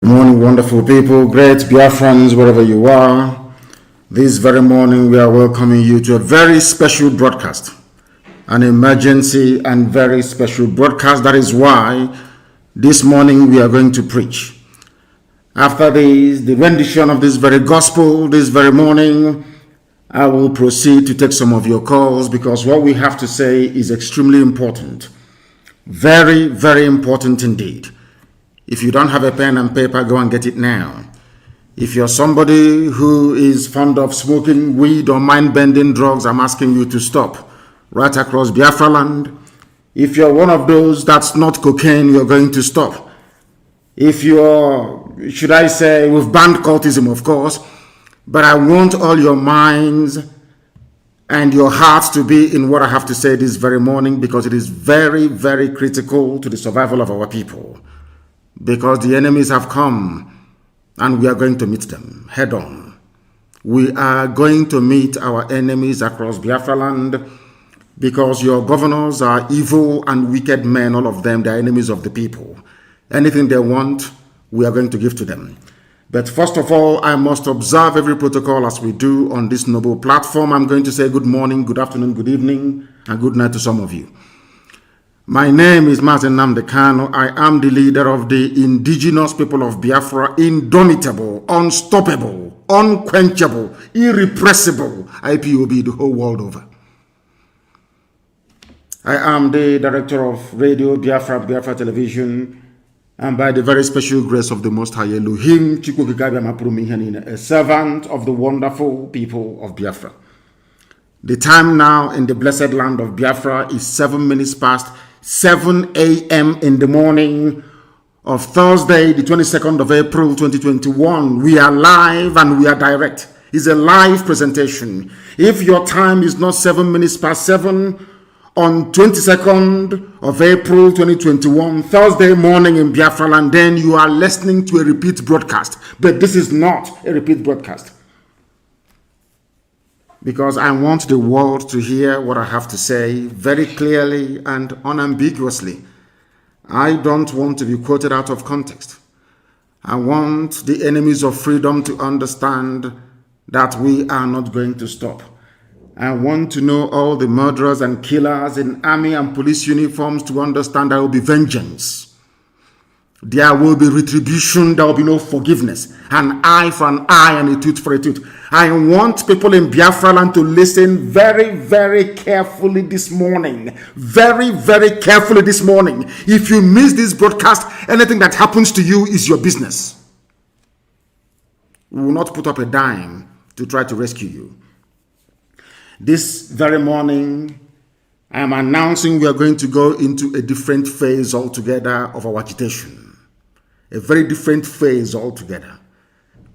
Good morning, wonderful people, great Biafrans, wherever you are. This very morning, we are welcoming you to a very special broadcast, an emergency and very special broadcast. That is why this morning we are going to preach. After the rendition of this very gospel, this very morning, I will proceed to take some of your calls because what we have to say is extremely important. Very, very important indeed. If you don't have a pen and paper, go and get it now. If you're somebody who is fond of smoking weed or mind-bending drugs, I'm asking you to stop right across Biafra land. If you're one of those that's not cocaine, you're going to stop. If you're, should I say, we've banned cultism, of course, but I want all your minds and your hearts to be in what I have to say this very morning because it is very, very critical to the survival of our people. Because the enemies have come and we are going to meet them head on. We are going to meet our enemies across Biafra land because your governors are evil and wicked men, all of them, they are enemies of the people. Anything they want, we are going to give to them. But first of all, I must observe every protocol as we do on this noble platform. I'm going to say good morning, good afternoon, good evening, and good night to some of you. My name is Mazi Nnamdi Kanu. I am the leader of the indigenous people of Biafra, indomitable, unstoppable, unquenchable, irrepressible IPOB the whole world over. I am the director of radio Biafra television, and by the very special grace of the Most High Elohim, a servant of the wonderful people of Biafra. The time now in the blessed land of Biafra is 7 minutes past 7 a.m. in the morning of Thursday, the 22nd of April, 2021. We are live and we are direct. It's a live presentation. If your time is not 7 minutes past 7 on 22nd of April, 2021, Thursday morning in Biafra land, then you are listening to a repeat broadcast. But this is not a repeat broadcast. Because I want the world to hear what I have to say very clearly and unambiguously. I don't want to be quoted out of context. I want the enemies of freedom to understand that we are not going to stop. I want to know all the murderers and killers in army and police uniforms to understand there will be vengeance. There will be retribution, there will be no forgiveness. An eye for an eye and a tooth for a tooth. I want people in Biafra land to listen very, very carefully this morning. Very, very carefully this morning. If you miss this broadcast, anything that happens to you is your business. We will not put up a dime to try to rescue you. This very morning, I am announcing we are going to go into a different phase altogether of our agitation. A very different phase altogether.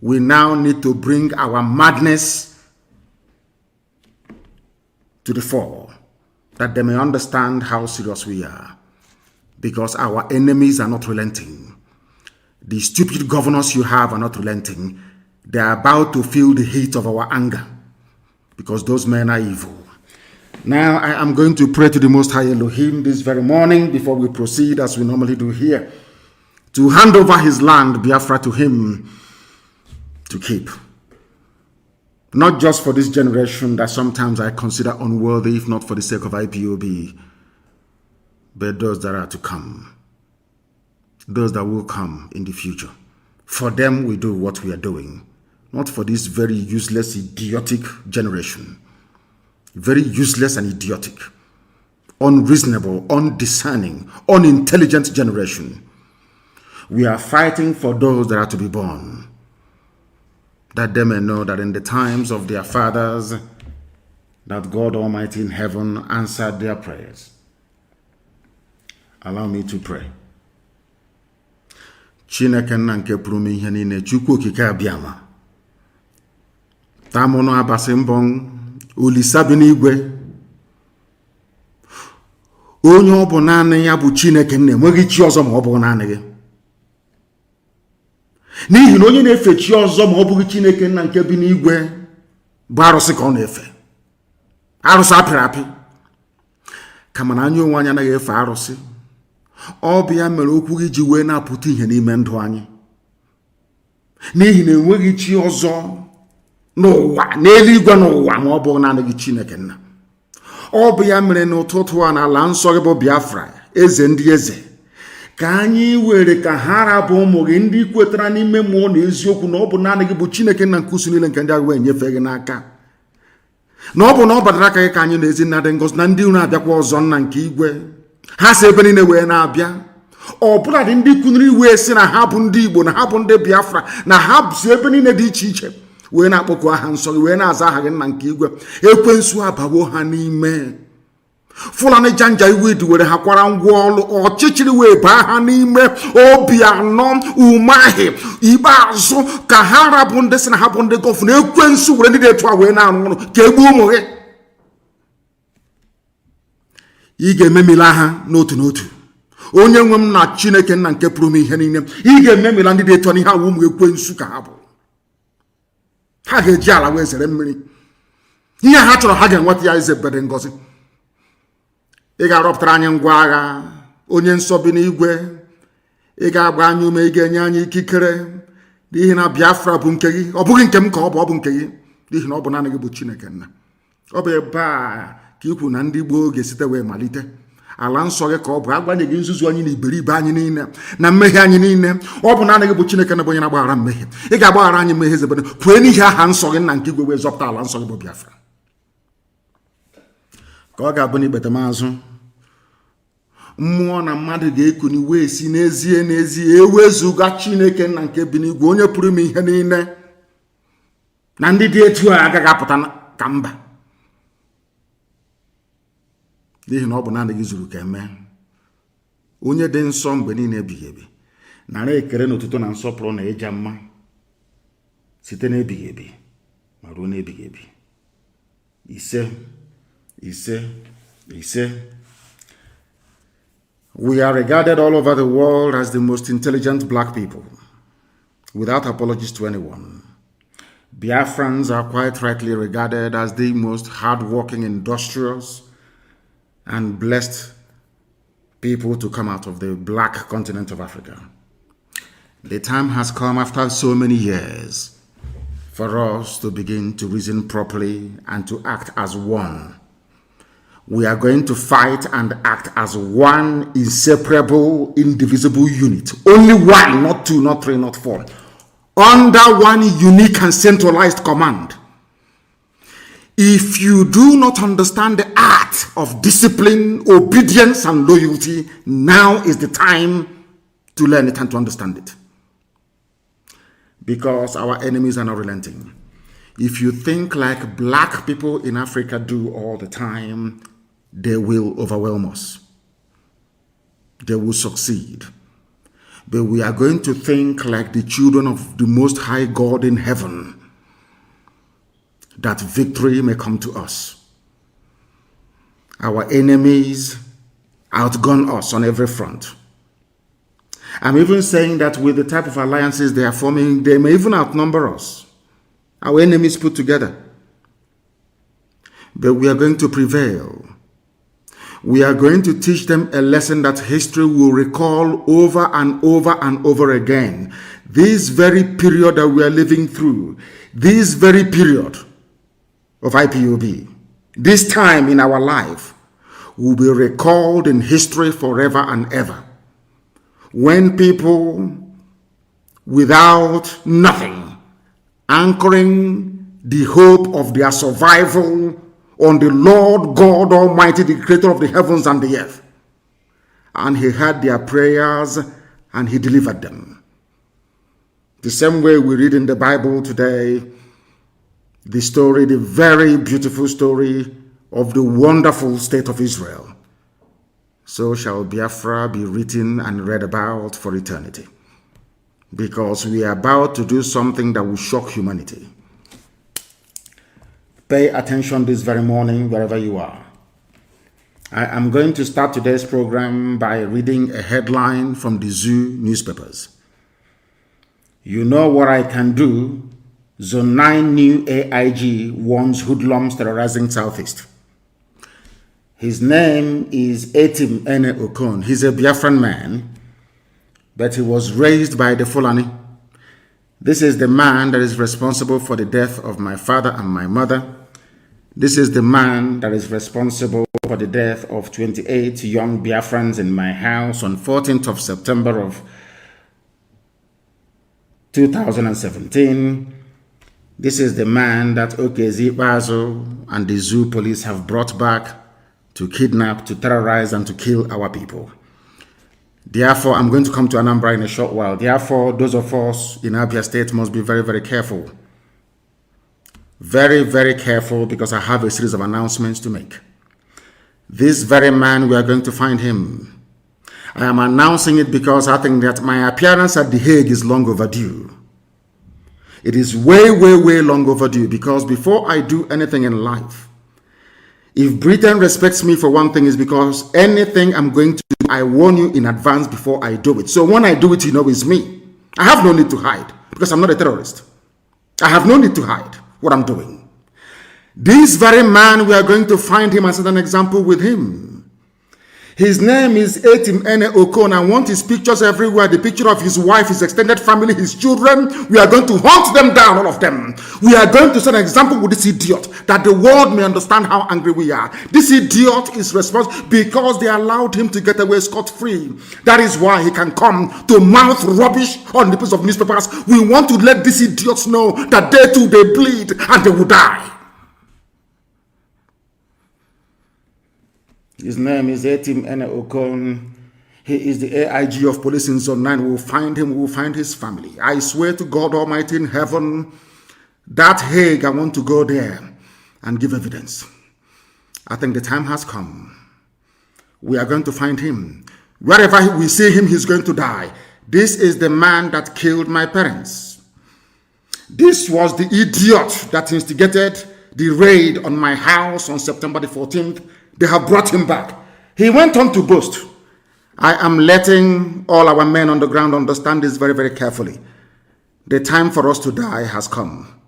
We now need to bring our madness to the fore, that they may understand how serious we are. Because our enemies are not relenting. The stupid governors you have are not relenting. They are about to feel the heat of our anger. Because those men are evil. Now I am going to pray to the Most High Elohim this very morning before we proceed as we normally do here, to hand over his land, Biafra, to him to keep. Not just for this generation that sometimes I consider unworthy, if not for the sake of IPOB, but those that are to come. Those that will come in the future. For them we do what we are doing. Not for this very useless, idiotic generation. Very useless and idiotic. Unreasonable, undiscerning, unintelligent generation. We are fighting for those that are to be born, that they may know that in the times of their fathers, that God Almighty in heaven answered their prayers. Allow me to pray. Chineke nna nke pụrụ m ihe niile, Chukwu okike abịama. Tamono abasị mbọ Olisa bi n'igwe. Onye ọ bụ naanị ya bụ Chineke nna, enweghị chi ọzọ ma ọ bụ naanị gị. N'ihi na onye na-efe chi ọzọ ma ọ bụghị Chineke nna nke bi n'igwe bụ arụsị ka ọ na-efe. Arụsị apịrị apị. Kama na anyị onwe anyị anaghị efe arụsị. Ọ bụ ya mere okwu gị ji wee na-apụta ihe n'ime ndụ anyị. n'ihi na enweghị chi ọzọ n'ụwa n'eluigwe n'ụwa ma ọ bụ naanị gị Chineke nna. Ọ bụ ya mere n'ụtụtụ a n'ala nsọ gị bụ Biafra, eze ndị eze, ka anyị were ka ha rabụ ụmụ gị ndị kwetara n'ime mmụọ na eziokwu na ọ bụ naanị gị bụ Chineke nna nke usu niile nke ndị agha wee nyefee gị n'aka, na ọ bụ na ọ batara aka gị ka anyị na ezi nna dị ngọzi na ndị unu abịakwa ọzọ nna nke igwe. Ha si ebe niile wee na-abịa, ọ bụla dị ndị kwuniri wee si na ha bụ ndị Igbo, na ha bụ ndị Biafra, na ha si ebe niile dị iche iche wee na-akpọku aha nsọ gị, wee na-aza aha gị nna nke igwe. Ekwensu abawo ha n'ime, Fulani janja iwe were ha kwara ngwa ọlụ, ọchịchịrị wee baa ha n'ime. Obi anọ umeahị ikpeazụ ka ha rabụ ndị si na ha bụ ndị gọvanọ. Ekwensu were ndị dị etu a wee na-arụ ọrụ ka egbuo ụmụ gị. Ị ga-ememila ha n'otu n'otu. Onye nwe m na Chineke nna nke pụrụ m ihe niile, ị ga-ememila ndị dị etu a n'ihe awụ ụmụ ekwensu ka ha bụ. Ha ga-eji ala wee zere mmiri. Ihe ha chọrọ ha ga-enweta ya eze bede ngọzi. Ị ga-arọpụtara anyị ngwa agha, onye nsọ bi n'igwe. Ị ga-agba anyị ume, ị ga-enye anyị ikikere, n'ihi na Biafra bụ nke gị. Ọ bụghị nke m ka ọ bụ nke gị, n'ihi na ọ bụ naanị gị bụ Chineke nna. Ọ bụ ebe a ka ikwu na ndị gboo ga-esite wee malite. Ala nsọ gị ka ọ bụ, agbanyeghị nzuzu anyị na iberibe anyị niile na mmehie anyị niile. Ọ bụ naanị gị bụ Chineke na bụ onye na-agbaghara mmehie. Ị ga-agbaghara anyị mmehie zebede, kwee n'ihi aha nsọ gị nna nke igwe wee zọpụta ala nsọ gị bụ Biafra. Ka ọ ga-abụ n'ikpete maazụ, mmụọ na mmadụ ga-ekuni wee si n'ezie ewezuga Chineke nna nke bi n'igwe, onye pụrụ ime ihe niile, na ndị dị etu a agaghị apụta ka mba, n'ihi na ọ bụ naanị gị zuru ka eme. Onye dị nsọ mgbe niile ebighị ebi, nara ekele na otuto na nsọpụrụ na ịja mma site n'ebighị ebi ma ruo n'ebighị ebi. Ise. We are regarded all over the world as the most intelligent black people, without apologies to anyone. Biafrans are quite rightly regarded as the most hardworking, industrious, and blessed people to come out of the black continent of Africa. The time has come, after so many years, for us to begin to reason properly and to act as one. We are going to fight and act as one inseparable, indivisible unit. Only one, not two, not three, not four. Under one unique and centralized command. If you do not understand the art of discipline, obedience, and loyalty, now is the time to learn it and to understand it. Because our enemies are not relenting. If you think like black people in Africa do all the time, they will overwhelm us. They will succeed. But we are going to think like the children of the Most High God in heaven, that victory may come to us. Our enemies outgun us on every front. I'm even saying that with the type of alliances they are forming, they may even outnumber us, our enemies put together. But we are going to prevail. We are going to teach them a lesson that history will recall over and over and over again. This very period that we are living through, this very period of IPOB, this time in our life, will be recalled in history forever and ever. When people without nothing, anchoring the hope of their survival on the Lord God Almighty, the creator of the heavens and the earth. And he heard their prayers and he delivered them. The same way we read in the Bible today, the story, the very beautiful story of the wonderful state of Israel. So shall Biafra be written and read about for eternity. Because we are about to do something that will shock humanity. Pay attention this very morning, wherever you are. I am going to start today's program by reading a headline from the Zoo newspapers. You know what I can do. Zone 9 new AIG warns hoodlums terrorizing Southeast. His name is Etim Ene Okon. He's a Biafran man, but he was raised by the Fulani. This is the man that is responsible for the death of my father and my mother. This is the man that is responsible for the death of 28 young Biafrans in my house on 14th of September of 2017. This is the man that Okezi Bazo and the zoo police have brought back to kidnap, to terrorize, and to kill our people. Therefore, I'm going to come to Anambra in a short while. Therefore, those of us in Abia State must be very, very careful. Very, very careful, because I have a series of announcements to make. This very man, we are going to find him. I am announcing it because I think that my appearance at The Hague is long overdue. It is way, way, way long overdue, because before I do anything in life, if Britain respects me for one thing, is because anything I'm going to do, I warn you in advance before I do it. So when I do it, you know it's me. I have no need to hide, because I'm not a terrorist. I have no need to hide what I'm doing. This very man, we are going to find him and set an example with him. His name is Etim Ene Okon. I want his pictures everywhere. The picture of his wife, his extended family, his children. We are going to hunt them down, all of them. We are going to set an example with this idiot, that the world may understand how angry we are. This idiot is responsible because they allowed him to get away scot-free. That is why he can come to mouth rubbish on the piece of newspapers. We want to let these idiots know that they too, they bleed and they will die. His name is Etim Ene Okon. He is the AIG of police in Zone 9. We will find him. We will find his family. I swear to God Almighty in heaven, that Hague, I want to go there and give evidence. I think the time has come. We are going to find him. Wherever we see him, he's going to die. This is the man that killed my parents. This was the idiot that instigated the raid on my house on September the 14th. They have brought him back. He went on to boast. I am letting all our men on the ground understand this very, very carefully. The time for us to die has come.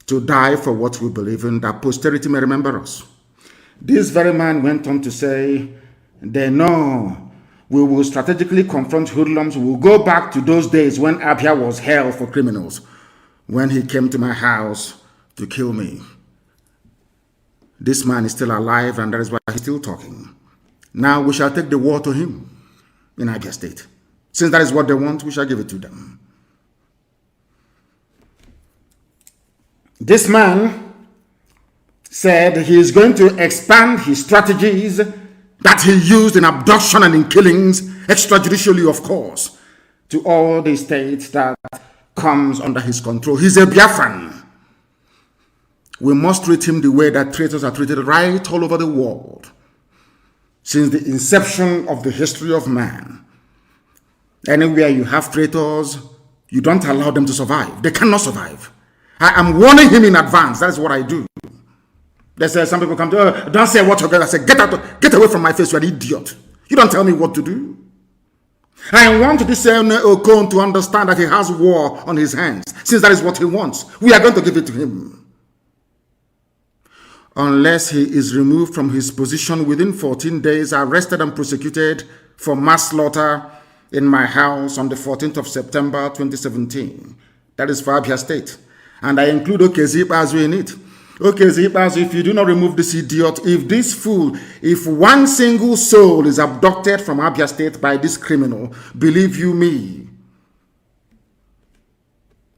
To die for what we believe in, that posterity may remember us. This very man went on to say, they know we will strategically confront hoodlums. We will go back to those days when Abia was hell for criminals, when he came to my house to kill me. This man is still alive, and that is why he's still talking. Now we shall take the war to him in Abia State. Since that is what they want, we shall give it to them. This man said he is going to expand his strategies that he used in abduction and in killings, extrajudicially, of course, to all the states that comes under his control. He's a Biafran. We must treat him the way that traitors are treated right all over the world. Since the inception of the history of man, anywhere you have traitors, you don't allow them to survive. They cannot survive. I am warning him in advance. That is what I do. They say, some people come to, don't say what you're going to say. Get away from my face, you're an idiot. You don't tell me what to do. I want this Okon to understand that he has war on his hands, since that is what he wants. We are going to give it to him. Unless he is removed from his position within 14 days, arrested and prosecuted for mass slaughter in my house on the 14th of September 2017. That is for Abia State. And I include Okezi Bazu in it. Okezi Bazu, if you do not remove this idiot, if this fool, if one single soul is abducted from Abia State by this criminal, believe you me,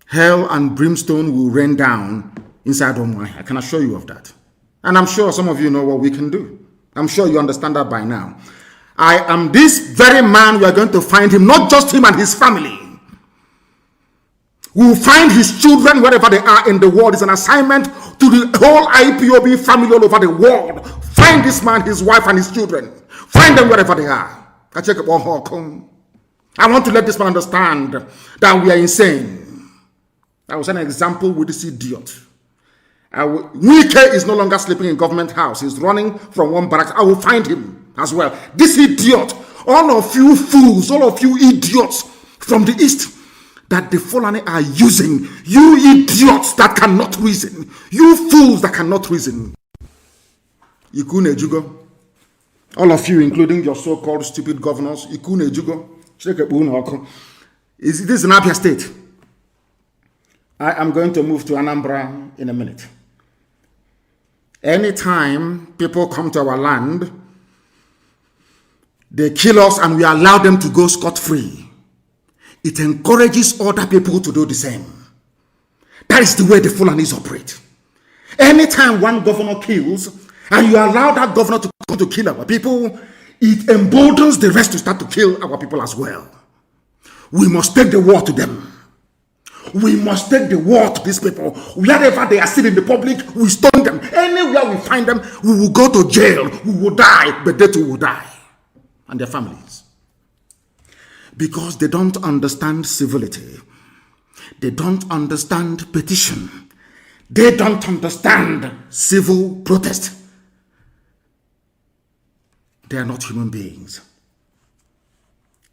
hell and brimstone will rain down inside Omai. I can assure you of that. And I'm sure some of you know what we can do. I'm sure you understand that by now. I am this very man. We are going to find him, not just him and his family. We will find his children wherever they are in the world. It's an assignment to the whole Ipob family all over the world. Find this man, his wife, and his children. Find them wherever they are. I want to let this man understand that we are insane. I was an example with this idiot. Wike is no longer sleeping in government house. He's running from one barracks. I will find him as well. This idiot, all of you fools, all of you idiots from the east that the Fulani are using, you idiots that cannot reason, you fools that cannot reason. Ikune Jugo, all of you, including your so-called stupid governors, Ikune Jugo, this is an Abia State. I am going to move to Anambra in a minute. Anytime people come to our land, they kill us and we allow them to go scot-free. It encourages other people to do the same. That is the way the Fulanis operate. Anytime one governor kills and you allow that governor to come to kill our people, it emboldens the rest to start to kill our people as well. We must take the war to them. We must take the war to these people. Wherever they are seen in the public, we stone them. Anywhere we find them, we will go to jail. We will die, but they too will die. And their families. Because they don't understand civility. They don't understand petition. They don't understand civil protest. They are not human beings.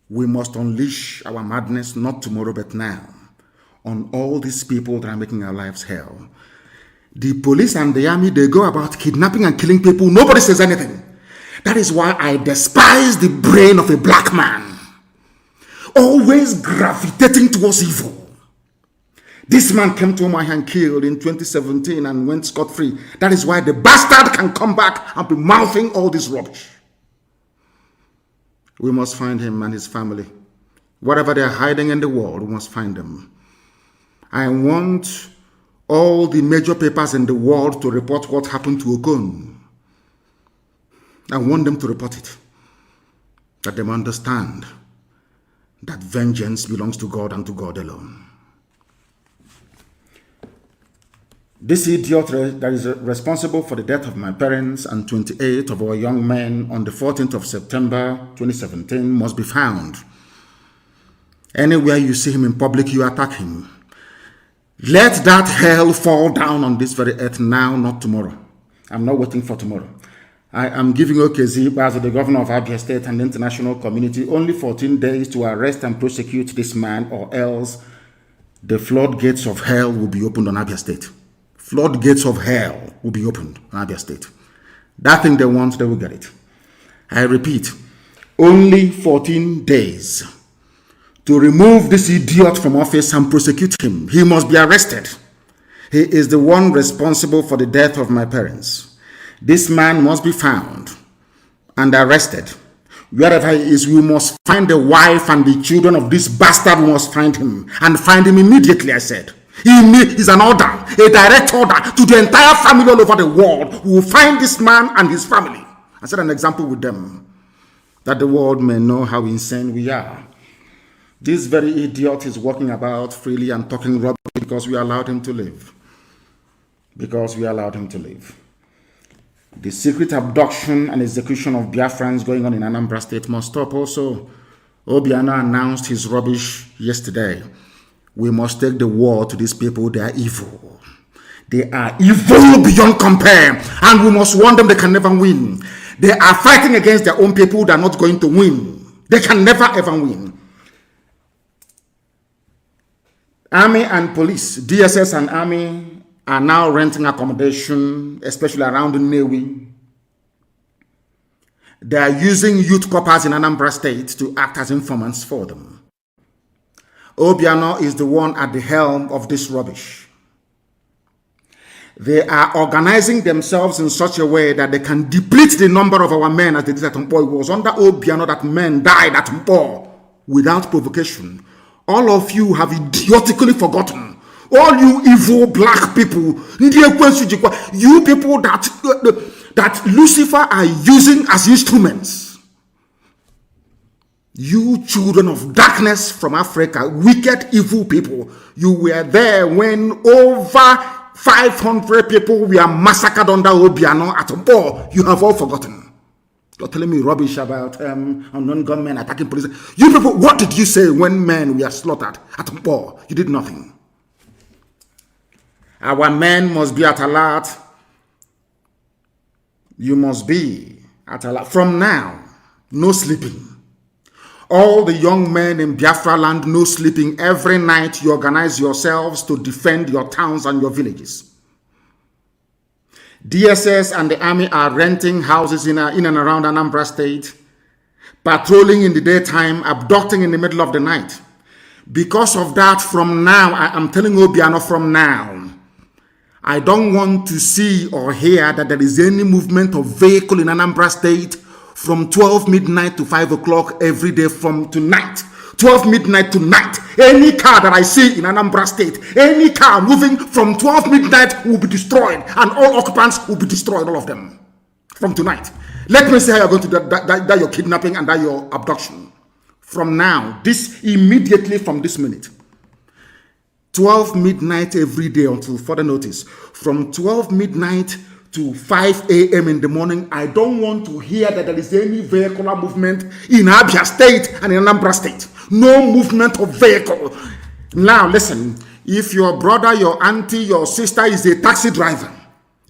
We must unleash our madness not tomorrow but now on all these people that are making our lives hell. The police and the army, they go about kidnapping and killing people. Nobody says anything. That is why I despise the brain of a black man. Always gravitating towards evil. This man came to my hand killed in 2017 and went scot-free. That is why the bastard can come back and be mouthing all this rubbish. We must find him and his family. Whatever they are hiding in the world, we must find them. I want all the major papers in the world to report what happened to Okon. I want them to report it. That they understand that vengeance belongs to God and to God alone. This idiot that is responsible for the death of my parents and 28 of our young men on the 14th of September 2017 must be found. Anywhere you see him in public, you attack him. Let that hell fall down on this very earth now, not tomorrow. I'm not waiting for tomorrow. I am giving OKZ, as the governor of Abia State and the international community, only 14 days to arrest and prosecute this man, or else the floodgates of hell will be opened on Abia State. Floodgates of hell will be opened on Abia State. That thing they want, they will get it. I repeat, only 14 days to remove this idiot from office and prosecute him. He must be arrested. He is the one responsible for the death of my parents. This man must be found and arrested. Wherever he is, we must find the wife and the children of this bastard. We must find him, and find him immediately, I said. He is an order, a direct order to the entire family all over the world. We will find this man and his family and set an example with them, that the world may know how insane we are. This very idiot is walking about freely and talking rubbish because we allowed him to live. Because we allowed him to live. The secret abduction and execution of Biafrans going on in Anambra State must stop also. Obiano announced his rubbish yesterday. We must take the war to these people. They are evil. They are evil beyond compare. And we must warn them they can never win. They are fighting against their own people. They are not going to win. They can never ever win. Army and police, DSS and army, are now renting accommodation, especially around Nnewi. They are using youth corpers in Anambra State to act as informants for them. Obiano is the one at the helm of this rubbish. They are organizing themselves in such a way that they can deplete the number of our men as they did at Mpo. It was under Obiano that men died at Mpo without provocation. All of you have idiotically forgotten. All you evil black people, you people that Lucifer are using as instruments. You children of darkness from Africa, wicked evil people, you were there when over 500 people were massacred under Obiano at Mpo. You have all forgotten. You're telling me rubbish about unknown gunmen attacking police. You people, what did you say when men were slaughtered at Mpo? You did nothing. Our men must be at alert. You must be at alert. From now, no sleeping. All the young men in Biafra land, no sleeping. Every night you organize yourselves to defend your towns and your villages. DSS and the army are renting houses in and around Anambra State, patrolling in the daytime, abducting in the middle of the night. Because of that, from now, I am telling Obiano from now, I don't want to see or hear that there is any movement of vehicle in Anambra State from 12 midnight to 5 o'clock every day from tonight. 12 midnight to night. Any car that I see in Anambra State, any car moving from 12 midnight will be destroyed, and all occupants will be destroyed, all of them, from tonight. Let me see how you're going to die your kidnapping and die your abduction. From now, this immediately from this minute. 12 midnight every day until further notice. From 12 midnight to 5 a.m. in the morning, I don't want to hear that there is any vehicular movement in Abia State and in Anambra State. No movement of vehicle. Now listen, if your brother, your auntie, your sister is a taxi driver,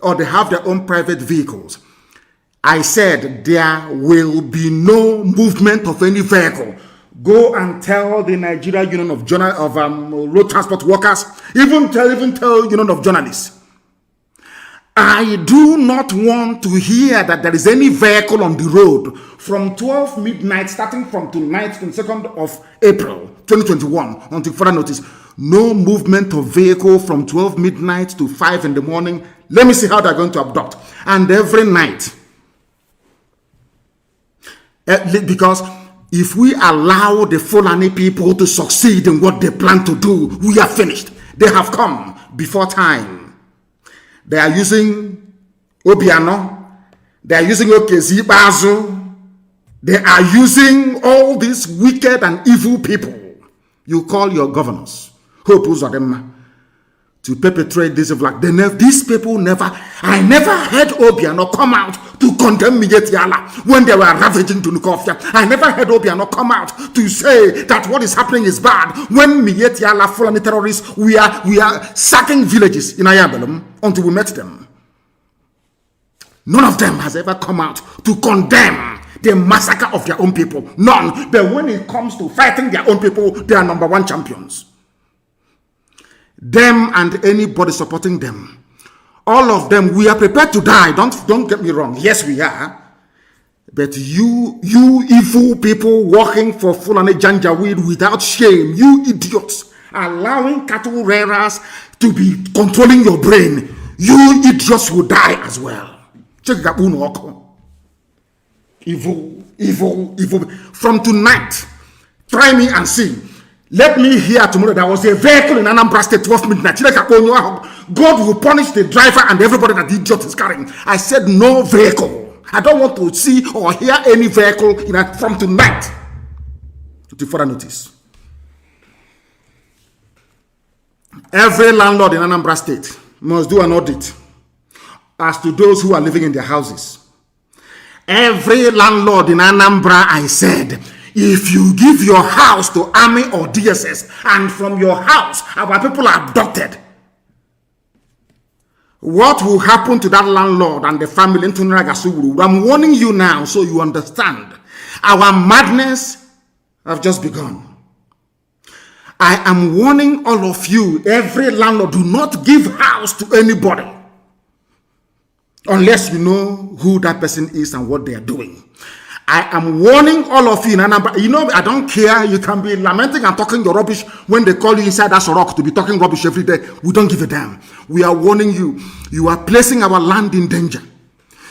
or they have their own private vehicles, I said there will be no movement of any vehicle. Go and tell the Nigeria Union of Road Transport Workers, even tell Union of Journalists. I do not want to hear that there is any vehicle on the road from 12 midnight, starting from tonight, on 2nd of April, 2021, until further notice. No movement of vehicle from 12 midnight to 5 in the morning. Let me see how they're going to abduct. And every night. Because if we allow the Fulani people to succeed in what they plan to do, we are finished. They have come before time. They are using Obiano. They are using Okezi Bazu. They are using all these wicked and evil people you call your governors, Hope Uzodinma, to perpetrate this like these people never. I never heard Obiano come out to condemn Miyetti when they were ravaging Dunukofia. I never heard Obiano come out to say that what is happening is bad. When Miyetti Fulani terrorists, we are sacking villages in Ayabelum until we met them. None of them has ever come out to condemn the massacre of their own people. None. But when it comes to fighting their own people, they are number one champions. Them and anybody supporting them. All of them, we are prepared to die. Don't get me wrong. Yes, we are. But you evil people working for Fulani Janjaweed without shame, you idiots, allowing cattle rearers to be controlling your brain, you idiots will die as well. Evil. From tonight, try me and see. Let me hear tomorrow there was a vehicle in Anambra State 12 midnight. God will punish the driver and everybody that the idiot is carrying. I said no vehicle. I don't want to see or hear any vehicle from tonight to further notice. Every landlord in Anambra State must do an audit as to those who are living in their houses. Every landlord in Anambra, I said, if you give your house to Army or DSS and from your house our people are abducted, what will happen to that landlord and the family? I'm warning you now so you understand. Our madness have just begun. I am warning all of you, every landlord, do not give house to anybody unless you know who that person is and what they are doing. I am warning all of you in Anambra. You know, I don't care. You can be lamenting and talking your rubbish when they call you inside that rock to be talking rubbish every day. We don't give a damn. We are warning you. You are placing our land in danger.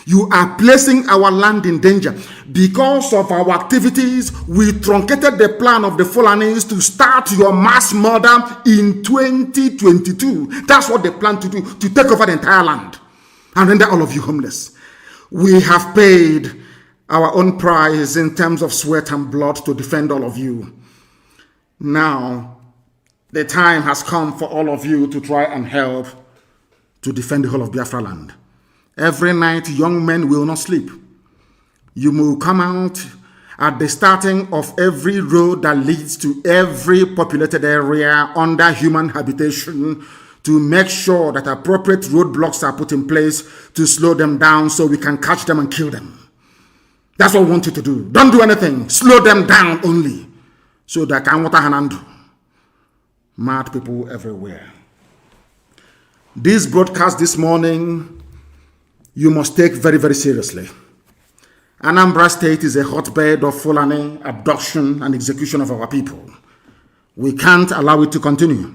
You are placing our land in danger. Because of our activities, we truncated the plan of the Fulanis to start your mass murder in 2022. That's what they plan to do, to take over the entire land and render all of you homeless. We have paid our own price in terms of sweat and blood to defend all of you. Now, the time has come for all of you to try and help to defend the whole of Biafra land. Every night, young men will not sleep. You will come out at the starting of every road that leads to every populated area under human habitation to make sure that appropriate roadblocks are put in place to slow them down so we can catch them and kill them. That's what we want you to do. Don't do anything. Slow them down only. So that can water hanando. Mad people everywhere. This broadcast this morning, you must take very, very seriously. Anambra State is a hotbed of Fulani abduction and execution of our people. We can't allow it to continue.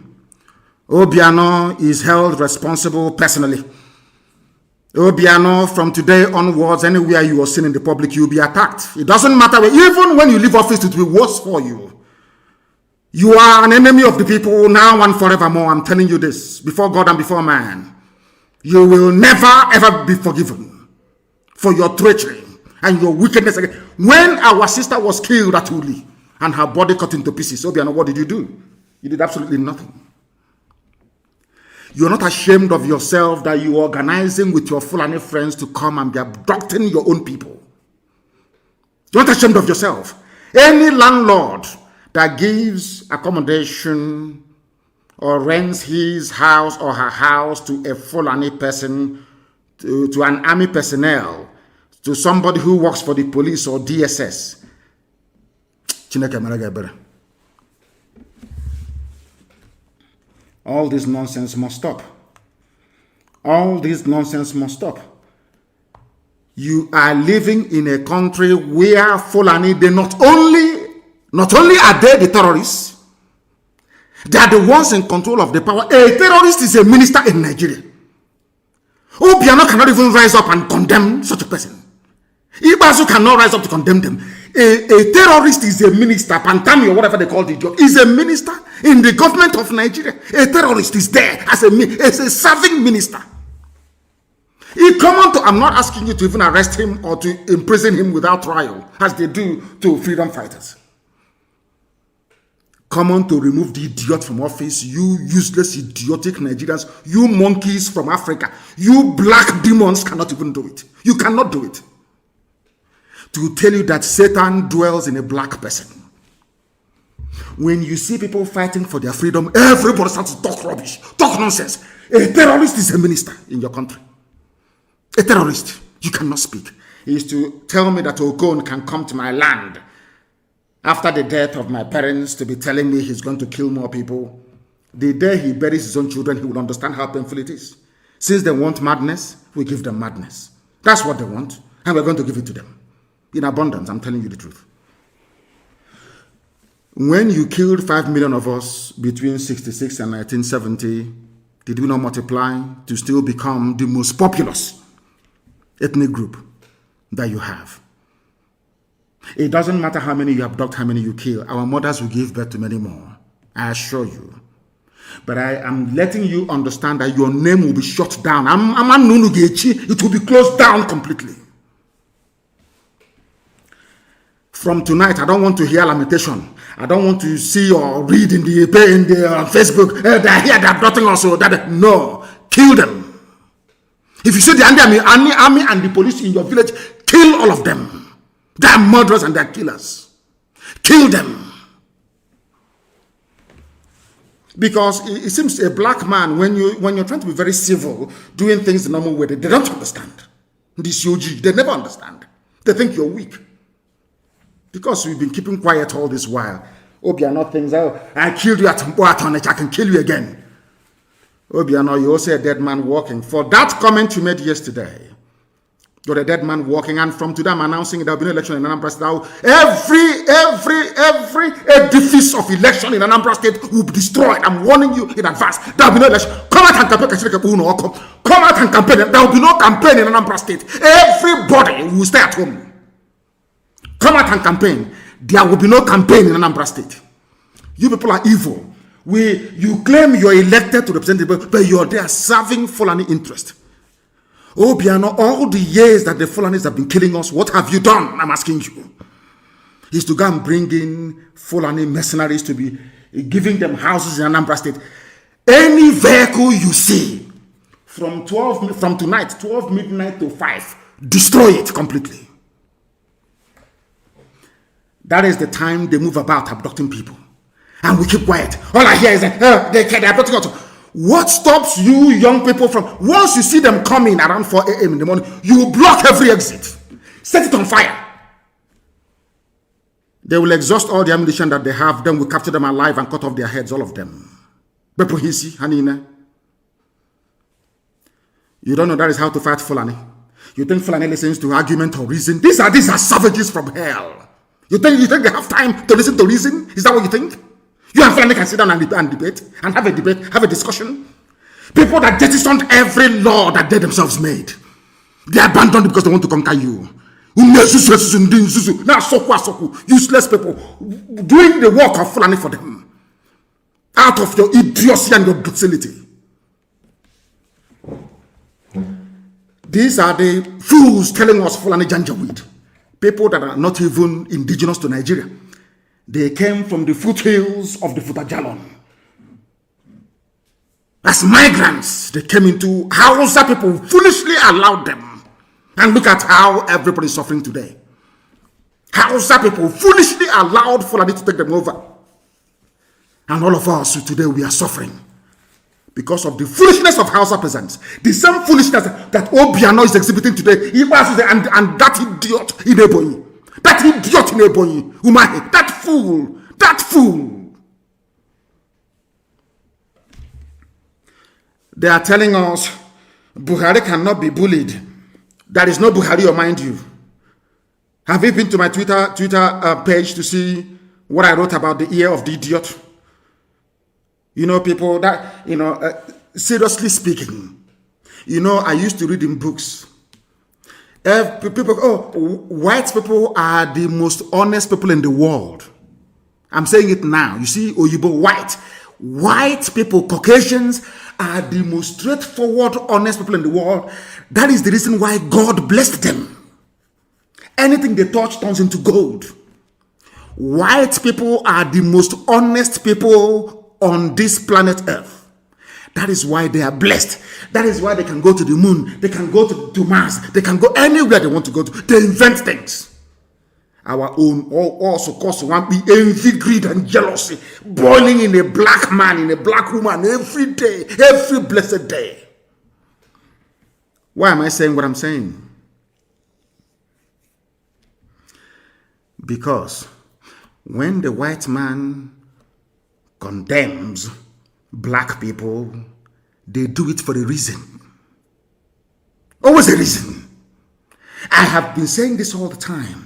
Obiano is held responsible personally. Obiano, from today onwards, anywhere you are seen in the public, you'll be attacked. It doesn't matter. Even when you leave office, it will be worse for you. You are an enemy of the people now and forevermore. I'm telling you this, before God and before man. You will never, ever be forgiven for your treachery and your wickedness. When our sister was killed at Uli and her body cut into pieces, Obiano, what did you do? You did absolutely nothing. You're not ashamed of yourself that you're organizing with your Fulani friends to come and be abducting your own people. You're not ashamed of yourself. Any landlord that gives accommodation or rents his house or her house to a Fulani person, to an army personnel, to somebody who works for the police or DSS, all this nonsense must stop. All this nonsense must stop. You are living in a country where Fulani, they not only are they the terrorists, they are the ones in control of the power. A terrorist is a minister in Nigeria. Obiano cannot even rise up and condemn such a person. Ibazu cannot rise up to condemn them. A terrorist is a minister. Pantami or whatever they call the job is a minister in the government of Nigeria. A terrorist is there as a serving minister. I'm not asking you to even arrest him or to imprison him without trial, as they do to freedom fighters. Come on to remove the idiot from office, you useless, idiotic Nigerians, you monkeys from Africa, you black demons cannot even do it. You cannot do it. To tell you that Satan dwells in a black person. When you see people fighting for their freedom, everybody starts to talk rubbish, talk nonsense. A terrorist is a minister in your country. A terrorist, you cannot speak. He used to tell me that Ogon can come to my land after the death of my parents to be telling me he's going to kill more people. The day he buries his own children, he will understand how painful it is. Since they want madness, we give them madness. That's what they want, and we're going to give it to them. In abundance, I'm telling you the truth. When you killed 5 million of us between 66 and 1970, did we not multiply to still become the most populous ethnic group that you have? It doesn't matter how many you abduct, how many you kill. Our mothers will give birth to many more. I assure you. But I am letting you understand that your name will be shut down. It will be closed down completely. From tonight, I don't want to hear lamentation. I don't want to see or read in the Facebook, they're here, they're abducting us. No, kill them. If you see the army and the police in your village, kill all of them. They are murderers and they are killers. Kill them. Because it seems a black man, when you're trying to be very civil, doing things the normal way, they don't understand. This OG, they never understand. They think you're weak. Because we've been keeping quiet all this while. Obiano thinks, oh, I killed you at Mboatonech, I can kill you again. Obiano, you're also a dead man walking. For that comment you made yesterday, you're a dead man walking, and from today I'm announcing there will be no election in Anambra State. Every edifice of election in Anambra State will be destroyed. I'm warning you in advance. There will be no election. Come out and campaign. Come out and campaign. There will be no campaign in Anambra State. Everybody will stay at home. Come out and campaign. There will be no campaign in Anambra State. You people are evil. You claim you're elected to represent the people, but you're there serving Fulani interest. Obiano, all the years that the Fulanis have been killing us, what have you done? I'm asking you. Is to go and bring in Fulani mercenaries to be giving them houses in Anambra State. Any vehicle you see from tonight, 12 midnight to 5, destroy it completely. That is the time they move about abducting people. And we keep quiet. All I hear is that they're abducting us. What stops you young people from, once you see them coming around 4 a.m. in the morning, you block every exit. Set it on fire. They will exhaust all the ammunition that they have. Then we'll capture them alive and cut off their heads, all of them. Bepuhisi, Hanina. You don't know that is how to fight Fulani. You think Fulani listens to argument or reason? These are savages from hell. You think they have time to listen to reason? Is that what you think? You and Fulani can sit down and debate, and have a debate, have a discussion. People that jettisoned every law that they themselves made, they abandoned it because they want to conquer you. Useless people doing the work of Fulani for them, out of your idiocy and your docility. These are the fools telling us Fulani Janjaweed, people that are not even indigenous to Nigeria. They came from the foothills of the Futajalon. As migrants, they came into Hausa people, foolishly allowed them. And look at how everybody is suffering today. Hausa people foolishly allowed Fulani to take them over. And all of us today, we are suffering because of the foolishness of Hausa peasants. The same foolishness that Obiano is exhibiting today, and that idiot in Ebonyi. That idiot in Ebonyi, Umahi, that fool. They are telling us Buhari cannot be bullied. There is no Buhari, mind you. Have you been to my Twitter page to see what I wrote about the ear of the idiot? You know, people that, seriously speaking, I used to read in books. White people are the most honest people in the world. I'm saying it now. You see, Oyibo, white people, Caucasians, are the most straightforward, honest people in the world. That is the reason why God blessed them. Anything they touch turns into gold. White people are the most honest people on this planet Earth. That is why they are blessed. That is why they can go to the moon. They can go to Mars. They can go anywhere they want to go to. They invent things. Our own also cause one be envy, greed, and jealousy boiling in a black man, in a black woman every day, every blessed day. Why am I saying what I'm saying? Because when the white man condemns black people, they do it for a reason. Always a reason. I have been saying this all the time.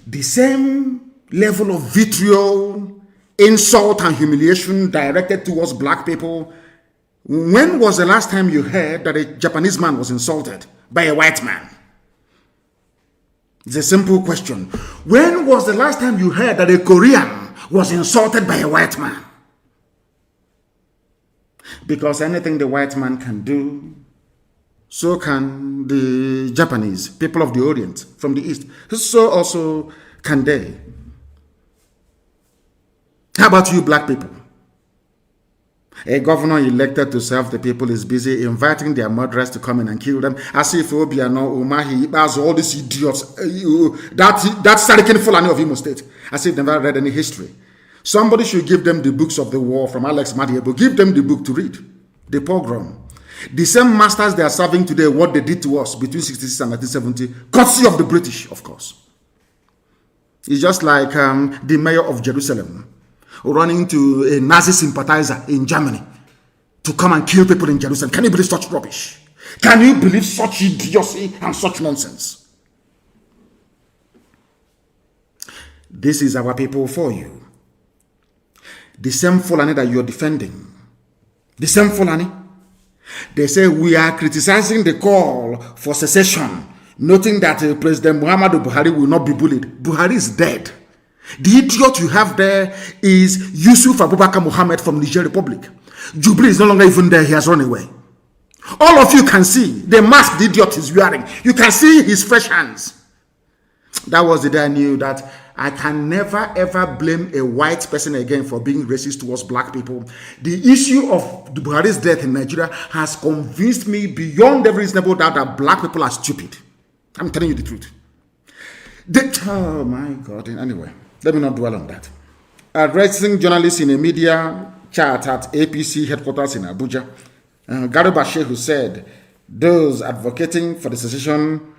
The same level of vitriol, insult, and humiliation directed towards black people. When was the last time you heard that a Japanese man was insulted by a white man? It's a simple question. When was the last time you heard that a Korean was insulted by a white man? Because anything the white man can do, so can the Japanese, people of the Orient, from the East. So also can they. How about you black people? A governor elected to serve the people is busy inviting their murderers to come in and kill them, as if Obiano, Umahi, Ibaz, all these idiots, that Sarikin Fulani of Imo State, as if they've never read any history. Somebody should give them the books of the war from Alex Madiebo. Give them the book to read. The pogrom. The same masters they are serving today, what they did to us between 1966 and 1970, courtesy of the British, of course. It's just like the mayor of Jerusalem running to a Nazi sympathizer in Germany to come and kill people in Jerusalem. Can you believe such rubbish? Can you believe such idiocy and such nonsense? This is our people for you. The same Fulani that you're defending. The same Fulani. They say we are criticizing the call for secession, noting that President Muhammadu Buhari will not be bullied. Buhari is dead. The idiot you have there is Yusuf Abubakar Muhammad from Niger Republic. Jubilee is no longer even there. He has run away. All of you can see the mask the idiot is wearing. You can see his fresh hands. That was the day I knew that I can never ever blame a white person again for being racist towards black people. The issue of Buhari's death in Nigeria has convinced me beyond every reasonable doubt that black people are stupid. I'm telling you the truth. Oh my God. Anyway, let me not dwell on that. Addressing journalists in a media chat at APC headquarters in Abuja, Garba Shehu said those advocating for the secession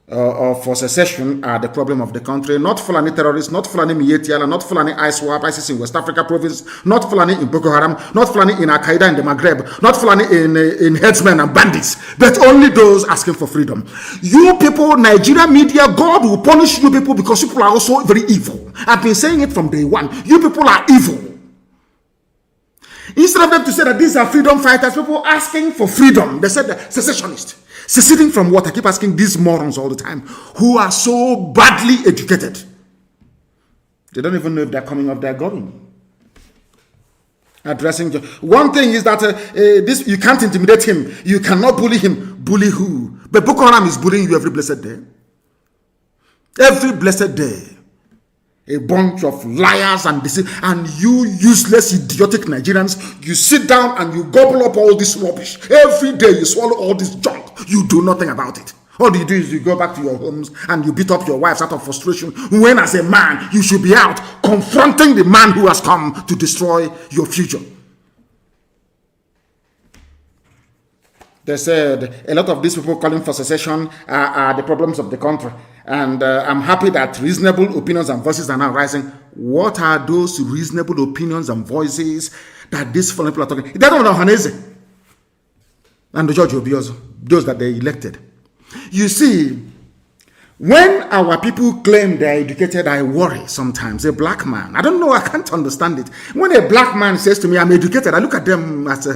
or for secession are the problem of the country. Not Fulani terrorists, not Fulani Mietiala, not Fulani ISWAP, ISIS in West Africa province, not Fulani in Boko Haram, not Fulani in Al-Qaeda in the Maghreb, not Fulani in headsmen and bandits, but only those asking for freedom. You people, Nigeria media, God will punish you people because you people are also very evil. I've been saying it from day one. You people are evil. Instead of them to say that these are freedom fighters, people asking for freedom, they said that secessionists. Seceding from what? I keep asking these morons all the time, who are so badly educated. They don't even know if they're coming or they're going. Addressing one thing is that this you can't intimidate him, you cannot bully him. Bully who? But Boko Haram is bullying you every blessed day. Every blessed day. A bunch of liars and you useless, idiotic Nigerians, you sit down and you gobble up all this rubbish. Every day you swallow all this junk. You do nothing about it. All you do is you go back to your homes and you beat up your wives out of frustration, when as a man you should be out confronting the man who has come to destroy your future. They said a lot of these people calling for secession are the problems of the country. And I'm happy that reasonable opinions and voices are now rising. What are those reasonable opinions and voices that these foreign people are talking? They don't know Haneze and the George Obiozo, those that they elected. You see, when our people claim they're educated, I worry sometimes. A black man, I don't know, I can't understand it. When a black man says to me, I'm educated, I look at them as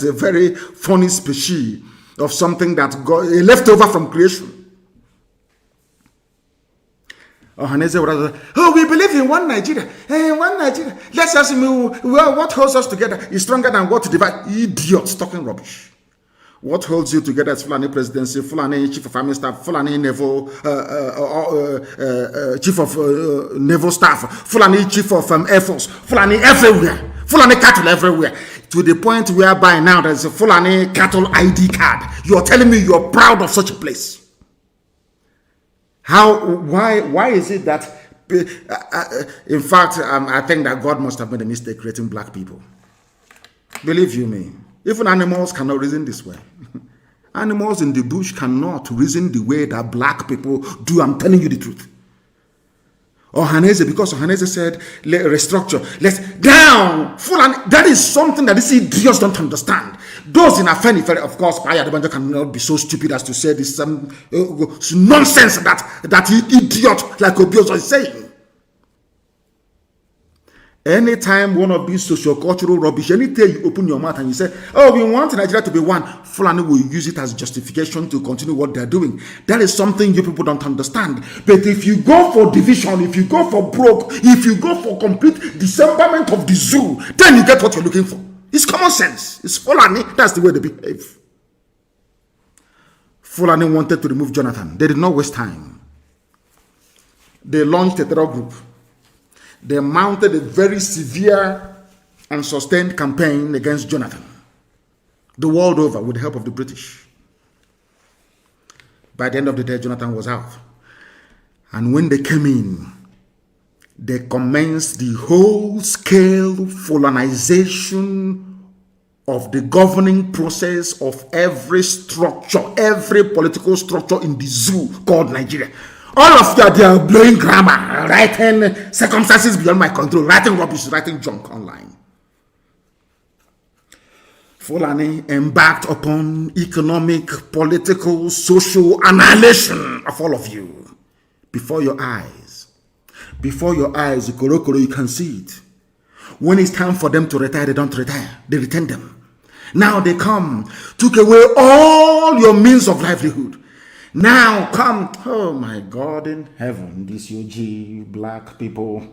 a very funny species of something that got a leftover from creation. Oh, we believe in one Nigeria. One Nigeria. Let's ask me, well, what holds us together is stronger than what divides. Idiots talking rubbish. What holds you together is Fulani presidency, Fulani chief of army staff, Fulani naval chief of naval staff, Fulani chief of air force, Fulani everywhere, Fulani cattle everywhere. To the point whereby now there's a Fulani cattle ID card. You're telling me you're proud of such a place? Why is it that, in fact, I think that God must have made a mistake creating black people. Believe you me, even animals cannot reason this way. Animals in the bush cannot reason the way that black people do. I'm telling you the truth. Ohaneze, because Ohaneze said, restructure, let's down. That is something that these idiots don't understand. Those in Afenifere, of course, Paya Adebanjo cannot be so stupid as to say this nonsense that idiot like Obiozo is saying. Anytime one of these socio-cultural rubbish, anytime you open your mouth and you say, oh, we want Nigeria to be one, Fulani will use it as justification to continue what they're doing. That is something you people don't understand. But if you go for division, if you go for broke, if you go for complete dismemberment of the zoo, then you get what you're looking for. It's common sense. It's Fulani. That's the way they behave. Fulani wanted to remove Jonathan. They did not waste time. They launched a terror group. They mounted a very severe and sustained campaign against Jonathan, the world over, with the help of the British. By the end of the day, Jonathan was out. And when they came in, they commenced the whole-scale Fulanization of the governing process of every structure, every political structure in the zoo called Nigeria. All of you, they are blowing grammar, writing circumstances beyond my control, writing rubbish, writing junk online. Fulani embarked upon economic, political, social annihilation of all of you before your eyes. Before your eyes, you can see it. When it's time for them to retire, they don't retire. They retain them. Now they come, took away all your means of livelihood. Now come, oh my God in heaven, this UG, black people,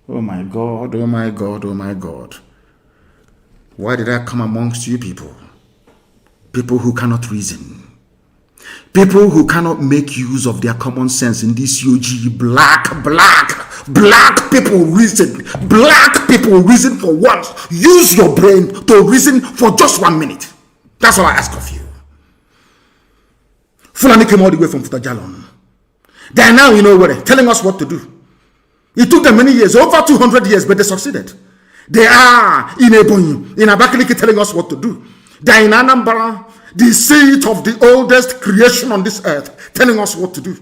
oh my God, oh my God, oh my God. Why did I come amongst you people? People who cannot reason. People who cannot make use of their common sense in this UG, black people reason. Black people reason for once. Use your brain to reason for just 1 minute. That's all I ask of you. Fulani came all the way from Futajalon. They are now, telling us what to do. It took them many years, over 200 years, but they succeeded. They are in Ebonyi, in Abakaliki, telling us what to do. They are in Anambra, the seat of the oldest creation on this earth, telling us what to do.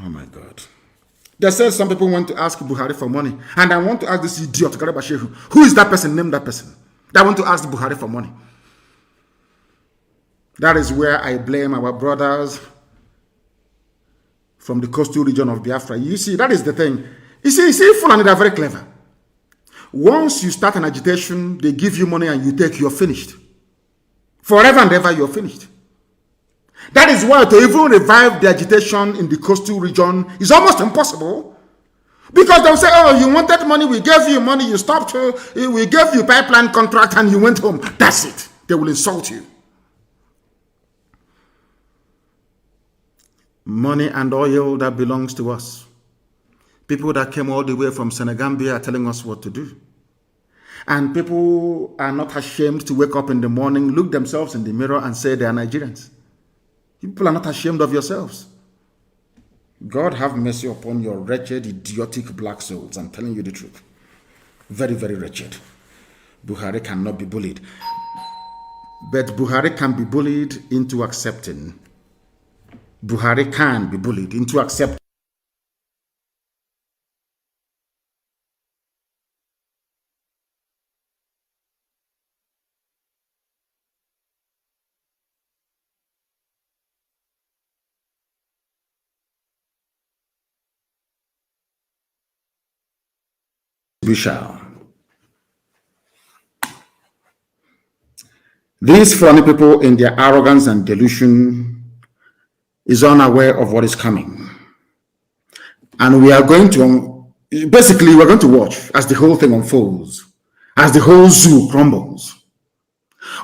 Oh my God. They said some people want to ask Buhari for money. And I want to ask this idiot, Garba Shehu, who is that person? Name that person. I want to ask Buhari for money. That is where I blame our brothers from the coastal region of Biafra. You see, that is the thing. You see, Fulani, they are very clever. Once you start an agitation, they give you money and you take, you're finished. Forever and ever, you're finished. That is why to even revive the agitation in the coastal region is almost impossible. Because they'll say, oh, you wanted money, we gave you money, you stopped, we gave you pipeline contract and you went home. That's it. They will insult you. Money and oil that belongs to us. People that came all the way from Senegambia are telling us what to do. And people are not ashamed to wake up in the morning, look themselves in the mirror and say they are Nigerians. People are not ashamed of yourselves. God have mercy upon your wretched, idiotic black souls. I'm telling you the truth. Very, very wretched. Buhari cannot be bullied. But Buhari can be bullied into accepting. Buhari can be bullied into accepting. We shall. These funny people in their arrogance and delusion is unaware of what is coming. And we are going to, basically we're going to watch as the whole thing unfolds, as the whole zoo crumbles.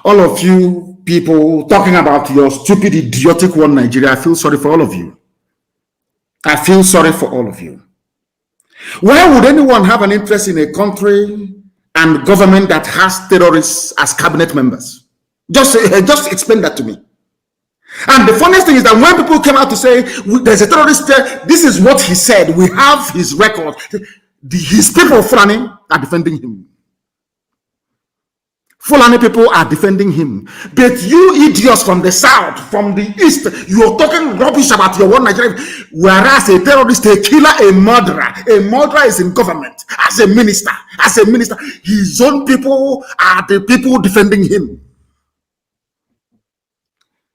All of you people talking about your stupid, idiotic one Nigeria, I feel sorry for all of you. I feel sorry for all of you. Why would anyone have an interest in a country and government that has terrorists as cabinet members? Just explain that to me. And the funniest thing is that when people came out to say there's a terrorist there, this is what he said. We have his record. His people, Fulani, are defending him. Fulani people are defending him. But you idiots from the south, from the east, you're talking rubbish about your one Nigeria. Whereas a terrorist, a killer, a murderer is in government as a minister. His own people are the people defending him.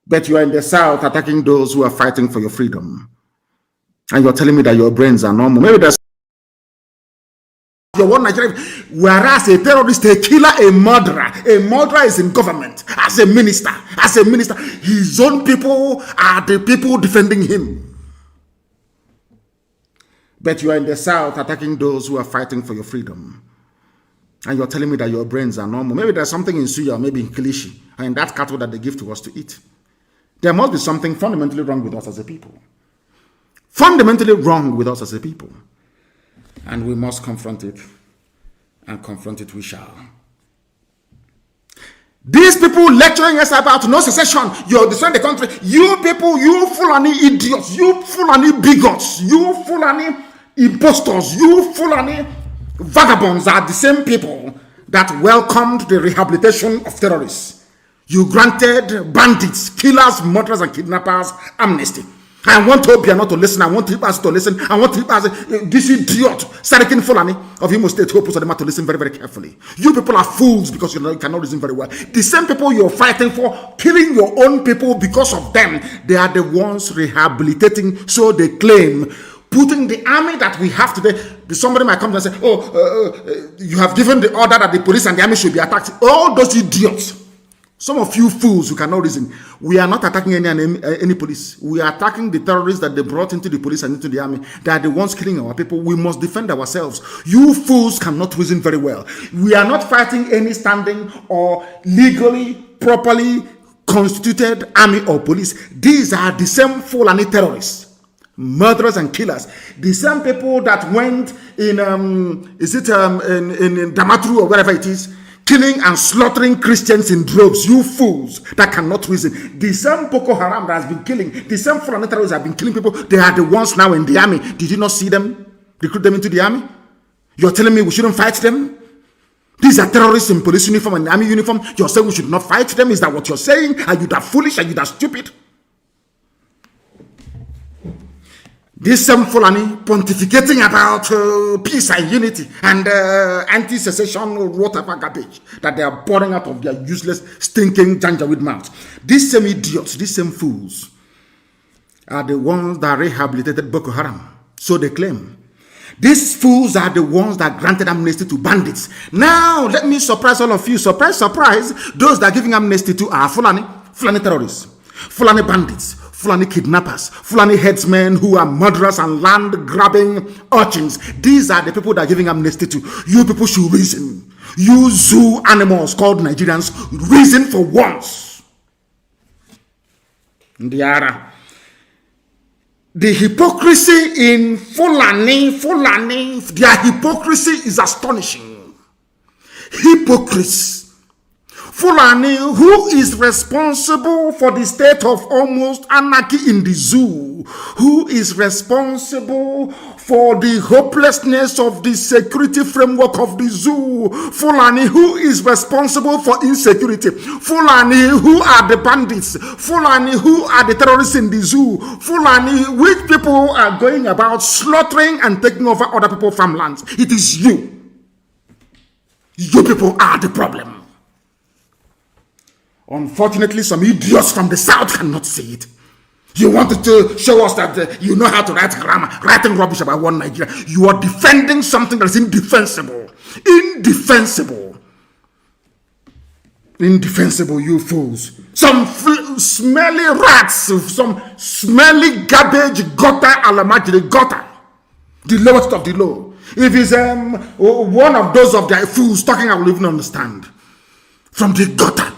But you are in the south attacking those who are fighting for your freedom. And you're telling me that your brains are normal. Maybe that's your one Nigeria. Whereas a terrorist, a killer, a murderer is in government as a minister. His own people are the people defending him. But you are in the south attacking those who are fighting for your freedom. And you're telling me that your brains are normal. Maybe there's something in Suya, maybe in Kilishi, and in that cattle that they give to us to eat. There must be something fundamentally wrong with us as a people. Fundamentally wrong with us as a people. And we must confront it. And confront it we shall. These people lecturing us about no secession. You're destroying the country. You people, you Fulani idiots, you Fulani bigots, you Fulani impostors, you Fulani vagabonds are the same people that welcomed the rehabilitation of terrorists. You granted bandits, killers, murderers, and kidnappers amnesty. I want Obia not to listen. I want Ibas to listen. I want Ibas, this idiot, Sarikin Fulani of Imo State, Hope to listen very, very carefully. You people are fools because you cannot reason very well. The same people you're fighting for, killing your own people because of them, they are the ones rehabilitating, so they claim, putting the army that we have today. Somebody might come and say, you have given the order that the police and the army should be attacked. All those idiots. Some of you fools who cannot reason. We are not attacking any police. We are attacking the terrorists that they brought into the police and into the army. They are the ones killing our people. We must defend ourselves. You fools cannot reason very well. We are not fighting any standing or legally, properly constituted army or police. These are the same Fulani terrorists, murderers and killers. The same people that went in, in Damatru or wherever it is, killing and slaughtering Christians in droves. You fools that cannot reason. The same Boko Haram that has been killing, the same Fulani terrorists have been killing people. They are the ones now in the army. Did you not see them? Recruit them into the army? You're telling me we shouldn't fight them? These are terrorists in police uniform and army uniform. You're saying we should not fight them? Is that what you're saying? Are you that foolish? Are you that stupid? This same Fulani pontificating about peace and unity and anti-secession whatever garbage that they are pouring out of their useless, stinking janjaweed mouths. These same idiots, these same fools, are the ones that rehabilitated Boko Haram. So they claim. These fools are the ones that granted amnesty to bandits. Now, let me surprise all of you. Surprise, surprise. Those that are giving amnesty to are Fulani terrorists, Fulani bandits, Fulani kidnappers, Fulani headsmen who are murderers and land-grabbing urchins. These are the people that are giving amnesty to. You people should reason. You zoo animals called Nigerians, reason for once. The hypocrisy in Fulani, their hypocrisy is astonishing. Hypocrites. Fulani, who is responsible for the state of almost anarchy in the zoo, who is responsible for the hopelessness of the security framework of the zoo, Fulani, who is responsible for insecurity, Fulani, who are the bandits, Fulani, who are the terrorists in the zoo, Fulani, which people are going about slaughtering and taking over other people's farmlands. It is you. You people are the problem. Unfortunately, some idiots from the south cannot see it. You wanted to show us that you know how to write grammar, writing rubbish about one Nigeria. You are defending something that is indefensible. Indefensible, you fools. Some smelly rats, some smelly garbage, gutter, alamajiri, gutter. The lowest of the low. If it's one of those of their fools talking, I will even understand. From the gutter.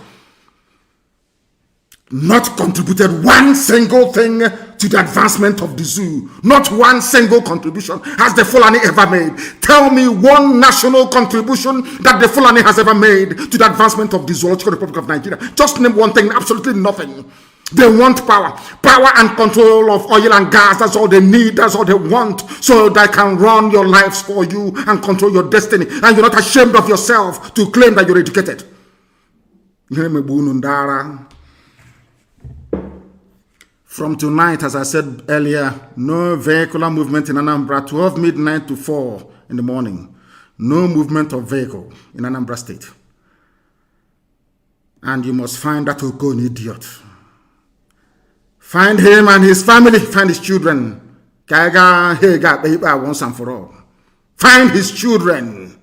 Not contributed one single thing to the advancement of the zoo. Not one single contribution has the Fulani ever made. Tell me one national contribution that the Fulani has ever made to the advancement of the Zoological Republic of Nigeria. Just name one thing, absolutely nothing. They want power and control of oil and gas. That's all they need, that's all they want, so they can run your lives for you and control your destiny. And you're not ashamed of yourself to claim that you're educated. From tonight, as I said earlier, no vehicular movement in Anambra, 12 midnight to 4 in the morning. No movement of vehicle in Anambra State. And you must find that Okon idiot. Find him and his family, find his children. Once and for all. Find his children.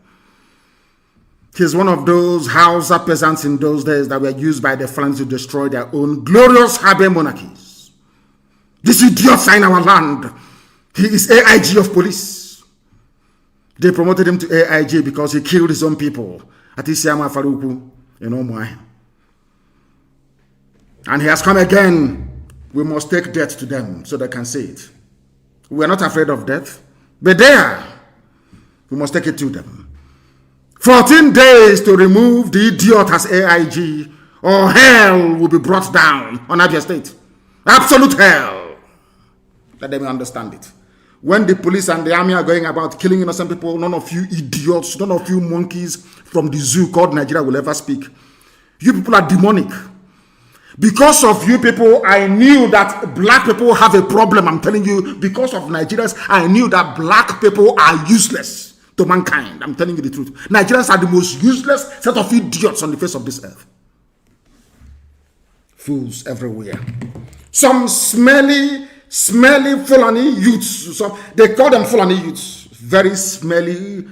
He's one of those Hausa peasants in those days that were used by the Fulani to destroy their own glorious Habe monarchies. This idiot in our land. He is AIG of police. They promoted him to AIG because he killed his own people at Isiama Faruku in Omwai. And he has come again. We must take death to them so they can see it. We are not afraid of death, but they are. We must take it to them. 14 days to remove the idiot as AIG, or hell will be brought down on Abia State. Absolute hell. Let them understand it. When the police and the army are going about killing innocent people, none of you idiots, none of you monkeys from the zoo called Nigeria will ever speak. You people are demonic. Because of you people, I knew that black people have a problem. I'm telling you, because of Nigerians, I knew that black people are useless to mankind. I'm telling you the truth. Nigerians are the most useless set of idiots on the face of this earth. Fools everywhere. Some smelly Fulani youths. They call them Fulani youths. Very smelly.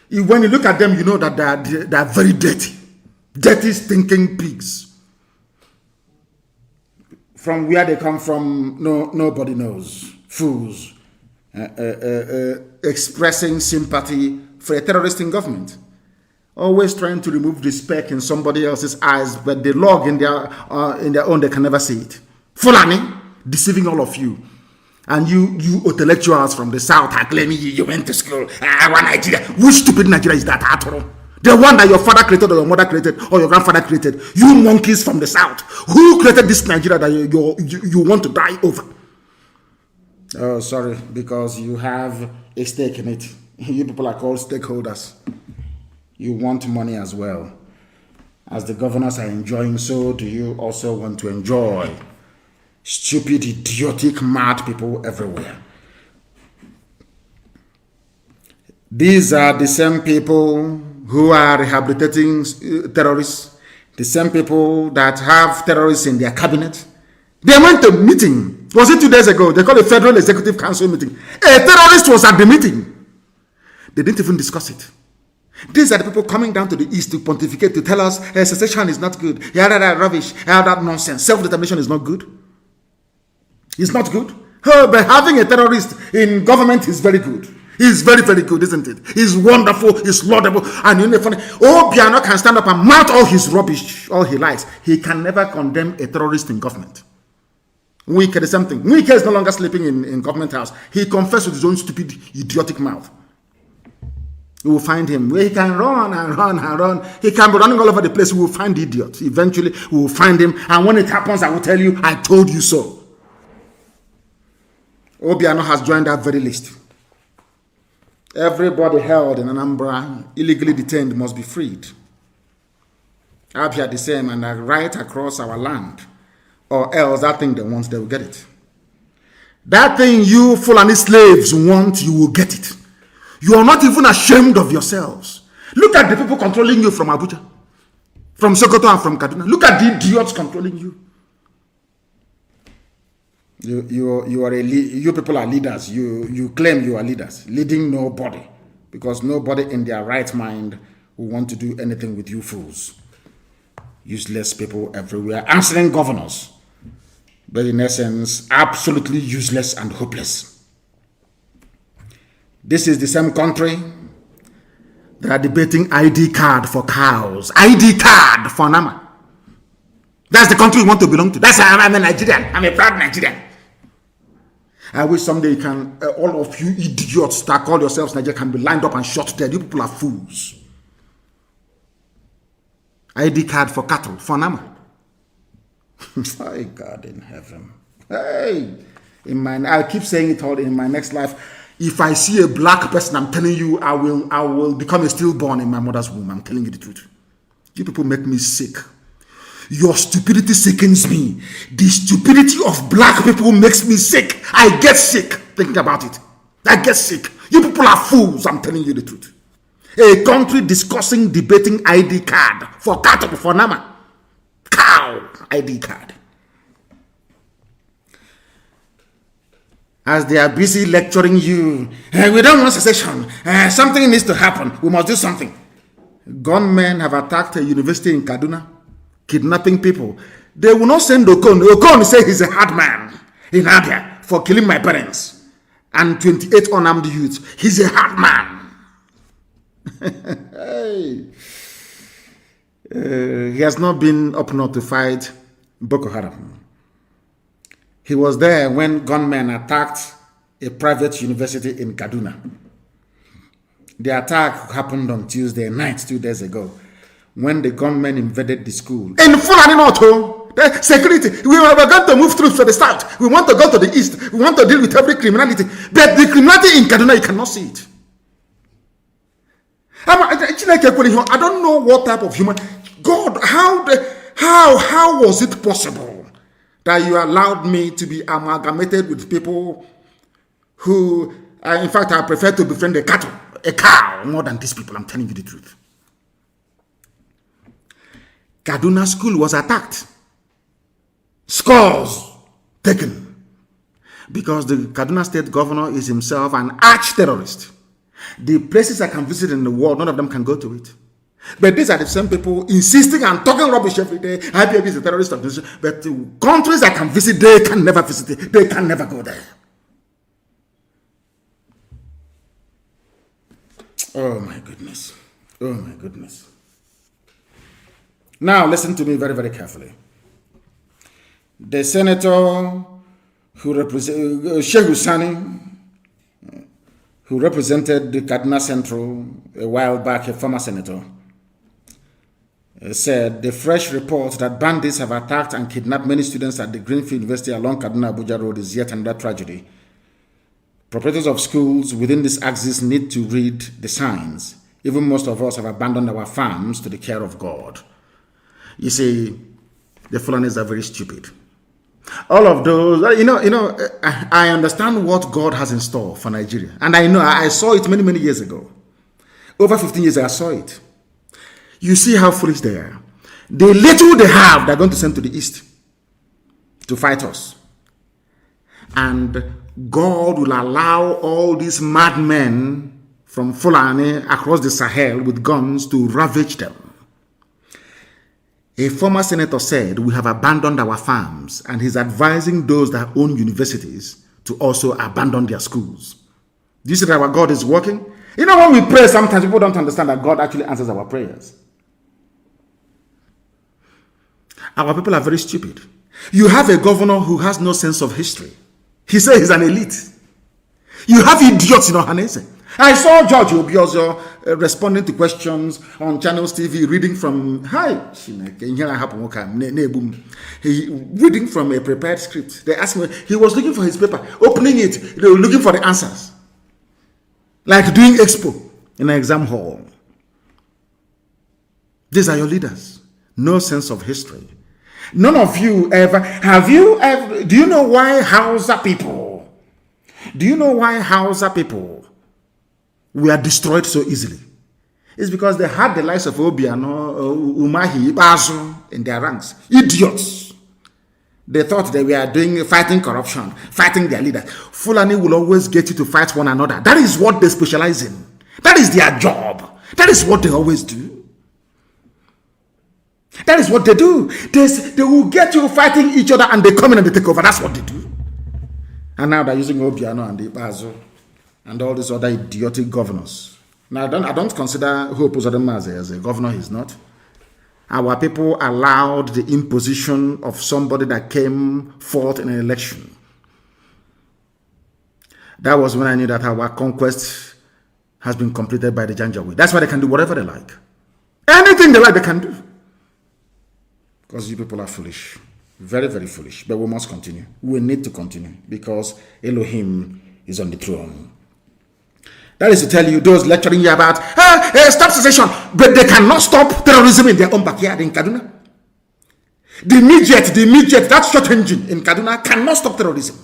When you look at them, you know that they are very dirty. Dirty, stinking pigs. From where they come from, nobody knows. Fools. Expressing sympathy for a terrorist in government. Always trying to remove the speck in somebody else's eyes, but the log in their own, they can never see it. Fulani, deceiving all of you. And you intellectuals from the south are claiming you went to school. Nigeria. Which stupid Nigeria is that at all? The one that your father created or your mother created or your grandfather created. You monkeys from the south. Who created this Nigeria that you want to die over? Oh, sorry, because you have a stake in it. You people are called stakeholders. You want money as well. As the governors are enjoying, so do you also want to enjoy. Stupid, idiotic, mad people everywhere. These are the same people who are rehabilitating terrorists, the same people that have terrorists in their cabinet. They went to a meeting Was it 2 days ago? They called a Federal Executive Council meeting. A terrorist was at the meeting. They didn't even discuss it. These are the people coming down to the east to pontificate, to tell us secession is not good. Yeah, that rubbish. Yeah, that nonsense. Self-determination is not good. It's not good. Oh, but having a terrorist in government is very good. It's very, very good, isn't it? It's wonderful. It's laudable. And you know, funny. Biano can stand up and mouth all his rubbish, all he likes. He can never condemn a terrorist in government. Wike is something. Wike is no longer sleeping in government house. He confessed with his own stupid, idiotic mouth. We will find him where he can run and run and run. He can be running all over the place. We will find the idiot. Eventually, we will find him. And when it happens, I will tell you, I told you so. Obiano has joined that very list. Everybody held in Anambra, illegally detained, must be freed. Abia the same, and right across our land. Or else that thing they want, they will get it. That thing you Fulani slaves want, you will get it. You are not even ashamed of yourselves. Look at the people controlling you from Abuja, from Sokoto and from Kaduna. Look at the idiots controlling you. You people are leaders. You claim you are leaders, leading nobody, because nobody in their right mind will want to do anything with you fools. Useless people everywhere, answering governors, but in essence, absolutely useless and hopeless. This is the same country that are debating ID card for cows, ID card for Nama. That's the country you want to belong to. That's why I'm a Nigerian. I'm a proud Nigerian. I wish someday you can, all of you idiots that call yourselves Nigerian can be lined up and shot dead. You people are fools. ID card for cattle, for Nama. My God in heaven. Hey, I keep saying it all in my next life. If I see a black person, I'm telling you, I will become a stillborn in my mother's womb. I'm telling you the truth. You people make me sick. Your stupidity sickens me. The stupidity of black people makes me sick. I get sick thinking about it. I get sick. You people are fools. I'm telling you the truth. A country discussing, debating ID card for cattle, for Nama. Cow ID card. As they are busy lecturing you, we don't want secession. Something needs to happen. We must do something. Gunmen have attacked a university in Kaduna, kidnapping people. They will not send Okon. Okon say he's a hard man in Abia for killing my parents and 28 unarmed youths. He's a hard man. Hey. He has not been up north to fight Boko Haram. He was there when gunmen attacked a private university in Kaduna. The attack happened on Tuesday night, 2 days ago, when the gunmen invaded the school. In Fulani North, the security, we were going to move through to the south. We want to go to the east. We want to deal with every criminality. But the criminality in Kaduna, you cannot see it. I don't know what type of human... God, how was it possible that you allowed me to be amalgamated with people who, in fact, I prefer to befriend a cow, more than these people. I'm telling you the truth. Kaduna school was attacked. Scores taken. Because the Kaduna state governor is himself an arch-terrorist. The places I can visit in the world, none of them can go to it. But these are the same people insisting and talking rubbish every day. IPOB is a terrorist organization. But the countries I can visit, they can never visit it. They can never go there. Oh my goodness. Oh my goodness. Now listen to me very, very carefully. The senator who represented Shehu Sani, who represented the Kaduna Central a while back, a former senator, said the fresh report that bandits have attacked and kidnapped many students at the Greenfield University along Kaduna-Abuja Road is yet another tragedy. Proprietors of schools within this axis need to read the signs. Even most of us have abandoned our farms to the care of God. You see, the Fulanis are very stupid. All of those, I understand what God has in store for Nigeria. And I know, I saw it many, many years ago. Over 15 years ago, I saw it. You see how foolish they are. The little they have, they're going to send to the east to fight us. And God will allow all these madmen from Fulani across the Sahel with guns to ravage them. A former senator said, we have abandoned our farms, and he's advising those that own universities to also abandon their schools. Do you see that our God is working? You know, when we pray, sometimes people don't understand that God actually answers our prayers. Our people are very stupid. You have a governor who has no sense of history. He says he's an elite. You have idiots in Ohanese. I saw George Obiozo responding to questions on Channels TV, reading from reading from a prepared script. They asked him, he was looking for his paper, opening it, they were looking for the answers. Like doing expo in an exam hall. These are your leaders. No sense of history. None of you ever, do you know why Hausa people were destroyed so easily? It's because they had the likes of Obiano, Umahi, Basu in their ranks. Idiots. They thought they were fighting corruption, fighting their leaders. Fulani will always get you to fight one another. That is what they specialize in. That is their job. That is what they always do. That is what they do. They will get you fighting each other and they come in and they take over. That's what they do. And now they're using Obiano and Ibazo and all these other idiotic governors. Now, I don't consider Hope Uzodinma as a governor. He's not. Our people allowed the imposition of somebody that came forth in an election. That was when I knew that our conquest has been completed by the Janjaweed. That's why they can do whatever they like. Anything they like, they can do. Because you people are foolish. Very, very foolish. But we must continue. We need to continue because Elohim is on the throne. That is to tell you, those lecturing you about, stop secession, but they cannot stop terrorism in their own backyard in Kaduna. The midget, that short engine in Kaduna cannot stop terrorism.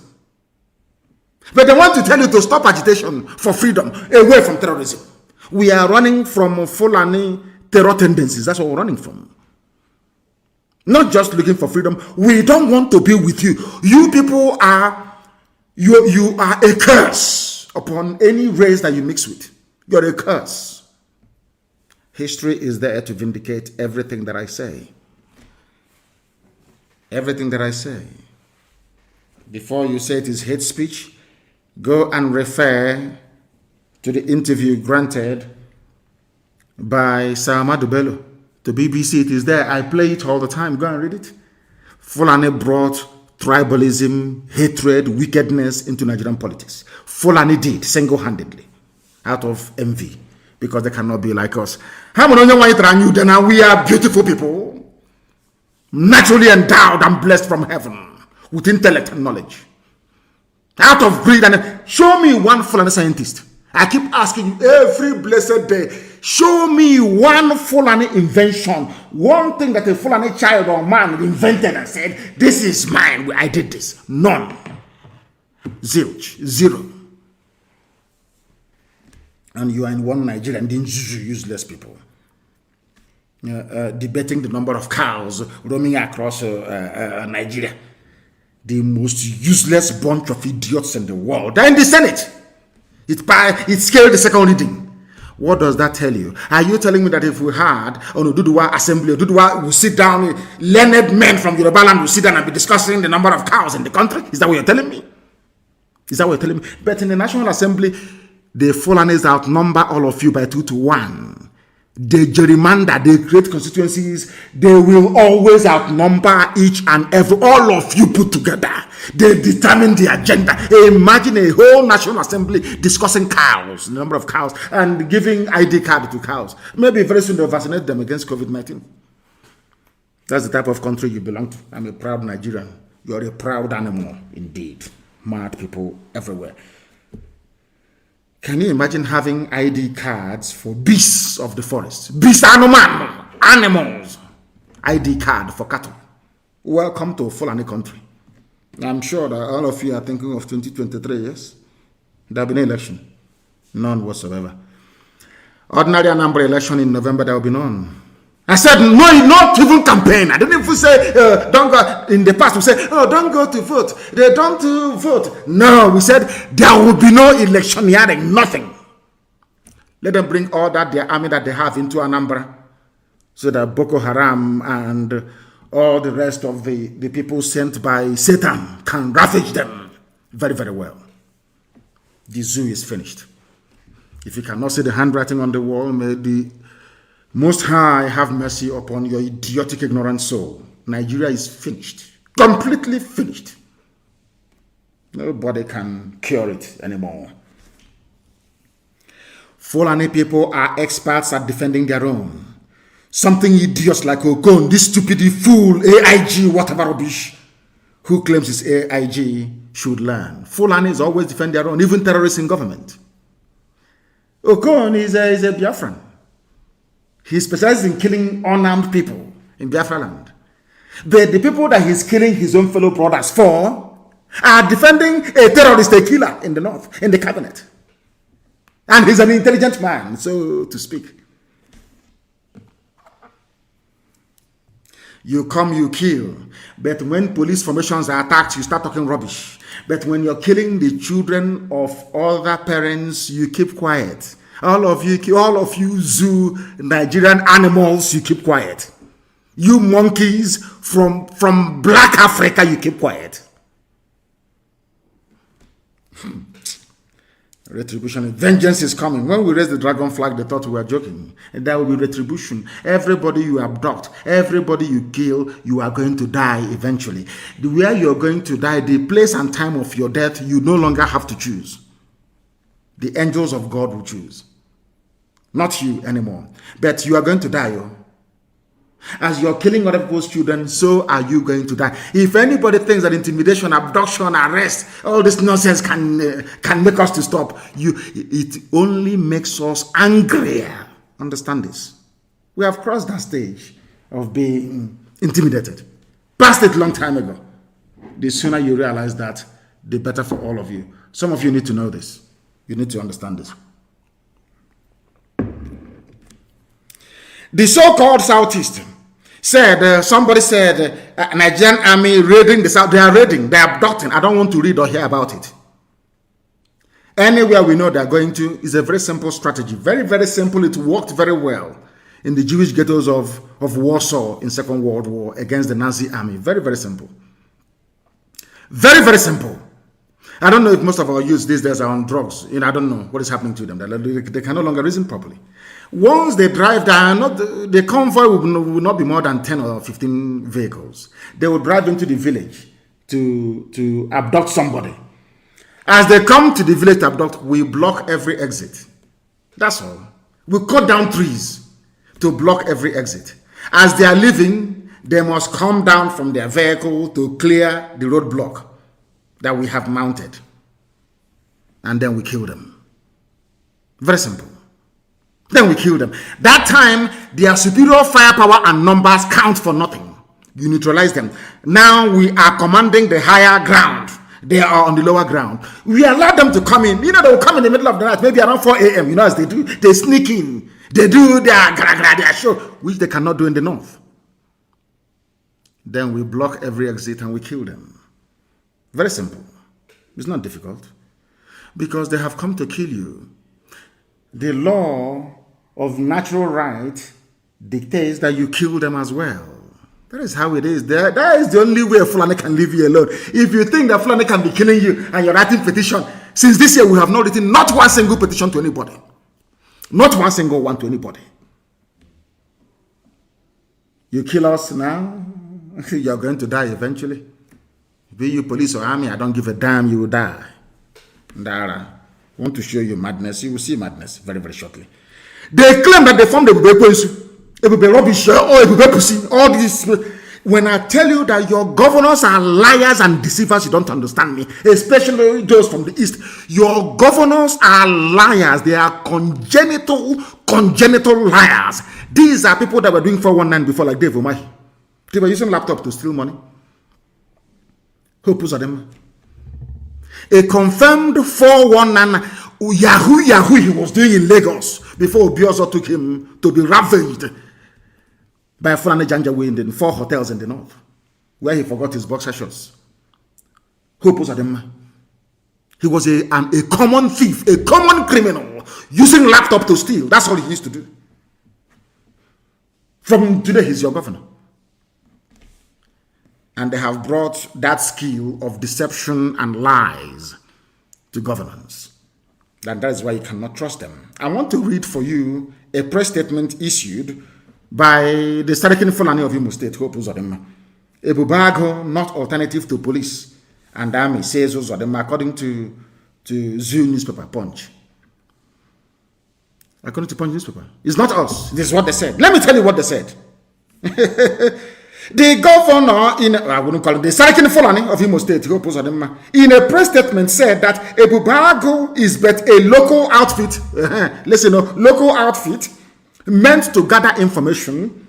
But they want to tell you to stop agitation for freedom, away from terrorism. We are running from Fulani terror tendencies. That's what we're running from. Not just looking for freedom. We don't want to be with you. You people are, you are a curse upon any race that you mix with. You're a curse. History is there to vindicate everything that I say. Everything that I say. Before you say it is hate speech, go and refer to the interview granted by Sir Ahmadu Bello to BBC. It is there. I play it all the time. Go and read it. Fulani brought tribalism, hatred, wickedness into Nigerian politics. Fulani did single-handedly out of envy because they cannot be like us. We are beautiful people, naturally endowed and blessed from heaven with intellect and knowledge. Out of greed, and show me one Fulani scientist. I keep asking you every blessed day, show me one Fulani invention, one thing that a Fulani child or man invented and said, this is mine, I did this. None. Zero. And you are in one Nigeria and then useless people. Debating the number of cows roaming across Nigeria. The most useless bunch of idiots in the world. They're in the Senate. It scaled the second reading. What does that tell you? Are you telling me that if we had on Oduduwa Assembly, Oduduwa will sit down, learned men from Yoruba land will sit down and be discussing the number of cows in the country? Is that what you're telling me? Is that what you're telling me? But in the National Assembly, the Fulanis outnumber all of you by 2-1. They gerrymander, they create constituencies, they will always outnumber each and every, all of you put together. They determine the agenda. Imagine a whole National Assembly discussing cows, the number of cows, and giving ID card to cows. Maybe very soon they'll vaccinate them against COVID-19. That's the type of country you belong to. I'm a proud Nigerian. You're a proud animal, indeed. Mad people everywhere. Can you imagine having ID cards for beasts of the forest? Beasts, animals. ID card for cattle. Welcome to Fulani country. I'm sure that all of you are thinking of 2023, yes? There will be no election. None whatsoever. Ordinary Anambra election in November, there will be none. I said, no, not even campaign. I didn't even say, don't go. In the past, we said, oh, don't go to vote. They don't vote. No, we said, there will be no electioneering, nothing. Let them bring all that, their army that they have into Anambra, so that Boko Haram and all the rest of the people sent by Satan can ravage them very, very well. The zoo is finished. If you cannot see the handwriting on the wall, may the Most High have mercy upon your idiotic, ignorant soul. Nigeria is finished. Completely finished. Nobody can cure it anymore. Fulani people are experts at defending their own. Something idiots like Okon, this stupid fool, AIG, whatever rubbish, who claims it's AIG, should learn. Fulanis always defend their own, even terrorists in government. Okon is a Biafran. He specializes in killing unarmed people in Biafra land. But the people that he's killing his own fellow brothers for are defending a terrorist, a killer in the north, in the cabinet. And he's an intelligent man, so to speak. You come, you kill. But when police formations are attacked, you start talking rubbish. But when you're killing the children of other parents, you keep quiet. All of you zoo Nigerian animals, you keep quiet. You monkeys from Black Africa, you keep quiet. Retribution, vengeance is coming. When we raise the dragon flag, they thought we were joking. And there will be retribution. Everybody you abduct, everybody you kill, you are going to die eventually. Where you're going to die, the place and time of your death, you no longer have to choose. The angels of God will choose. Not you anymore. But you are going to die. As you're killing other people's children, so are you going to die. If anybody thinks that intimidation, abduction, arrest, all this nonsense can make us to stop, it only makes us angrier. Understand this. We have crossed that stage of being intimidated. Passed it a long time ago. The sooner you realize that, the better for all of you. Some of you need to know this. You need to understand this. The so-called Southeast said, somebody said, Nigerian army raiding the South. They are raiding, they are abducting. I don't want to read or hear about it. Anywhere we know they are going to is a very simple strategy. Very, very simple. It worked very well in the Jewish ghettos of Warsaw in Second World War against the Nazi army. Very, very simple. Very, very simple. I don't know if most of our youth these days are on drugs. I don't know what is happening to them. They can no longer reason properly. Once they drive, the convoy will not be more than 10 or 15 vehicles. They will drive into the village to abduct somebody. As they come to the village to abduct, we block every exit. That's all. We cut down trees to block every exit. As they are leaving, they must come down from their vehicle to clear the roadblock that we have mounted. And then we kill them. Very simple. Then we kill them. That time, their superior firepower and numbers count for nothing. You neutralize them. Now we are commanding the higher ground. They are on the lower ground. We allow them to come in. They will come in the middle of the night, maybe around 4 a.m. As they do, they sneak in. They do their show, which they cannot do in the north. Then we block every exit and we kill them. Very simple. It's not difficult. Because they have come to kill you. The law of natural right dictates that you kill them as well. That is how it is. That is the only way Fulani can leave you alone. If you think that Fulani can be killing you and you're writing petition, since this year we have not written not one single petition to anybody. Not one single one to anybody. You kill us now, you're going to die eventually. Be you police or army, I don't give a damn, you will die. Ndara. I want to show you madness. You will see madness very, very shortly. They claim that they formed a rubbish, all this. When I tell you that your governors are liars and deceivers, you don't understand me. Especially those from the east. Your governors are liars. They are congenital liars. These are people that were doing 419 before, like Dave Umahi. They were using laptop to steal money. Who puts on them? A confirmed 419 Yahoo he was doing in Lagos before Obiozo took him to be ravaged. by Fulani Janjaweed in 4 hotels in the north, where he forgot his boxer shorts. Hope was at him. He was a common thief, a common criminal, using laptop to steal. That's all he used to do. From today, he's your governor. And they have brought that skill of deception and lies to governance. And that is why you cannot trust them. I want to read for you a press statement issued by the Sarkin Fulani of Imo State, Hope Uzodinma. Ebubago, not alternative to police and army, says Uzodinma, according to Zoo newspaper, Punch. According to Punch newspaper. It's not us. This is what they said. Let me tell you what they said. The governor, I wouldn't call it, the Sarkin Fulani of Imo State, in a press statement said that Ebubago is but a local outfit, listen, local outfit meant to gather information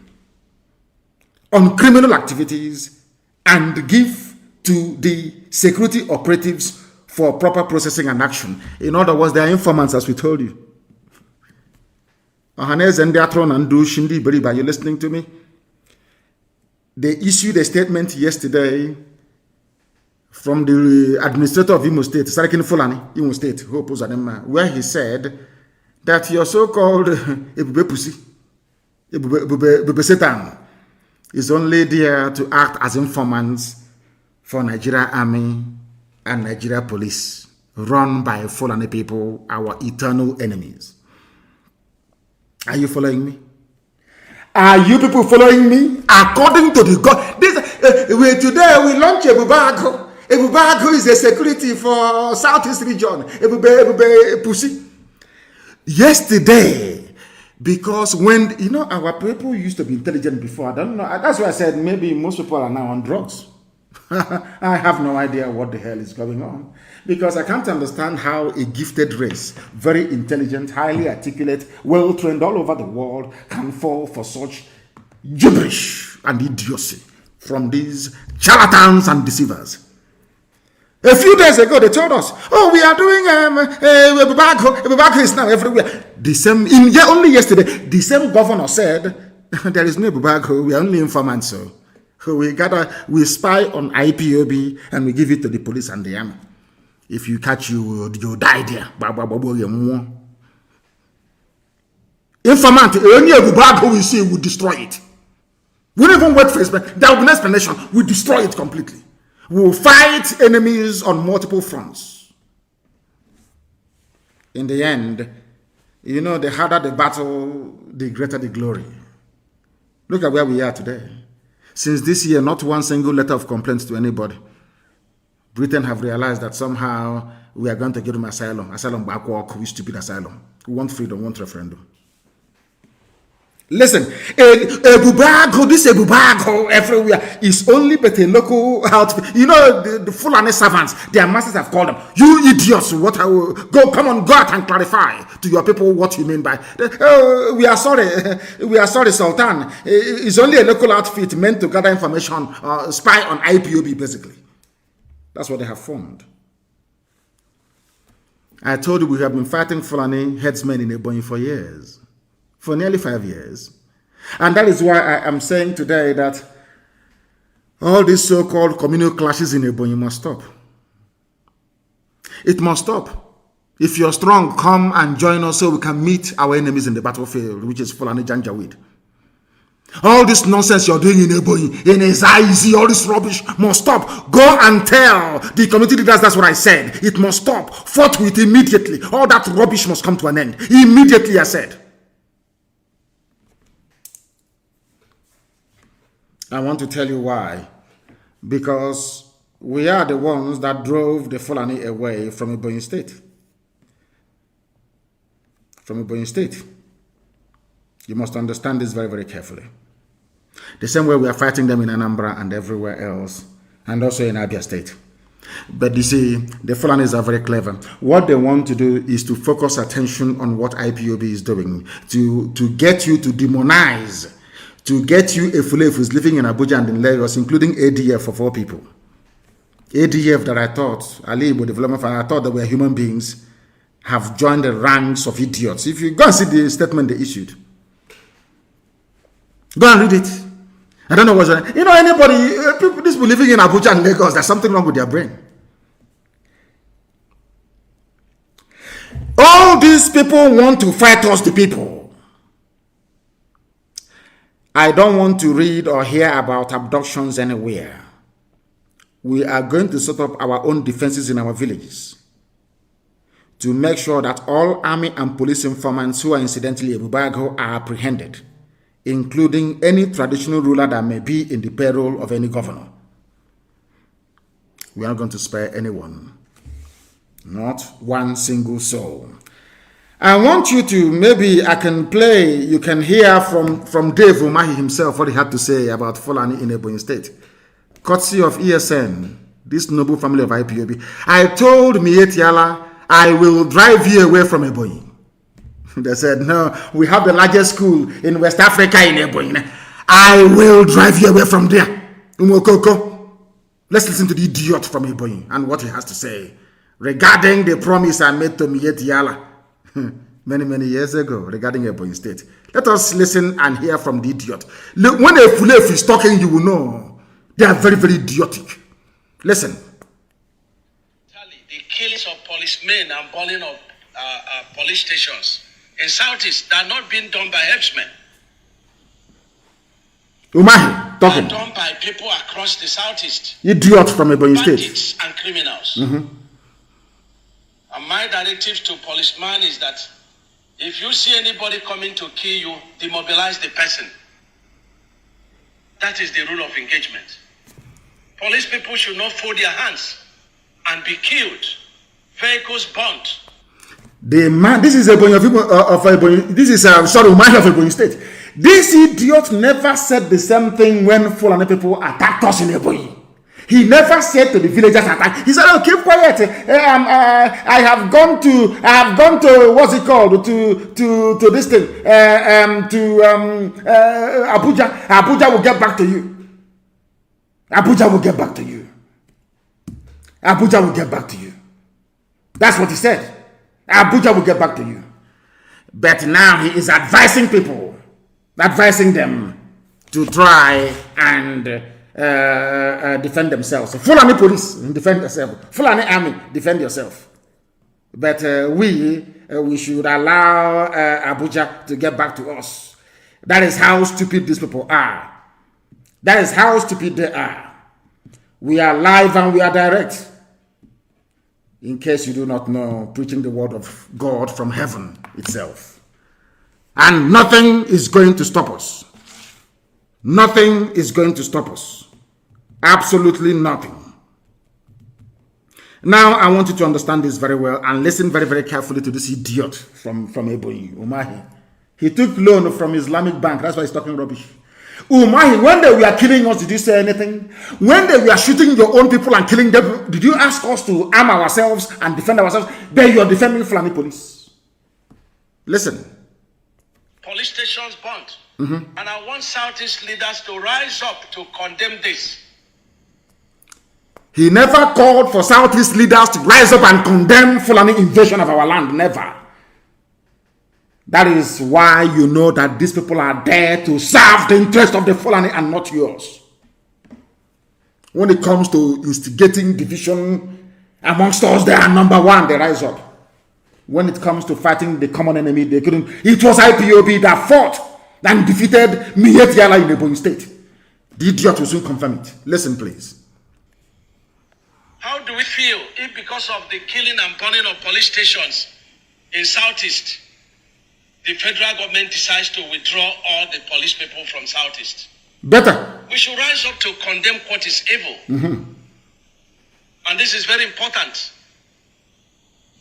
on criminal activities and give to the security operatives for proper processing and action. In other words, they are informants, as we told you. Ohanes and Deatron and Du Shindi Beriba, you listening to me? They issued a statement yesterday from the administrator of Imo State, Sarkin Fulani, Imo State, where he said that your so-called Ebube Pussy, Ebube Satan, is only there to act as informants for Nigeria Army and Nigeria Police, run by Fulani people, our eternal enemies. Are you following me? Are you people following me? According to the God, today we launch Ebubago. Ebubago is a security for Southeast region. Ebube Pussy. Yesterday, because when, our people used to be intelligent before, I don't know. That's why I said maybe most people are now on drugs. I have no idea what the hell is going on. Because I can't understand how a gifted race, very intelligent, highly articulate, well-trained all over the world, can fall for such gibberish and idiocy from these charlatans and deceivers. A few days ago, they told us, oh, we are doing Ebubago is now everywhere. The same, only yesterday, the same governor said, there is no Ebubago, we are only informants. So we spy on IPOB and we give it to the police and the army. If you catch you die there. Informant, any Ebubago we see, we destroy it. We don't even wait for it, but there will be an explanation. We destroy it completely. We will fight enemies on multiple fronts. In the end, the harder the battle, the greater the glory. Look at where we are today. Since this year, not one single letter of complaints to anybody. Britain have realized that somehow we are going to give them asylum. Asylum backwalk, we stupid asylum. We want freedom, we want referendum. Listen, Ebubago, this Ebubago everywhere is only but a local outfit. The Fulani servants, their masters have called them, you idiots, come on, go out and clarify to your people what you mean by, we are sorry, Sultan. It's only a local outfit meant to gather information, spy on IPOB, basically. That's what they have formed. I told you we have been fighting Fulani headsmen in Ebonyi for years. For nearly 5 years. And that is why I am saying today that all these so-called communal clashes in Ebonyi must stop. It must stop. If you're strong, come and join us so we can meet our enemies in the battlefield, which is Fulani Janjaweed. All this nonsense you're doing in Ebonyi, in Ezaizi, all this rubbish must stop. Go and tell the community leaders that's what I said. It must stop. Forthwith, immediately. All that rubbish must come to an end. Immediately, I said. I want to tell you why. Because we are the ones that drove the Fulani away from Ebonyi State. From Ebonyi State. You must understand this very, very carefully. The same way we are fighting them in Anambra and everywhere else, and also in Abia State. But you see, the Fulanis are very clever. What they want to do is to focus attention on what IPOB is doing, to get you to demonize, to get you a Fulani who's living in Abuja and in Lagos, including ADF of all people. ADF that I thought, Ali Ibo Development Fund, I thought that were human beings, have joined the ranks of idiots. If you go and see the statement they issued, Go and read it. I don't know what's on. You know, anybody, people, these people living in Abuja and Lagos, there's something wrong with their brain. All these people want to fight us, the people. I don't want to read or hear about abductions anywhere. We are going to set up our own defenses in our villages to make sure that all army and police informants who are incidentally Ebubago are apprehended, including any traditional ruler that may be in the payroll of any governor. We are not going to spare anyone. Not one single soul. I want you to, maybe I can play, you can hear from Dave Umahi himself what he had to say about Fulani in Ebonyi State. Courtesy of ESN, this noble family of IPOB. I told Mietiala, I will drive you away from Ebonyi. They said, no, we have the largest school in West Africa in Ebonyi. I will drive you away from there. Umokoko. Let's listen to the idiot from Ebonyi and what he has to say regarding the promise I made to Mietiala many years ago regarding Ebonyi State. Let us listen and hear from the idiot. When a Fulef is talking, you will know they are very idiotic. Listen. The killings of policemen and burning of police stations in Southeast that are not being done by herdsmen. Umahi talking. Are done by people across the Southeast. Idiot from Ebonyi State. Bandits and criminals. And my directive to policemen is that if you see anybody coming to kill you, demobilize the person. That is the rule of engagement. Police people should not fold their hands and be killed. Vehicles burnt. The man, this is Ebonyi of Ebonyi. This is Umahi of Ebonyi State. This idiot never said the same thing when Fulani people attacked us in Ebonyi. He never said to the villagers attack. He said, "Oh, keep quiet. I have gone to what's it called to this thing Abuja. Abuja will get back to you. Abuja will get back to you. Abuja will get back to you." That's what he said. Abuja will get back to you. But now he is advising people, advising them to try and defend themselves. Fulani police, defend yourself. Fulani army, defend yourself. But we should allow Abuja to get back to us. That is how stupid these people are. That is how stupid they are. We are live and we are direct. In case you do not know, preaching the word of God from heaven itself. And nothing is going to stop us. Nothing is going to stop us. Absolutely nothing. Now, I want you to understand this very well and listen very carefully to this idiot from Ebonyi, Umahi. He took loan from Islamic Bank. That's why he's talking rubbish. Umahi, when they were killing us, did you say anything? When they were shooting your own people and killing them, did you ask us to arm ourselves and defend ourselves? Then you are defending Fulani police. Listen. Police stations burnt. And I want Southeast leaders to rise up to condemn this. He never called for Southeast leaders to rise up and condemn Fulani invasion of our land. Never. That is why you know that these people are there to serve the interest of the Fulani and not yours. When it comes to instigating division amongst us, they are number one. They rise up. When it comes to fighting the common enemy, they couldn't. It was IPOB that fought and defeated Mietiala in Ebonyi State. The idiot will soon confirm it. Listen, please. How do we feel if because of the killing and burning of police stations in Southeast, the federal government decides to withdraw all the police people from Southeast? Better. We should rise up to condemn what is evil. And this is very important.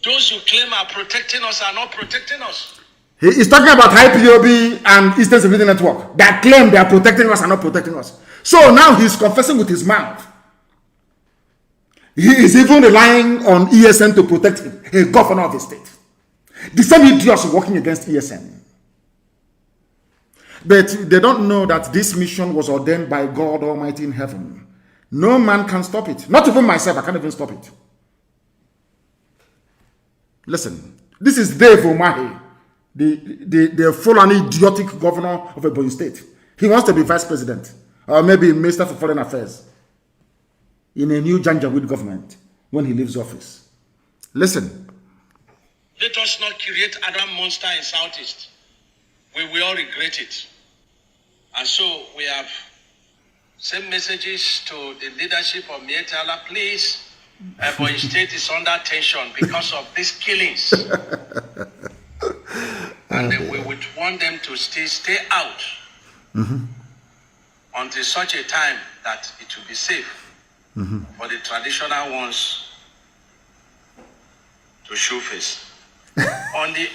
Those who claim are protecting us are not protecting us. He is talking about IPOB and Eastern Security Network that claim they are protecting us and not protecting us. So now he's confessing with his mouth. He is even relying on ESN to protect him, a governor of the state. The same idiots working against ESN. But they don't know that this mission was ordained by God Almighty in heaven. No man can stop it. Not even myself, I can't even stop it. Listen, this is Dave Umahi, the full and idiotic governor of Ebonyi State. He wants to be vice president or maybe minister for foreign affairs in a new Janjaweed government when he leaves office. Listen. Let us not create another monster in Southeast. We will all regret it. And so we have sent messages to the leadership of Mietala, please. Ebonyi State is under tension because of these killings. And we would want them to stay out until such a time that it will be safe for the traditional ones to show face. On the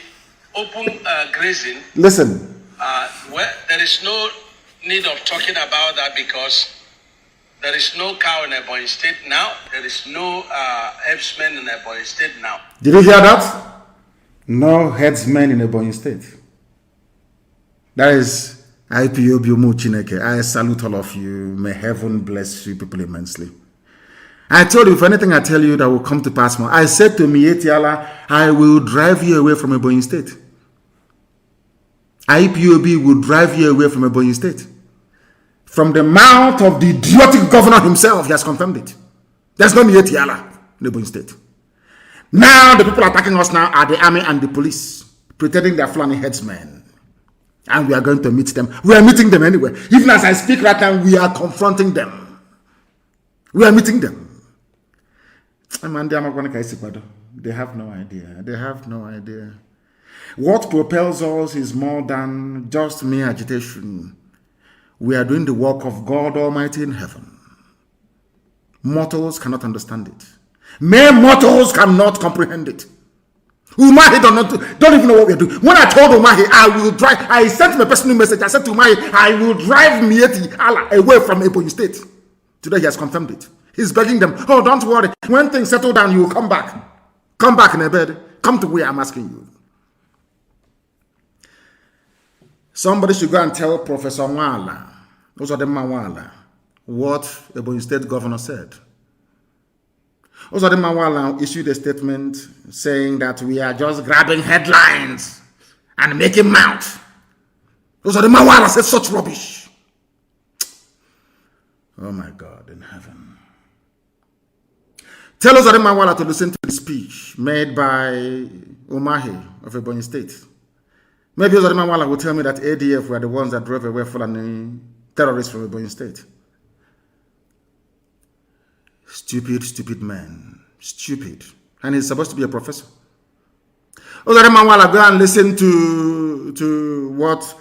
open grazing, listen. Well, there is no need of talking about that because there is no cow in Ebonyi State now. There is no headsman in Ebonyi State now. Did you hear that? No headsmen in Ebonyi State. That is IPOB Chineke. I salute all of you. May heaven bless you people immensely. I told you, if anything I tell you that will come to pass more. I said to Mietiala, I will drive you away from Ebonyi State. IPOB will drive you away from Ebonyi State. From the mouth of the idiotic governor himself, he has confirmed it. There's no Mietiala in Ebonyi State. Now the people attacking us now are the army and the police, pretending they are Fulani headsmen. And we are going to meet them. We are meeting them anyway. Even as I speak right now, we are confronting them. We are meeting them. They have no idea. They have no idea. What propels us is more than just mere agitation. We are doing the work of God Almighty in heaven. Mortals cannot understand it. Mere mortals cannot comprehend it. Umahi don't even know what we are doing. When I told Umahi, I will drive, I sent him a personal message. I said to Umahi, I will drive Mieti Allah away from Ebonyi State. Today he has confirmed it. He's begging them, oh, don't worry. When things settle down, you will come back. Come back in a bed. Come to where I'm asking you. Somebody should go and tell Professor Wala, what Ebonyi State governor said. Uzodimma Wala issued a statement saying that we are just grabbing headlines and making mouth. Uzodimma Wala said such rubbish. Oh my God in heaven. Tell Uzodimma Wala to listen to the speech made by Umahi of Ebonyi State. Maybe Uzodimma Wala will tell me that ADF were the ones that drove away Fulani terrorists from Ebonyi State. Stupid man. Stupid. And he's supposed to be a professor. Uzodimma Wala, go and listen to what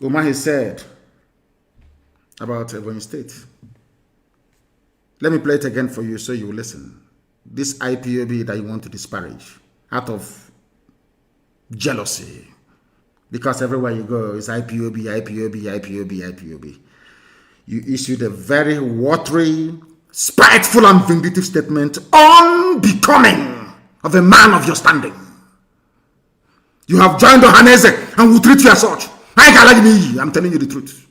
Umahi said about Ebonyi State. Let me play it again for you so you will listen. This IPOB that you want to disparage out of jealousy. Because everywhere you go, it's IPOB. You issued a very watery, spiteful and vindictive statement unbecoming of a man of your standing. You have joined Ohaneze and will treat you as such. I'm telling you the truth.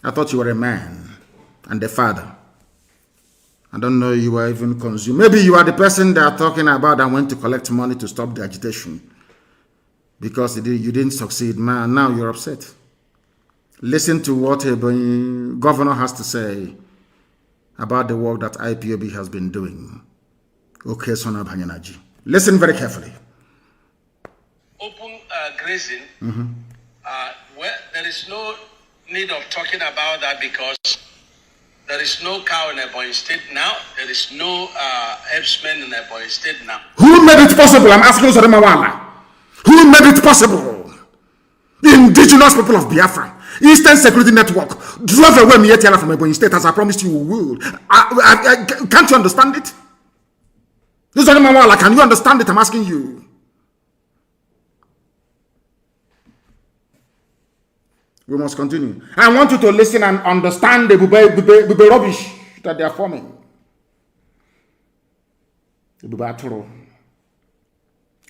I thought you were a man and a father. I don't know you were even consumed. Maybe you are the person they are talking about that went to collect money to stop the agitation. Because you didn't succeed, man. Now you're upset. Listen to what a governor has to say about the work that IPOB has been doing. Okay, Sona Banyanaji. Listen very carefully. Open grazing, well, there is no need of talking about that because there is no cow in Ebonyi State now. There is no headsman in Ebonyi State now. Who made it possible? I'm asking Uzodimma Wala. Who made it possible? The indigenous people of Biafra. Eastern Security Network drove away Mietiala from Ebonyi State as I promised you we will. Can't you understand it? Uzodimma Wala, can you understand it? I'm asking you. We must continue. I want you to listen and understand the bube rubbish that they are forming.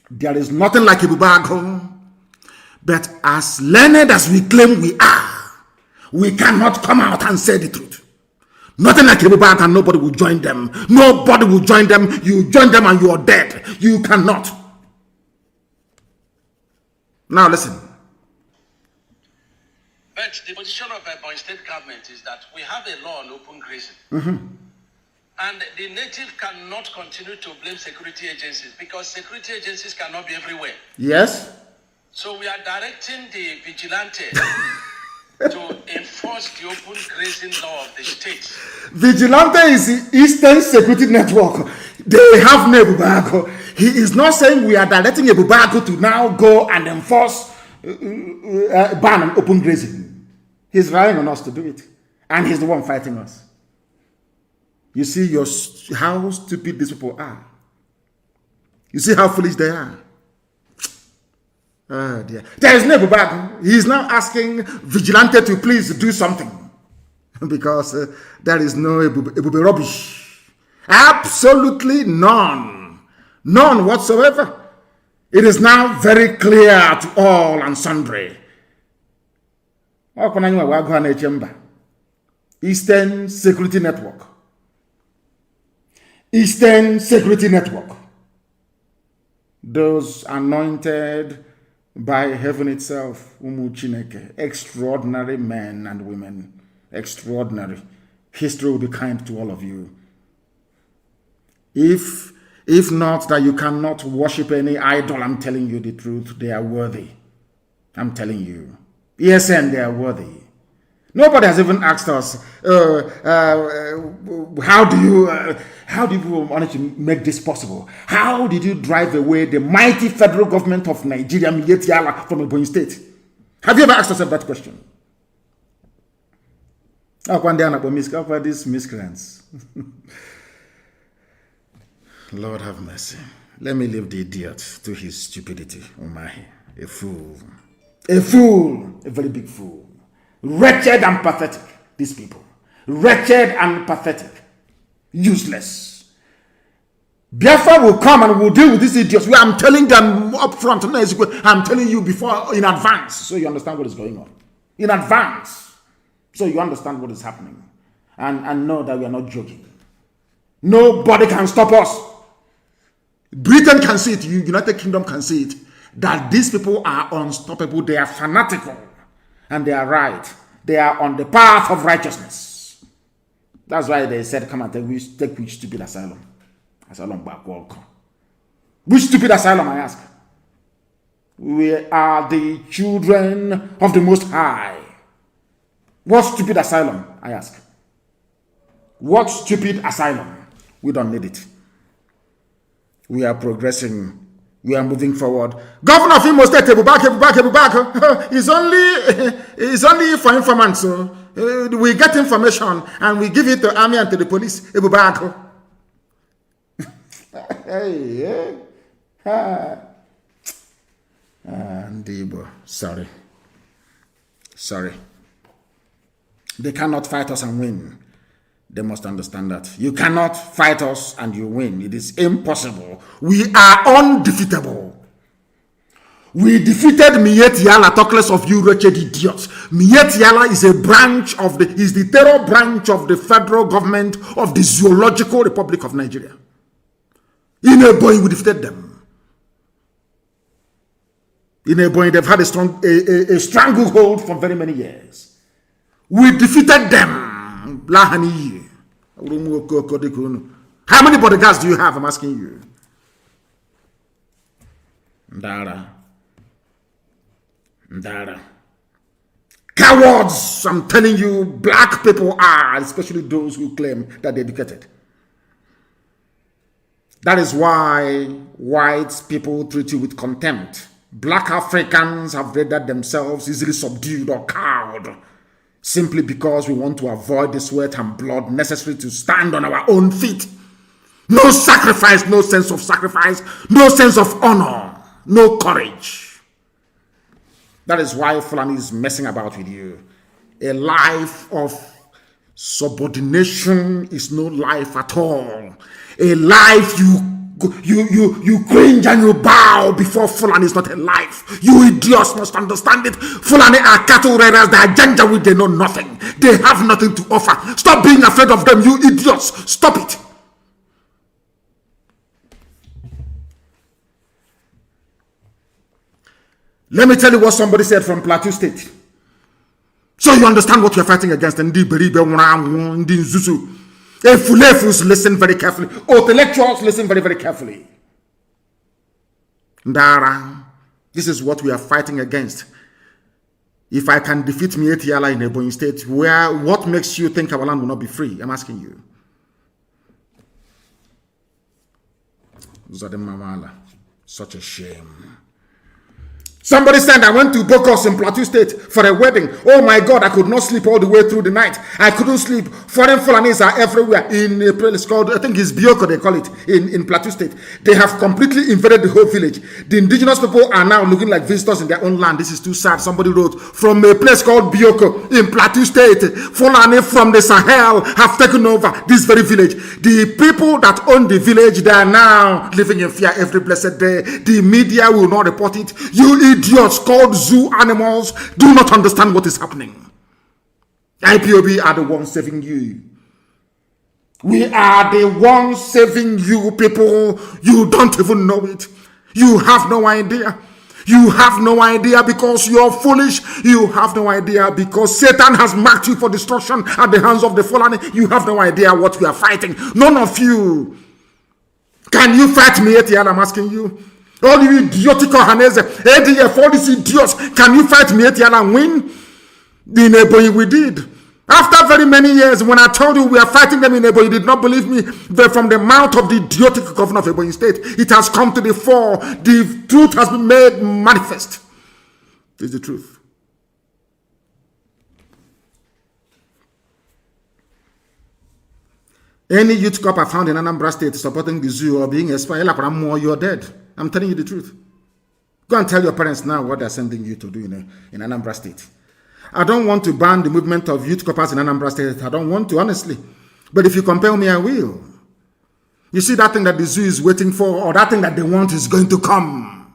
There is nothing like Ibubago, but as learned as we claim we are, we cannot come out and say the truth. Nothing like Ibubago and nobody will join them. Nobody will join them. You join them and you are dead. You cannot. Now listen. correct. The position of Ebonyi State government is that we have a law on open grazing. And the native cannot continue to blame security agencies because security agencies cannot be everywhere. Yes. So we are directing the vigilante to enforce the open grazing law of the state. Vigilante is the Eastern Security Network. They have Nebubago. He is not saying we are directing Nebubago to now go and enforce ban on open grazing. He's relying on us to do it. And he's the one fighting us. You see how stupid these people are. You see how foolish they are. Oh dear. There is Nebubago. He is now asking Vigilante to please do something. Because there is no Ebube rubbish. Absolutely none. None whatsoever. It is now very clear to all and sundry. Eastern Security Network. Eastern Security Network. Those anointed by heaven itself, Umu Chineke, extraordinary men and women. Extraordinary. History will be kind to all of you. If not that you cannot worship any idol, I'm telling you the truth, they are worthy. I'm telling you. Yes, and they are worthy. Nobody has even asked us, how do you manage to make this possible? How did you drive away the mighty federal government of Nigeria, Miyetiala, from Ebonyi State? Have you ever asked yourself that question? How these miscreants? Lord have mercy. Let me leave the idiot to his stupidity. Umahi, a fool. A fool, a very big fool. Wretched and pathetic, these people. Wretched and pathetic. Useless. Biafra will come and will deal with these idiots. I'm telling them up front. I'm telling you before, in advance, so you understand what is going on. In advance, so you understand what is happening. And know that we are not joking. Nobody can stop us. Britain can see it. United Kingdom can see it. That these people are unstoppable. They are fanatical. And they are right. They are on the path of righteousness. That's why they said, come and take which stupid asylum. Asylum back, welcome. Which stupid asylum, I ask? We are the children of the Most High. What stupid asylum, I ask? What stupid asylum? We don't need it. We are progressing. We are moving forward. Governor of Imo State, Ebubak. It's only for informants. So we get information and we give it to army and to the police. Ebubak. Hey. Ndibo. Sorry. They cannot fight us and win. They must understand that. You cannot fight us and you win. It is impossible. We are undefeatable. We defeated Miyetiala, talk less of you wretched idiots. Miyetiala is the terror branch of the federal government of the Zoological Republic of Nigeria. In Ebonyi, we defeated them. In Ebonyi, they've had a stranglehold for very many years. We defeated them. How many bodyguards do you have? I'm asking you. Ndara. Cowards, I'm telling you, black people are, especially those who claim that they're educated. That is why white people treat you with contempt. Black Africans have rendered themselves easily subdued or cowed, simply because we want to avoid the sweat and blood necessary to stand on our own feet. No sacrifice, no sense of sacrifice, no sense of honor, no courage. That is why Fulani is messing about with you. A life of subordination is no life at all. A life you cringe and you bow before Fulani is not a life. You idiots must understand it. Fulani are cattle raiders. They are janjaweed. They know nothing. They have nothing to offer. Stop being afraid of them, you idiots. Stop it. Let me tell you what somebody said from Plateau State. So you understand what you're fighting against. And Efulefus, listen very carefully. Intellectuals, listen very, very carefully. Ndara, this is what we are fighting against. If I can defeat Mietiala in Ebonyi State, what makes you think our land will not be free? I'm asking you. Zadem Mamala, such a shame. Somebody said, I went to Bokos in Plateau State for a wedding. Oh my God, I could not sleep all the way through the night. I couldn't sleep. Foreign Fulanis are everywhere. In a place called, I think it's Bioko, they call it, in Plateau State. They have completely invaded the whole village. The indigenous people are now looking like visitors in their own land. This is too sad. Somebody wrote, from a place called Bioko in Plateau State, Fulani from the Sahel have taken over this very village. The people that own the village, they are now living in fear every blessed day. The media will not report it. You idiots called zoo animals do not understand what is happening. IPOB are the ones saving you. We are the ones saving you, people. You don't even know it. You have no idea. You have no idea because you're foolish. You have no idea because Satan has marked you for destruction at the hands of the Fulani. You have no idea what we are fighting. None of you. Can you fight me, Etienne? I'm asking you. All you idiotic Hanese, ADF, all these idiots, can you fight me and win? In Ebonyi we did. After very many years, when I told you we are fighting them in Ebonyi, you did not believe me. But from the mouth of the idiotic governor of Ebonyi State, it has come to the fore. The truth has been made manifest. This is the truth. Any youth cop I found in Anambra State supporting the zoo or being expired, you're dead. I'm telling you the truth. Go and tell your parents now what they're sending you to do in Anambra State. I don't want to ban the movement of youth coppers in Anambra State. I don't want to, honestly. But if you compel me, I will. You see, that thing that the zoo is waiting for, or that thing that they want is going to come.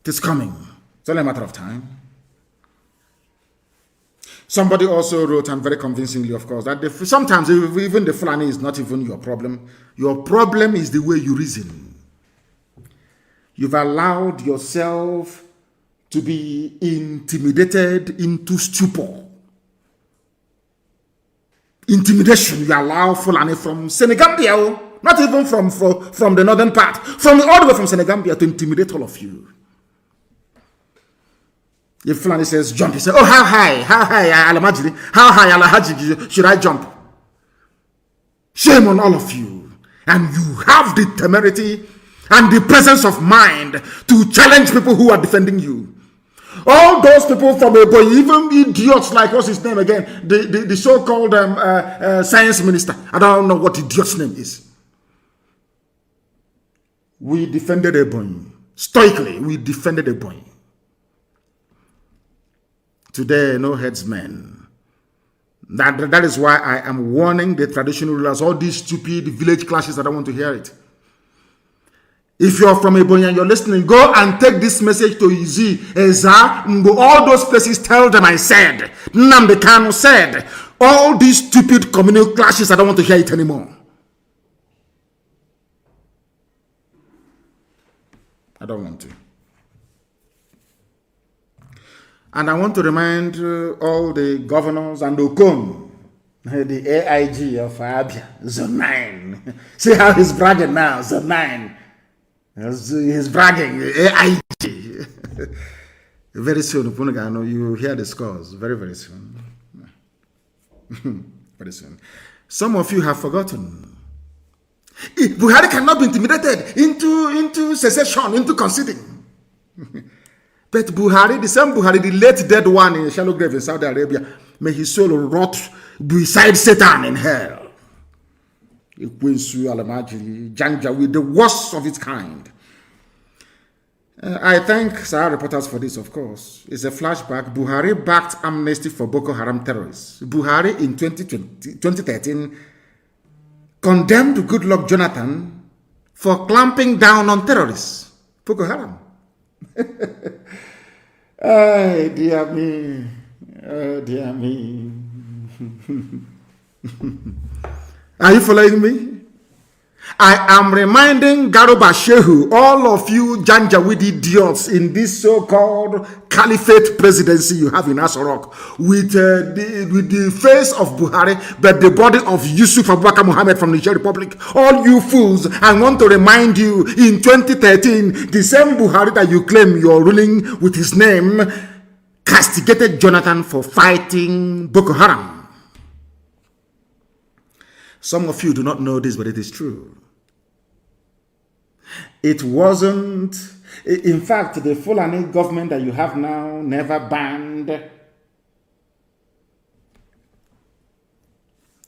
It is coming. It's only a matter of time. Somebody also wrote, and very convincingly, of course, that sometimes even the Fulani is not even your problem. Your problem is the way you reason. You've allowed yourself to be intimidated into stupor. Intimidation, you allow Fulani from Senegambia, not even from the northern part, from all the way from Senegambia to intimidate all of you. If Fulani says jump, he says, oh, how high, Alamajiri, how high, Alahaji, should I jump? Shame on all of you. And you have the temerity and the presence of mind to challenge people who are defending you. All those people from Ebonyi, even idiots like, what's his name again? The so-called science minister. I don't know what the idiot's name is. We defended Ebonyi. Stoically, we defended Ebonyi. Today, no headsmen. That is why I am warning the traditional rulers, all these stupid village clashes, I don't want to hear it. If you're from Ebonyi and you're listening, go and take this message to Izi, Eza, Mbo, all those places, tell them I said, Nnamdi Kanu said, all these stupid communal clashes, I don't want to hear it anymore. I don't want to. And I want to remind all the governors and Okon, the AIG of Abia, Zone 9. See how he's bragging now, Zone 9. He's bragging, AIG. Very soon, Punagano, you hear the scores. Very, very soon. Very soon. Some of you have forgotten. Buhari cannot be intimidated into secession, into conceding. But Buhari, the same Buhari, the late dead one in a shallow grave in Saudi Arabia, may his soul rot beside Satan in hell. Janja with the worst of its kind. I thank Sahara reporters for this, of course. It's a flashback. Buhari backed amnesty for Boko Haram terrorists. Buhari in 2013 condemned Goodluck Jonathan for clamping down on terrorists. Boko Haram. Oh, dear me. Oh, dear me. Are you following me? I am reminding Garuba Shehu, all of you Janjaweed idiots in this so-called caliphate presidency you have in Asorok, with the face of Buhari, but the body of Yusuf Abubakar Mohammed from the Niger Republic. All you fools, I want to remind you, in 2013, the same Buhari that you claim you're ruling with his name, castigated Jonathan for fighting Boko Haram. Some of you do not know this, but it is true. It wasn't, in fact, the Fulani government that you have now never banned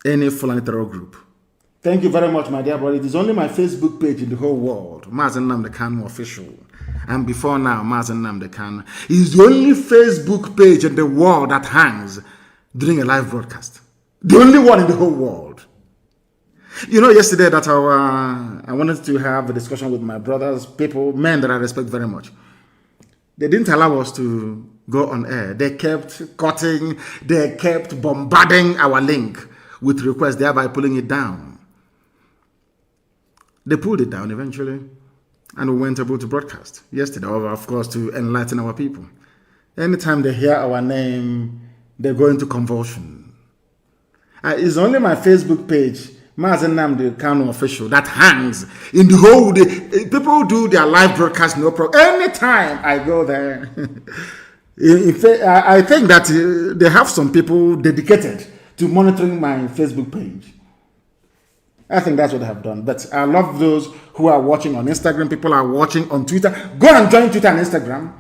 any Fulani terror group. Thank you very much, my dear brother. It is only my Facebook page in the whole world, Mazi Nnamdi Kanu official. And before now, Mazi Nnamdi Kanu is the only Facebook page in the world that hangs during a live broadcast. The only one in the whole world. You know, yesterday that I wanted to have a discussion with my brothers, people, men that I respect very much. They didn't allow us to go on air. They kept cutting, they kept bombarding our link with requests, thereby pulling it down. They pulled it down eventually, and we weren't able to broadcast yesterday, of course, to enlighten our people. Anytime they hear our name, they go into convulsion. It's only my Facebook page, Mazi Nnamdi Kanu official, that hangs in the whole day. People do their live broadcast, no problem. Anytime I go there, in fact, I think that they have some people dedicated to monitoring my Facebook page. I think that's what they have done. But I love those who are watching on Instagram. People are watching on Twitter. Go and join Twitter and Instagram.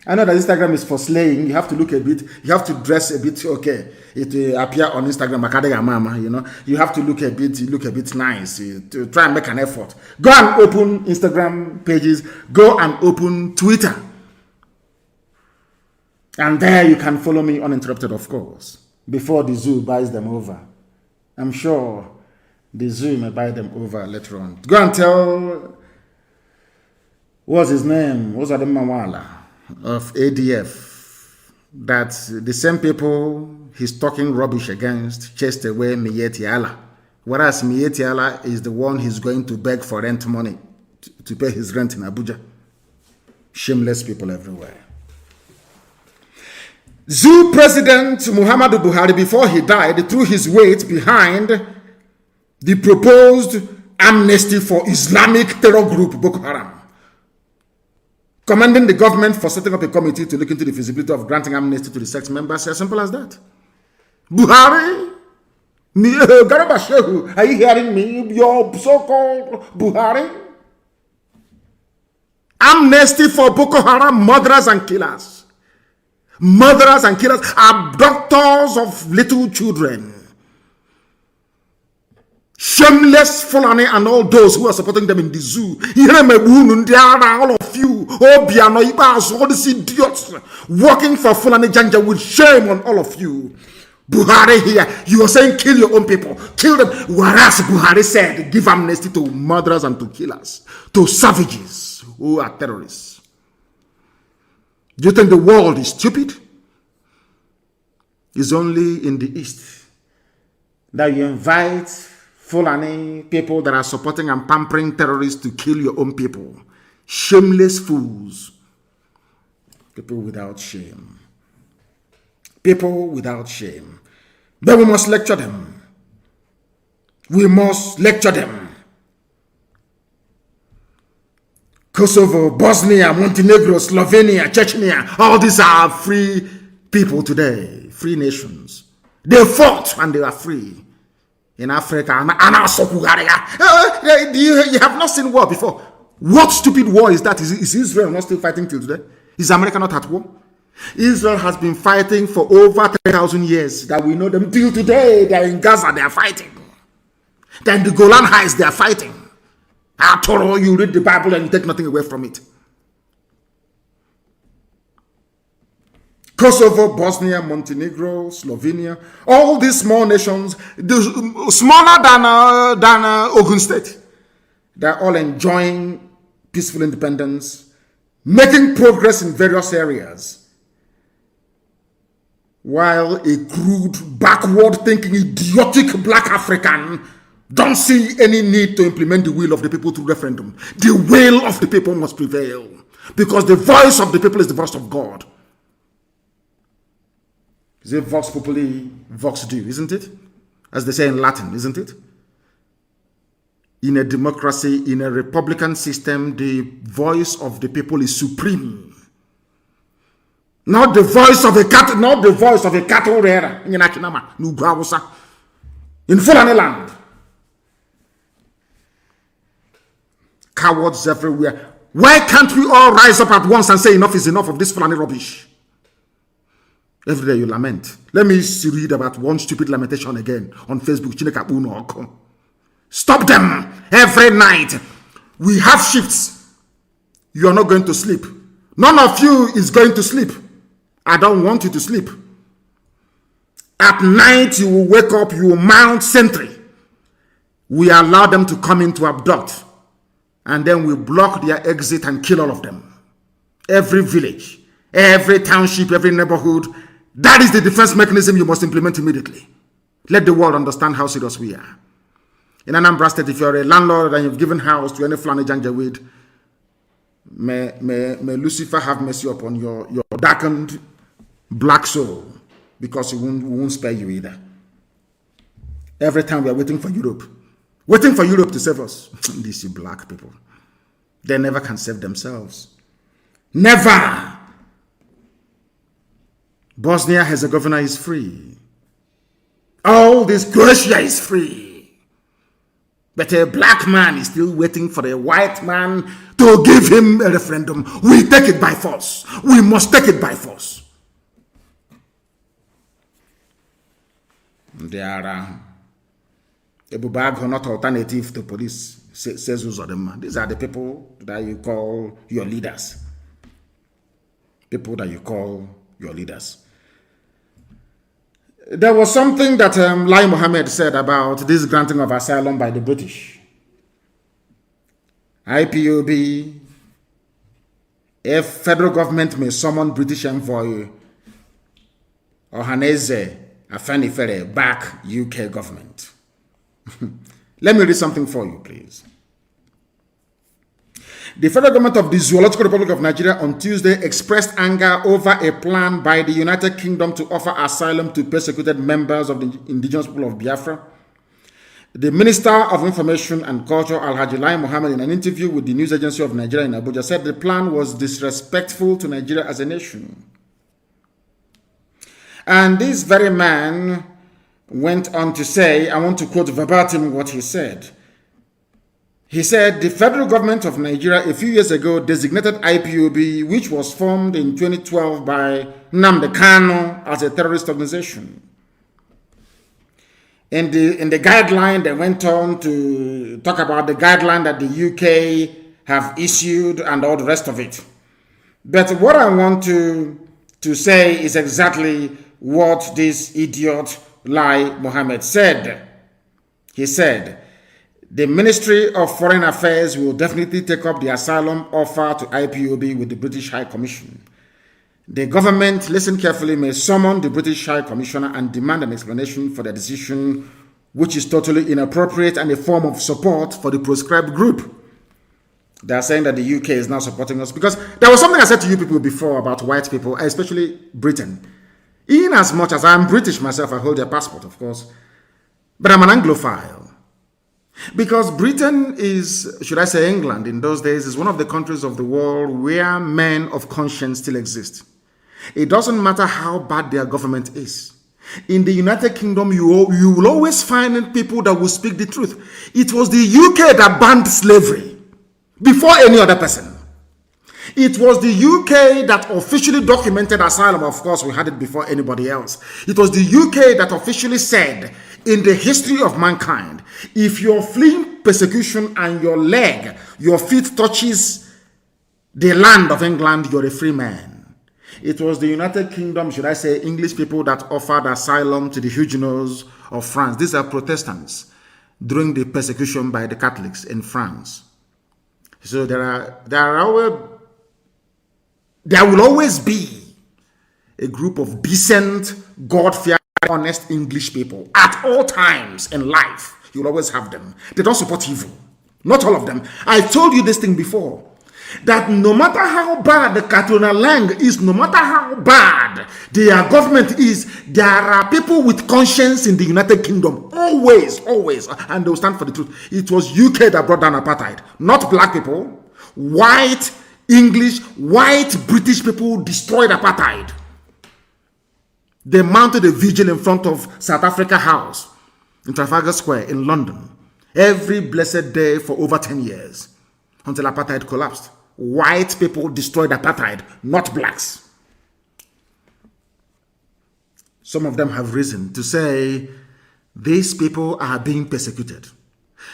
I know that Instagram is for slaying. You have to look a bit. You have to dress a bit okay. It will appear on Instagram. Mama, you know. You have to look a bit nice. To try and make an effort. Go and open Instagram pages. Go and open Twitter. And there you can follow me uninterrupted, of course. Before the zoo buys them over. I'm sure the zoo may buy them over later on. Go and tell, what's his name? What's Adam Mawala of ADF, that the same people he's talking rubbish against chased away Miyetti Allah. Whereas Miyetti Allah is the one he's going to beg for rent money to pay his rent in Abuja. Shameless people everywhere. Zoo President Muhammadu Buhari, before he died, threw his weight behind the proposed amnesty for Islamic terror group Boko Haram, commanding the government for setting up a committee to look into the feasibility of granting amnesty to the sect members. As simple as that. Buhari, Garuba Shehu, are you hearing me? Your so-called Buhari? Amnesty for Boko Haram murderers and killers. Murderers and killers, abductors of little children. Shameless Fulani and all those who are supporting them in the zoo. All of you, all these idiots working for Fulani Janja, with shame on all of you. Buhari here, you are saying kill your own people, kill them. Whereas Buhari said give amnesty to murderers and to killers, to savages who are terrorists. Do you think the world is stupid? It's only in the East that you invite Fulani people that are supporting and pampering terrorists to kill your own people. Shameless fools. People without shame. People without shame. Then we must lecture them. We must lecture them. Kosovo, Bosnia, Montenegro, Slovenia, Chechnya, all these are free people today, free nations. They fought and they are free. In Africa, you have not seen war before. What stupid war is that? Is Israel not still fighting till today? Is America not at war? Israel has been fighting for over 3,000 years that we know them till today. They are in Gaza, they are fighting. Then the Golan Heights, they are fighting. After all, you read the Bible and you take nothing away from it. Kosovo, Bosnia, Montenegro, Slovenia, all these small nations, smaller than Ogun State, they're all enjoying peaceful independence, making progress in various areas, while a crude, backward-thinking, idiotic black African don't see any need to implement the will of the people through referendum. The will of the people must prevail, because the voice of the people is the voice of God. Is it vox populi, vox Dei, isn't it? As they say in Latin, isn't it? In a democracy, in a republican system, the voice of the people is supreme. Not the voice of a cattle, not the voice of a cattle rearer in Fulani land. Cowards everywhere. Why can't we all rise up at once and say enough is enough of this Fulani rubbish? Every day you lament. Let me read about one stupid lamentation again on Facebook. Stop them every night. We have shifts. You are not going to sleep. None of you is going to sleep. I don't want you to sleep. At night, you will wake up, you will mount sentry. We allow them to come in to abduct. And then we block their exit and kill all of them. Every village, every township, every neighborhood. That is the defense mechanism you must implement immediately. Let the world understand how serious we are. In Anambra State, if you're a landlord and you've given house to any Fulani Janjaweed, may Lucifer have mercy upon your darkened black soul, because he won't spare you either. Every time we are waiting for Europe to save us. These black people, they never can save themselves. Never. Bosnia-Herzegovina is free. All this Croatia is free. But a black man is still waiting for a white man to give him a referendum. We take it by force. We must take it by force. They are Ebubag not alternative to police, says Uzodema. These are the people that you call your leaders. People that you call your leaders. There was something that Lai Mohammed said about this granting of asylum by the British. IPOB, if federal government may summon British envoy Ohaneze Afenifere back UK government. Let me read something for you, please. The federal government of the Zoological Republic of Nigeria on Tuesday expressed anger over a plan by the United Kingdom to offer asylum to persecuted members of the indigenous people of Biafra. The Minister of Information and Culture, Alhaji Lai Mohammed, in an interview with the news agency of Nigeria in Abuja, said the plan was disrespectful to Nigeria as a nation. And this very man went on to say, I want to quote verbatim what he said. He said, the federal government of Nigeria a few years ago designated IPOB, which was formed in 2012 by Nnamdi Kanu, as a terrorist organization. In the guideline, they went on to talk about the guideline that the UK have issued and all the rest of it. But what I want to say is exactly what this idiot Lai Mohammed said. He said, the Ministry of Foreign Affairs will definitely take up the asylum offer to IPOB with the British High Commission. The government, listen carefully, may summon the British High Commissioner and demand an explanation for the decision, which is totally inappropriate and a form of support for the proscribed group. They are saying that the UK is now supporting us, because there was something I said to you people before about white people, especially Britain. In as much as I'm British myself, I hold a passport, of course, but I'm an Anglophile. Because Britain is, should I say England in those days, is one of the countries of the world where men of conscience still exist. It doesn't matter how bad their government is. In the United Kingdom, you will always find people that will speak the truth. It was the UK that banned slavery before any other person. It was the UK that officially documented asylum. Of course, we had it before anybody else. It was the UK that officially said, in the history of mankind, if you're fleeing persecution and your feet touches the land of England, you're a free man. It was the United Kingdom, should I say, English people that offered asylum to the Huguenots of France. These are Protestants during the persecution by the Catholics in France. So there will always be a group of decent, God-fearing honest English people at all times in life. You'll always have them. They don't support evil. Not all of them. I told you this thing before. That no matter how bad the Katuna Lang is, no matter how bad their government is, there are people with conscience in the United Kingdom. Always, always. And they will stand for the truth. It was UK that brought down apartheid. Not black people. White, English, white British people destroyed apartheid. They mounted a vigil in front of South Africa House in Trafalgar Square in London every blessed day for over 10 years until apartheid collapsed. White people destroyed apartheid, not blacks. Some of them have risen to say these people are being persecuted.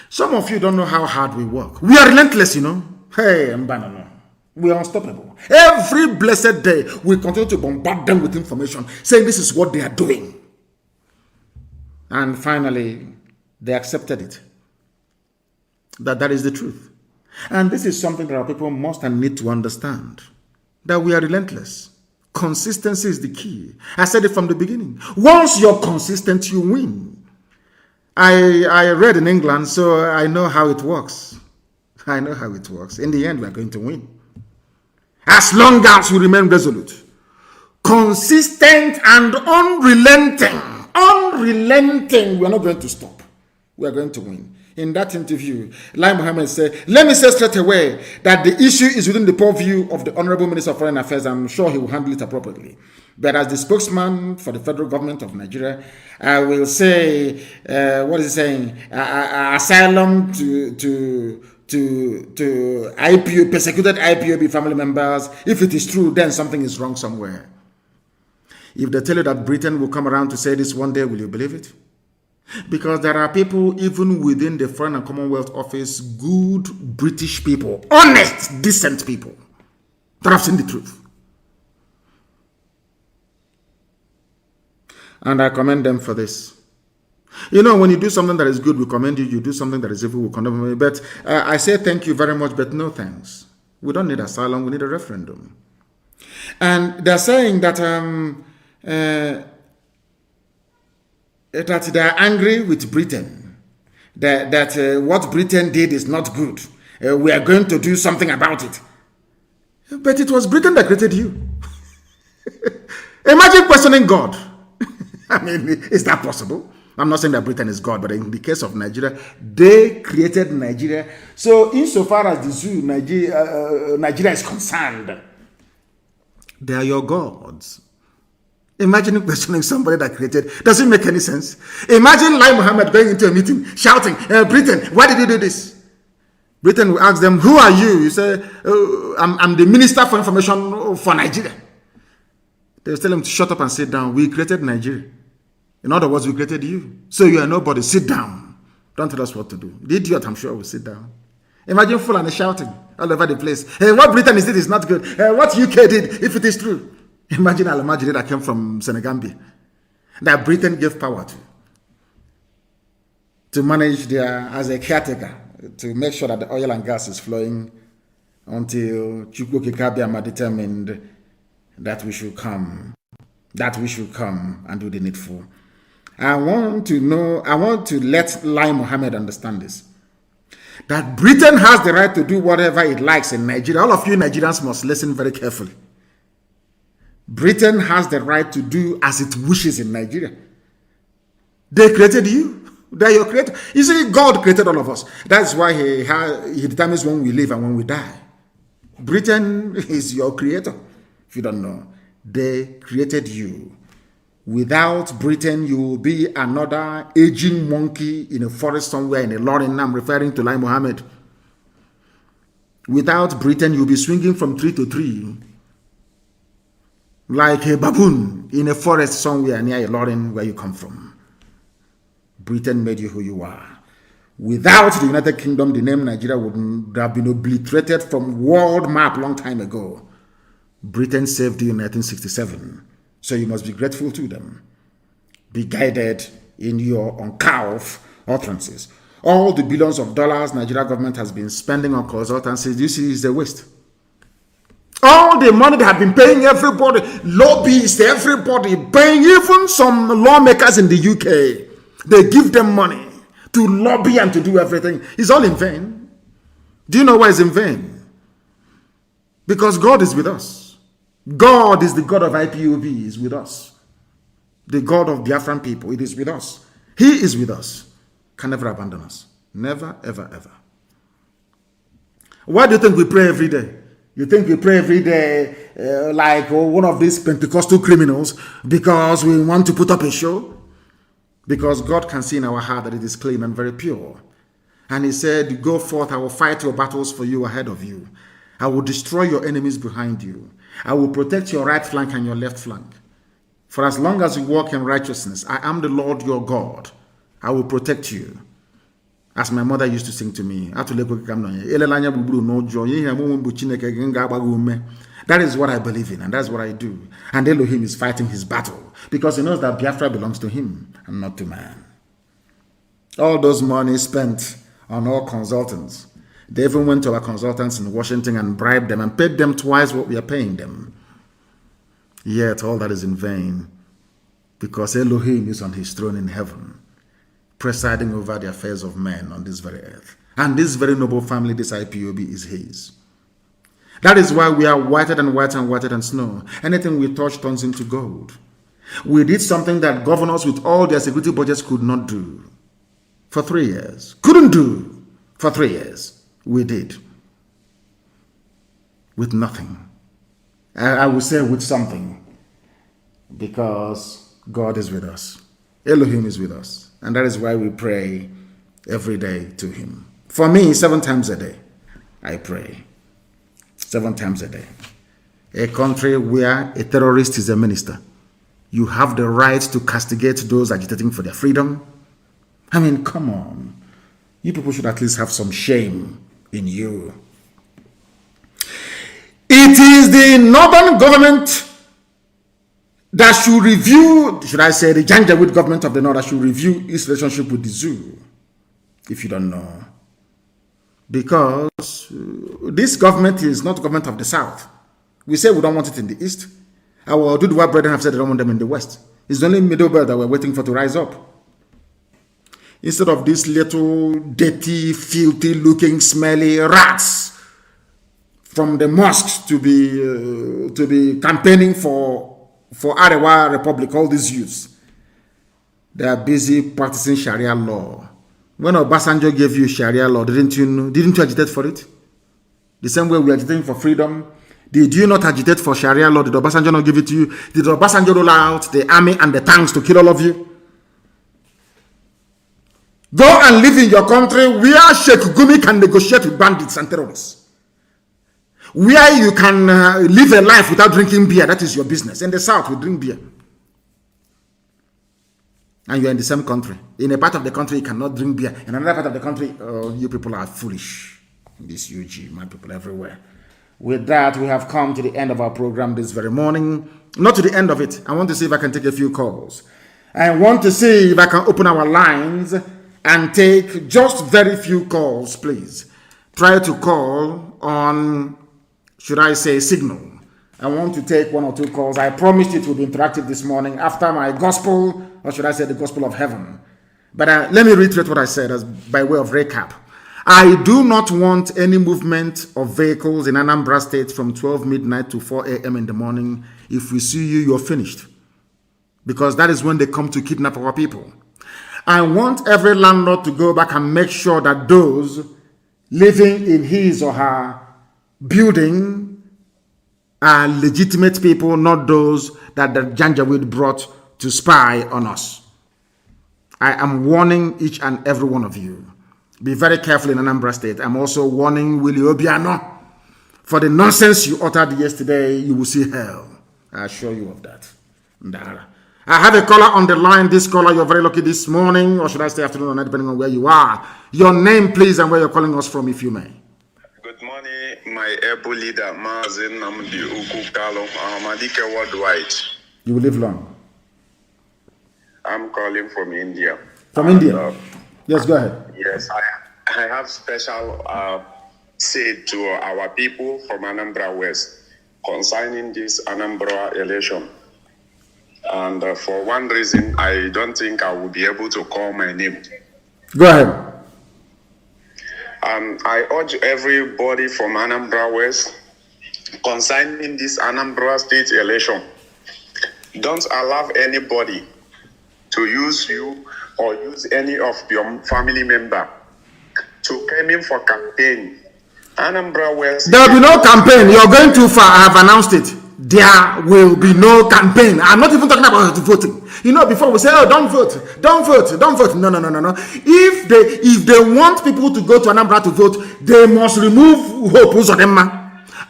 Some of you don't know how hard we work. We are relentless, you know. Hey, Mbana, we are unstoppable. Every blessed day, we continue to bombard them with information, saying this is what they are doing. And finally, they accepted it. That is the truth. And this is something that our people must and need to understand. That we are relentless. Consistency is the key. I said it from the beginning. Once you're consistent, you win. I read in England, so I know how it works. I know how it works. In the end, we are going to win. As long as we remain resolute, consistent and unrelenting, we are not going to stop. We are going to win. In that interview, Lai Mohammed said, let me say straight away that the issue is within the purview of the Honorable Minister of Foreign Affairs. I'm sure he will handle it appropriately. But as the spokesman for the federal government of Nigeria, I will say, what is he saying? Asylum to IPO, persecuted IPOB family members. If it is true, then something is wrong somewhere. If they tell you that Britain will come around to say this one day, will you believe it? Because there are people even within the Foreign and Commonwealth Office, good British people, honest, decent people, that have seen the truth. And I commend them for this. You know, when you do something that is good, we commend you. You do something that is evil, we condemn you. But I say thank you very much, but no thanks. We don't need asylum, we need a referendum. And they're saying that that they are angry with Britain, that what Britain did is not good. We are going to do something about it. But it was Britain that created you. Imagine questioning God. I mean, is that possible? I'm not saying that Britain is God, but in the case of Nigeria, they created Nigeria. So insofar as the zoo, Nigeria is concerned, they are your gods. Imagine questioning somebody that created. Does it make any sense? Imagine Lai Mohammed going into a meeting, shouting, Britain, why did you do this? Britain will ask them, who are you? You say, I'm the Minister for Information for Nigeria. They will tell him to shut up and sit down. We created Nigeria. In other words, we created you. So you are nobody. Sit down. Don't tell us what to do. The idiot, I'm sure, will sit down. Imagine Fulani shouting all over the place. Hey, what Britain is did is not good. Hey, what UK did, if it is true. Imagine Al-Majiri that came from Senegambia, that Britain gave power to manage as a caretaker, to make sure that the oil and gas is flowing until Chukwukikabiyama determined that we should come and do the needful. I want to let Lai Mohammed understand this, that Britain has the right to do whatever it likes in Nigeria. All of you Nigerians must listen very carefully. Britain has the right to do as it wishes in Nigeria. They created you. They are your creator. You see, God created all of us. That's why he determines when we live and when we die. Britain is your creator. If you don't know, they created you. Without Britain, you will be another aging monkey in a forest somewhere in a lorry. I'm referring to Lai Mohammed. Without Britain, you'll be swinging from tree to tree like a baboon in a forest somewhere near a Lauren where you come from. Britain made you who you are. Without the United Kingdom, the name Nigeria would have been obliterated from world map long time ago. Britain saved you in 1967, so you must be grateful to them. Be guided in your uncouth utterances. All the billions of dollars Nigeria government has been spending on consultancies, you see, is a waste. All the money they have been paying everybody, lobbyists, everybody, paying even some lawmakers in the UK. They give them money to lobby and to do everything. It's all in vain. Do you know why it's in vain? Because God is with us. God is the God of IPOB, is with us. The God of Biafran people, it is with us. He is with us. Can never abandon us. Never, ever, ever. Why do you think we pray every day? You think we pray every day like one of these Pentecostal criminals because we want to put up a show? Because God can see in our heart that it is clean and very pure. And he said, go forth, I will fight your battles for you ahead of you. I will destroy your enemies behind you. I will protect your right flank and your left flank. For as long as you walk in righteousness, I am the Lord your God. I will protect you. As my mother used to sing to me, that is what I believe in, and that's what I do. And Elohim is fighting his battle because he knows that Biafra belongs to him and not to man. All those money spent on all consultants, they even went to our consultants in Washington and bribed them and paid them twice what we are paying them. Yet all that is in vain because Elohim is on his throne in heaven, presiding over the affairs of men on this very earth. And this very noble family, this IPOB, is his. That is why we are whiter and whiter and whiter than snow. Anything we touch turns into gold. We did something that governors with all their security budgets could not do for 3 years. Couldn't do for 3 years. We did. With nothing. I would say with something. Because God is with us. Elohim is with us. And that is why we pray every day to him. For me, 7 times a day, I pray. 7 times a day. A country where a terrorist is a minister. You have the right to castigate those agitating for their freedom. I mean, come on. You people should at least have some shame in you. It is the northern government that should review, should I say, the Janjaweed government of the north that should review its relationship with the zoo, if you don't know. Because this government is not the government of the south. We say we don't want it in the east. Our Duduwa brethren have said they don't want them in the west. It's the only middle belt that we're waiting for to rise up. Instead of these little dirty, filthy looking, smelly rats from the mosques to be campaigning for Arewa Republic, all these youths, they are busy practicing Sharia law. When Obasanjo gave you Sharia law, didn't you agitate for it? The same way we are agitating for freedom. Did you not agitate for Sharia law? Did Obasanjo not give it to you? Did Obasanjo roll out the army and the tanks to kill all of you? Go and live in your country where Sheikh Gumi can negotiate with bandits and terrorists. Where you can live a life without drinking beer. That is your business. In the south, we drink beer. And you're in the same country. In a part of the country, you cannot drink beer. In another part of the country, you people are foolish. This UG, my people everywhere. With that, we have come to the end of our program this very morning. Not to the end of it. I want to see if I can take a few calls. I want to see if I can open our lines and take just very few calls, please. Try to call on, should I say, Signal. I want to take 1 or 2 calls. I promised it will be interactive this morning after my gospel, or should I say the gospel of heaven. But let me reiterate what I said as by way of recap. I do not want any movement of vehicles in Anambra State from 12 midnight to 4 a.m. in the morning. If we see you, you're finished. Because that is when they come to kidnap our people. I want every landlord to go back and make sure that those living in his or her building are legitimate people, not those that the Janjaweed brought to spy on us. I am warning each and every one of you. Be very careful in Anambra State. I'm also warning Willie Obiano. For the nonsense you uttered yesterday, you will see hell. I assure you of that. Ndara. I have a caller on the line. This caller, you're very lucky this morning, or should I say afternoon or night, depending on where you are. Your name, please, and where you're calling us from, if you may. Good morning, my able leader, Mazi Nnamdi Kanu, Ahmadike worldwide. You will live long. I'm calling from India. From India? Yes, go ahead. Yes, I have special say to our people from Anambra West. concerning this Anambra election. And for one reason, I don't think I will be able to call my name. Go ahead. I urge everybody from Anambra West concerning this Anambra state election. Don't allow anybody to use you or use any of your family member to come in for campaign. Anambra West. There will be no campaign. You're going too far. I have announced it. There will be no campaign. I'm not even talking about voting. You know, before we say, oh, don't vote, don't vote, don't vote. No. If they want people to go to Anambra to vote, they must remove Hope Uzodinma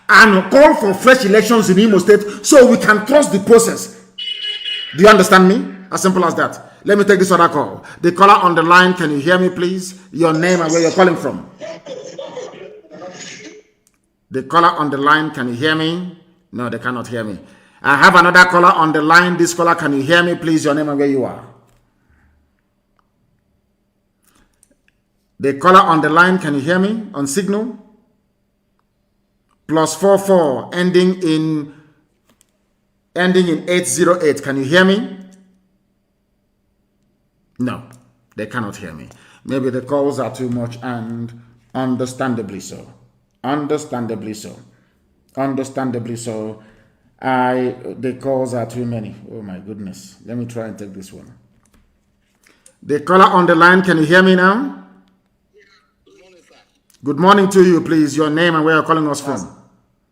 and call for fresh elections in Imo State so we can trust the process. Do you understand me? As simple as that. Let me take this other call. The caller on the line, can you hear me, please? Your name and where you're calling from. The caller on the line, can you hear me? No, they cannot hear me. I have another caller on the line. This caller, can you hear me, please? Your name and where you are. The caller on the line, can you hear me on signal? +44 ending in 808. Can you hear me? No, they cannot hear me. Maybe the calls are too much, and understandably so. Understandably so. The calls are too many. Oh my goodness. Let me try and take this one. The caller on the line, can you hear me now? Good morning, sir. Good morning to you, please. Your name and where you're calling us from.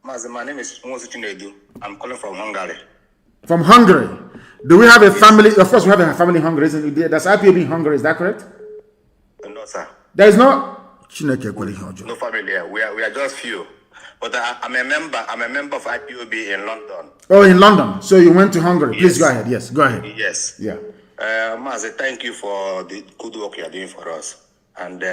Mazi, my name is Mazi Nnamdi Kanu. I'm calling from Hungary. From Hungary. Do we have a family? Of course, we have a family in Hungary, isn't it? Does IPOB in Hungary, is that correct? No, sir. There is no... No family here. We are just few. But I'm a member of IPOB in London. Oh, in London. So you went to Hungary. Please go ahead. Yes, go ahead. Yes. Yeah. Mazi, thank you for the good work you are doing for us. And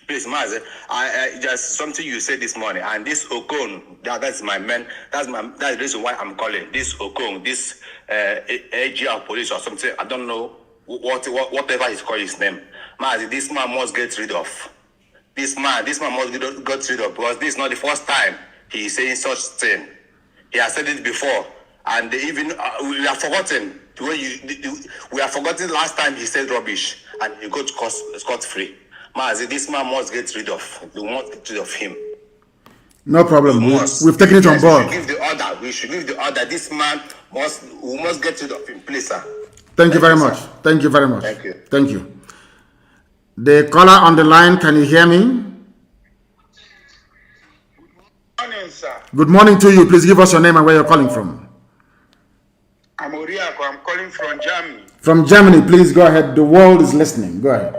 please, Mazi, I just something you said this morning. And this Okon, that's my man. That's the reason why I'm calling this Okon, this AG of police or something. I don't know whatever he's called his name. Mazi, this man must get rid of. This man must get rid of, because this is not the first time he is saying such thing. He has said it before, and even we have forgotten the way we have forgotten last time he said rubbish and he got scot free. Mazi, this man must get rid of. We must get rid of him. No problem. We've taken it on board. We should give the order. This man we must get rid of him, please, sir. Thank you very much. Thank you very much. Thank you. Thank you. The caller on the line, can you hear me? Good morning, sir. Good morning to you. Please give us your name and where you're calling from. I'm Oriako. I'm calling from Germany. From Germany, please go ahead. The world is listening. Go ahead.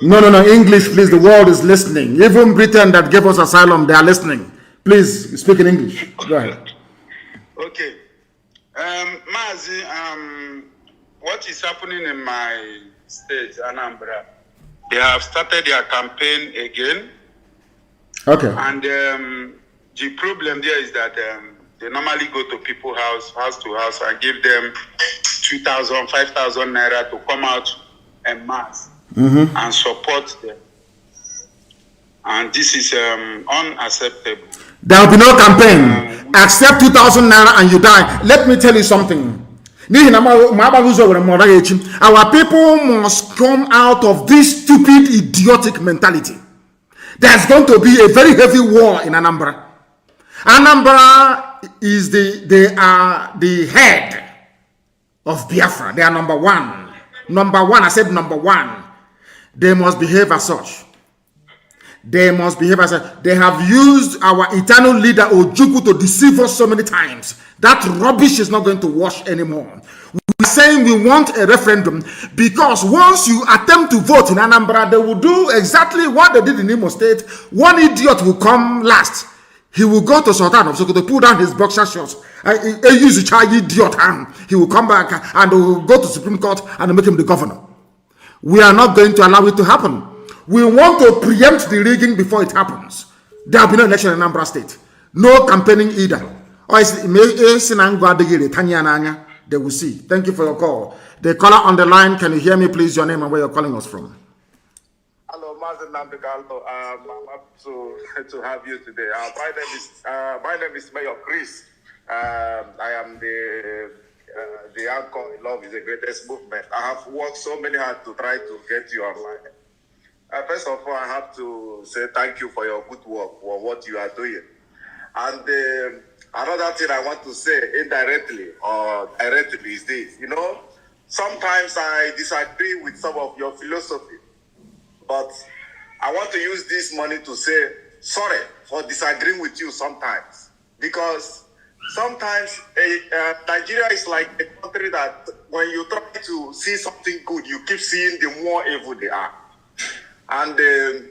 No. English, please. The world is listening. Even Britain that gave us asylum, they are listening. Please speak in English. Go ahead. Okay. Mazi, what is happening in my state, Anambra? They have started their campaign again. Okay. And the problem there is that they normally go to people's house to house, and give them 2,000, 5,000 naira to come out en masse and support them. And this is unacceptable. There will be no campaign. Accept 2,000 naira and you die. Let me tell you something. Our people must come out of this stupid, idiotic mentality. There's going to be a very heavy war in Anambra. Anambra is they are the head of Biafra. They are number one. Number one, I said number one. They must behave as such. They must behave as such. They have used our eternal leader Ojukwu to deceive us so many times. That rubbish is not going to wash anymore. We're saying we want a referendum because once you attempt to vote in Anambra, they will do exactly what they did in Imo State. One idiot will come last. He will go to Sultan of Sokoto, pull down his boxer shorts. Use a child idiot hand. He will come back and will go to Supreme Court and make him the governor. We are not going to allow it to happen. We want to preempt the rigging before it happens. There will be no election in Anambra State. No campaigning either. They will see. Thank you for your call. The caller on the line, can you hear me, please? Your name and where you're calling us from. Hello, Mazi Nnamdi Kanu. I'm happy to have you today. My name is Mayor Chris. I am the anchor in Love is the Greatest Movement. I have worked so many hard to try to get you online. First of all, I have to say thank you for your good work, for what you are doing. And another thing I want to say indirectly or directly is this. You know, sometimes I disagree with some of your philosophy, but I want to use this money to say sorry for disagreeing with you sometimes. Because sometimes Nigeria is like a country that when you try to see something good, you keep seeing the more evil they are. And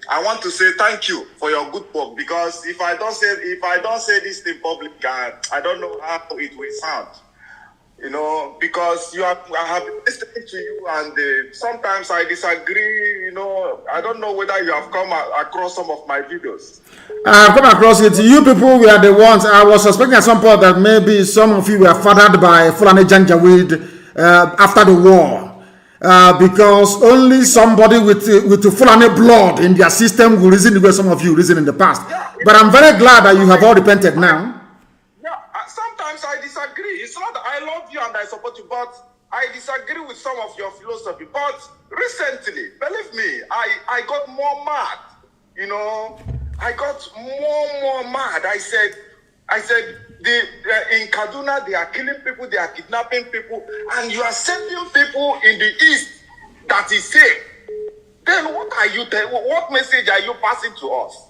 I want to say thank you for your good work, because if I don't say this in public, I don't know how it will sound. You know, because I have been listening to you, and sometimes I disagree. You know, I don't know whether you have come across some of my videos. I've come across it. You people were the ones. I was suspecting at some point that maybe some of you were fathered by Fulani Janjaweed after the war. Because only somebody with the Fulani blood in their system will reason the way some of you reason in the past. Yeah, but I'm very glad that you have all repented now. Yeah, sometimes I disagree. It's not that I love you and I support you, but I disagree with some of your philosophy. But recently, believe me, I got more mad. You know, I got more mad. I said, in Kaduna, they are killing people, they are kidnapping people, and you are sending people in the east that is safe. Then what message are you passing to us?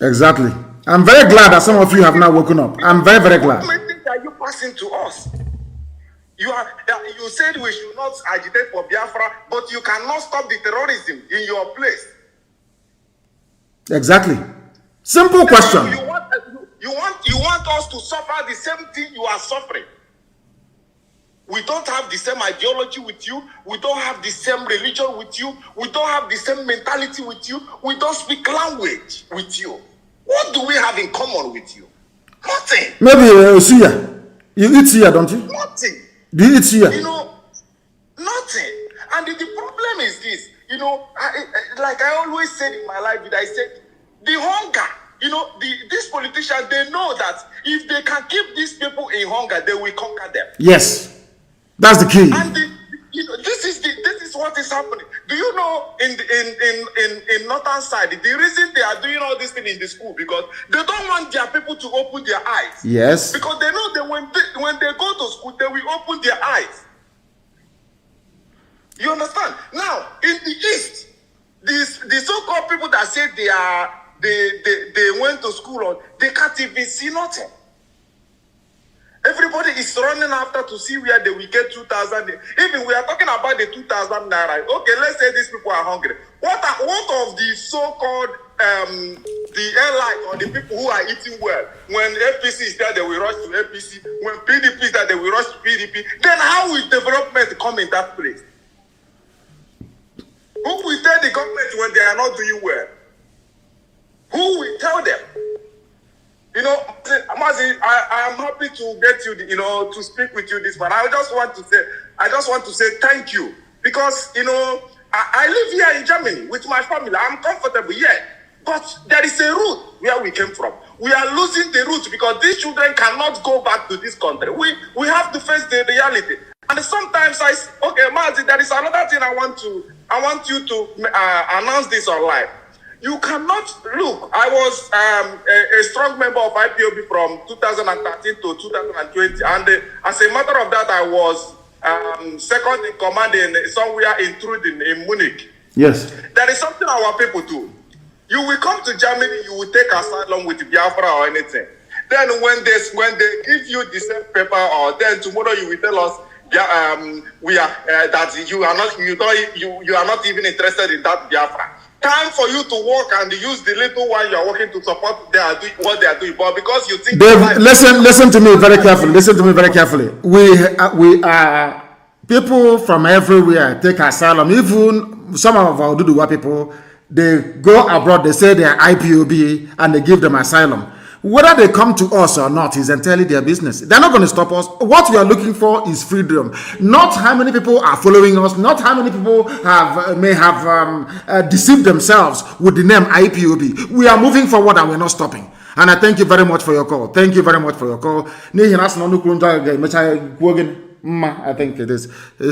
Exactly. I'm very glad that some of you have now woken up. I'm very, very glad. What message are you passing to us? You said we should not agitate for Biafra, but you cannot stop the terrorism in your place. Exactly. Simple question. You want us to suffer the same thing you are suffering. We don't have the same ideology with you. We don't have the same religion with you. We don't have the same mentality with you. We don't speak language with you. What do we have in common with you? Nothing. Maybe suya. You eat suya, don't you? Nothing. Do you eat suya? You know, nothing. And the problem is this. You know, like I always said in my life, I said, the hunger. You know, these politicians, they know that if they can keep these people in hunger, they will conquer them. Yes, that's the key. And this is what is happening. Do you know in northern side, the reason they are doing all this thing in the school, because they don't want their people to open their eyes. Yes. Because they know that when they go to school, they will open their eyes. You understand? Now, in the east, the so-called people that say they went to school, or they can't even see nothing. Everybody is running after to see where they will get 2,000. Even we are talking about the 2,000 naira. Okay, let's say these people are hungry. What of the so-called the airline or the people who are eating well? When APC is there, they will rush to APC. When PDP is there, they will rush to PDP. Then how will development come in that place? Who will tell the government when they are not doing well? Who will tell them? You know, Mazi, I am happy to get you, to speak with you this morning. I just want to say thank you, because, I live here in Germany with my family. I'm comfortable here, but there is a root where we came from. We are losing the root because these children cannot go back to this country. We have to face the reality. And sometimes Mazi, there is another thing I want you to announce this online. You cannot look. I was a strong member of Ipob from 2013 to 2020, and as a matter of that, I was second in command somewhere in Truden in Munich. Yes. There is something our people do. You will come to Germany, you will take asylum with Biafra or anything. Then when they give you the same paper, or then tomorrow you will tell us, that you are not even interested in that Biafra. Time for you to work and use the little one you are working to support what they are doing, but because you think Dave, listen to me very carefully. Listen to me very carefully. We are people from everywhere take asylum. Even some of our Duduwa people, they go abroad. They say they are IPOB and they give them asylum. Whether they come to us or not is entirely their business. They're not going to stop us. What we are looking for is freedom. Not how many people are following us. Not how many people may have deceived themselves with the name IPOB. We are moving forward and we're not stopping. And I thank you very much for your call. Thank you very much for your call. I think it is.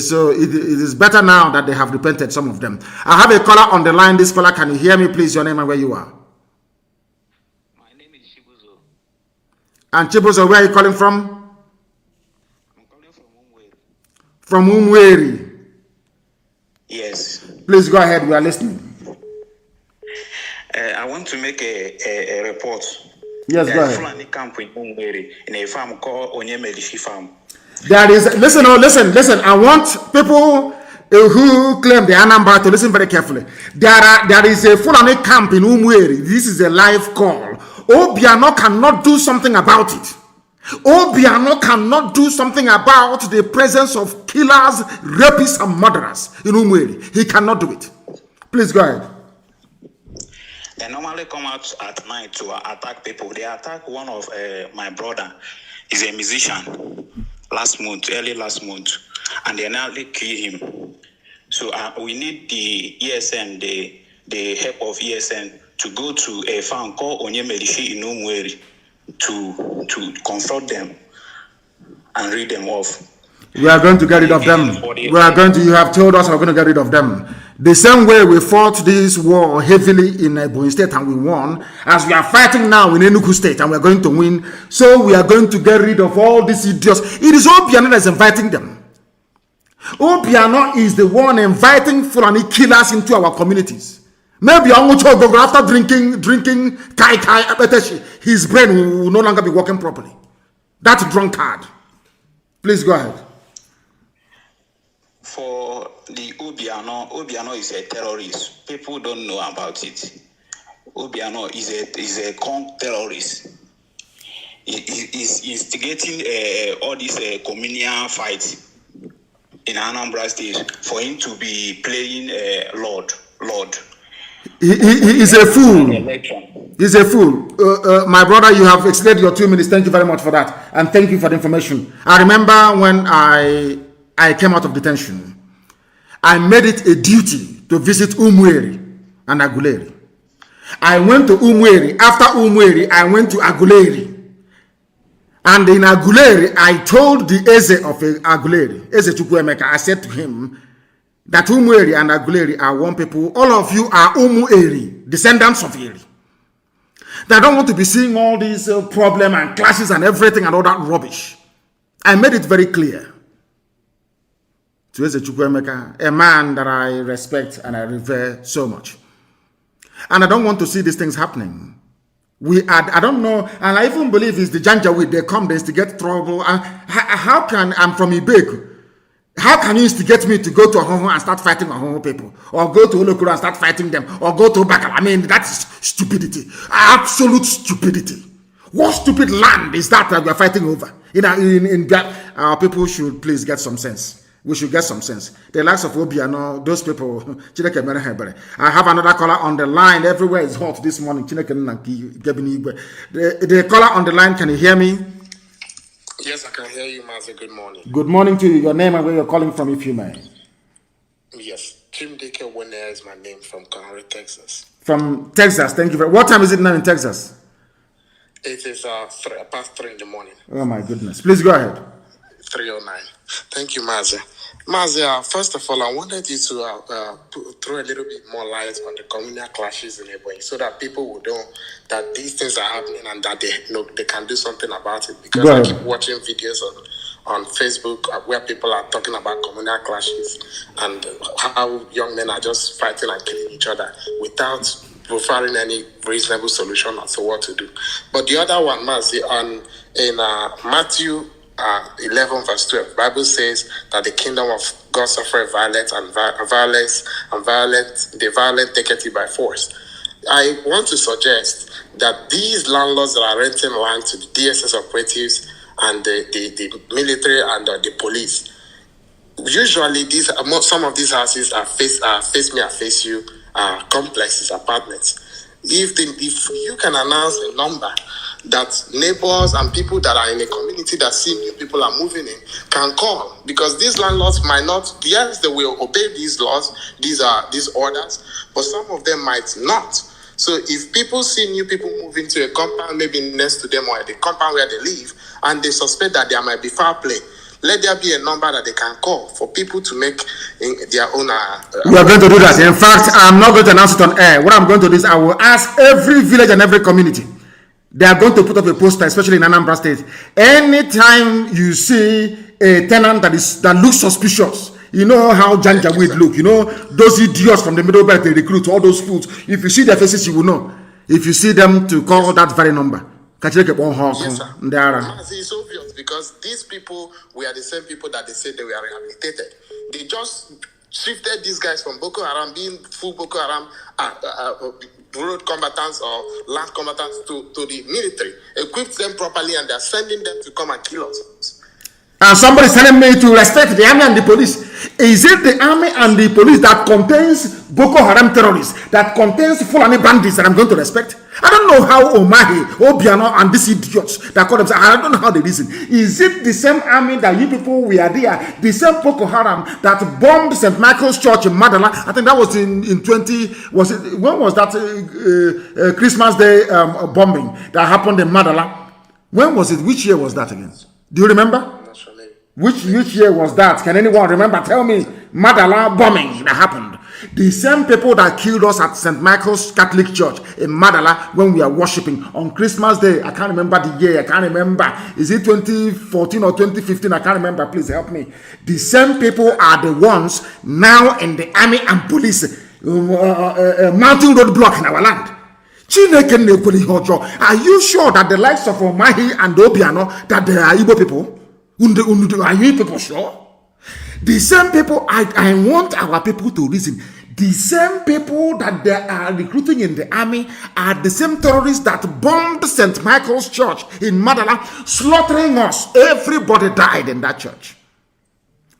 So it is better now that they have repented, some of them. I have a caller on the line. This caller, can you hear me, please? Your name and where you are. And Chibuzo, where are you calling from? I'm calling from Umweri. From Umweri. Yes. Please go ahead. We are listening. I want to make a report. Yes, go ahead. Fulani camp in Umweri in a farm called Onyemelishi Farm. There is, listen. I want people who claim the Anambra to listen very carefully. There is a Fulani camp in Umweri. This is a live call. Obiano cannot do something about it. Obiano cannot do something about the presence of killers, rapists, and murderers in Umweri. He cannot do it. Please go ahead. They normally come out at night to attack people. They attacked one of my brother. He's a musician. Early last month, and they nearly kill him. So we need the ESN, the help of ESN, to go to a farm called Onyemelishi in Umweri to confront them and read them off. We are going to get rid of them. You have told us we're going to get rid of them. The same way we fought this war heavily in Ebonyi State and we won, as we are fighting now in Enugu State and we're going to win, so we are going to get rid of all these idiots. It is Obiano that's inviting them. Obiano is the one inviting Fulani killers into our communities. Maybe after drinking kai, his brain will no longer be working properly. That drunkard. Please go ahead. For the Obiano is a terrorist. People don't know about it. Obiano is a con terrorist. He's instigating all these communal fights in Anambra State for him to be playing Lord. He is a fool. He's a fool. My brother, you have extended your 2 minutes. Thank you very much for that. And thank you for the information. I remember when I came out of detention, I made it a duty to visit Umweri and Aguleri. I went to Umweri. After Umweri, I went to Aguleri. And in Aguleri, I told the Eze of Aguleri, Eze Chukwuemeka, I said to him that Umweri and Aguleri are one people. All of you are Umueri, descendants of Eri. They don't want to be seeing all these problems and clashes and everything and all that rubbish. I made it very clear to Eze Chukwuemeka, a man that I respect and I revere so much. And I don't want to see these things happening. I don't know, and I even believe it's the Janjaweed. They come, they instigate trouble. And how can, I'm from Ibek, how can you instigate me to go to Ahoho and start fighting Ahoho people? Or go to Olokuro and start fighting them? Or go to Bakal? I mean, that's stupidity. Absolute stupidity. What stupid land is that we are fighting over? Our people should please get some sense. We should get some sense. The likes of Obiano, those people. I have another caller on the line. Everywhere is hot this morning. The caller on the line, can you hear me? Yes, I can hear you, Mazi. Good morning. Good morning to you. Your name and where you're calling from, if you may. Yes, Chimdike Wene is my name, from Conroe, Texas. From Texas, thank you very much. What time is it now in Texas? It is past 3 in the morning. Oh my goodness. Please go ahead. 3:09. Thank you, Mazi. Mazi, first of all, I wanted you to throw a little bit more light on the communal clashes in Ebonyi so that people would know that these things are happening and that they can do something about it. Because I keep watching videos on Facebook where people are talking about communal clashes and how young men are just fighting and killing each other without providing any reasonable solution as to what to do. But the other one, Mazi, in Matthew 11 verse 12, Bible says that the kingdom of God suffereth violence, and the violent take it by force. I want to suggest that these landlords that are renting land to the DSS operatives and the military and the police, usually some of these houses are face me, I face you, complexes, apartments. If you can announce a number that neighbors and people that are in a community that see new people are moving in can call, because these landlords might not, yes, they will obey these laws, these orders, but some of them might not. So if people see new people move into a compound, maybe next to them or at the compound where they live, and they suspect that there might be foul play, let there be a number that they can call for people to make their own. We are going to do that. In fact, I'm not going to announce it on air. What I'm going to do is I will ask every village and every community. They are going to put up a poster, especially in Anambra State. Anytime you see a tenant that looks suspicious, you know how Janjaweed look. You know those idiots from the middle belt they recruit, all those fools. If you see their faces, you will know. If you see them, to call that very number. Yes, sir. It's obvious, because these people were the same people that they said they were rehabilitated. They just shifted these guys from Boko Haram, being full Boko Haram road combatants or land combatants, to the military, equipped them properly, and they're sending them to come and kill us. And somebody is telling me to respect the army and the police. Is it the army and the police that contains Boko Haram terrorists, that contains Fulani bandits that I'm going to respect? I don't know how Omahi, Obiano, and these idiots that call themselves, I don't know how they reason. Is it the same army that you people were there, the same Boko Haram that bombed St. Michael's Church in Madala? I think that was in 20, when was that Christmas Day bombing that happened in Madala? When was it? Which year was that again? Do you remember? Which year was that? Can anyone remember? Tell me. Madala bombing that happened. The same people that killed us at St. Michael's Catholic Church in Madala when we are worshiping on Christmas Day. I can't remember the year. I can't remember. Is it 2014 or 2015? I can't remember. Please help me. The same people are the ones now in the army and police mounting roadblock in our land. Are you sure that the likes of Omahi and Obiano, that they are Igbo people? Are you people sure? The same people, I want our people to reason. The same people that they are recruiting in the army are the same terrorists that bombed St. Michael's Church in Madala, slaughtering us. Everybody died in that church.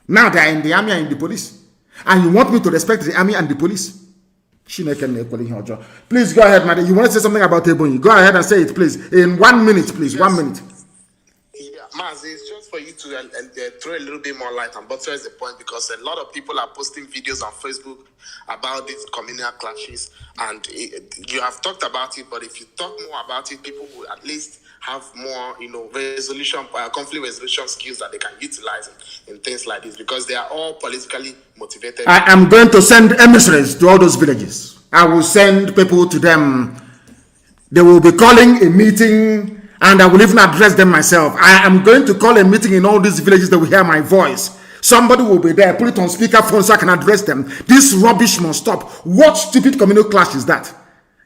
Now they are in the army and in the police. And you want me to respect the army and the police? Please go ahead, madam. You want to say something about Ebonyi? Go ahead and say it, please. In 1 minute, please. Yes. 1 minute. Mazi, it's just for you to throw a little bit more light and buttress the point, because a lot of people are posting videos on Facebook about these communal clashes, and you have talked about it, but if you talk more about it, people will at least have more, conflict resolution skills that they can utilize in things like this, because they are all politically motivated. I am going to send emissaries to all those villages. I will send people to them. They will be calling a meeting, and I will even address them myself. I am going to call a meeting in all these villages that will hear my voice. Somebody will be there, put it on speakerphone so I can address them. This rubbish must stop. What stupid communal clash is that?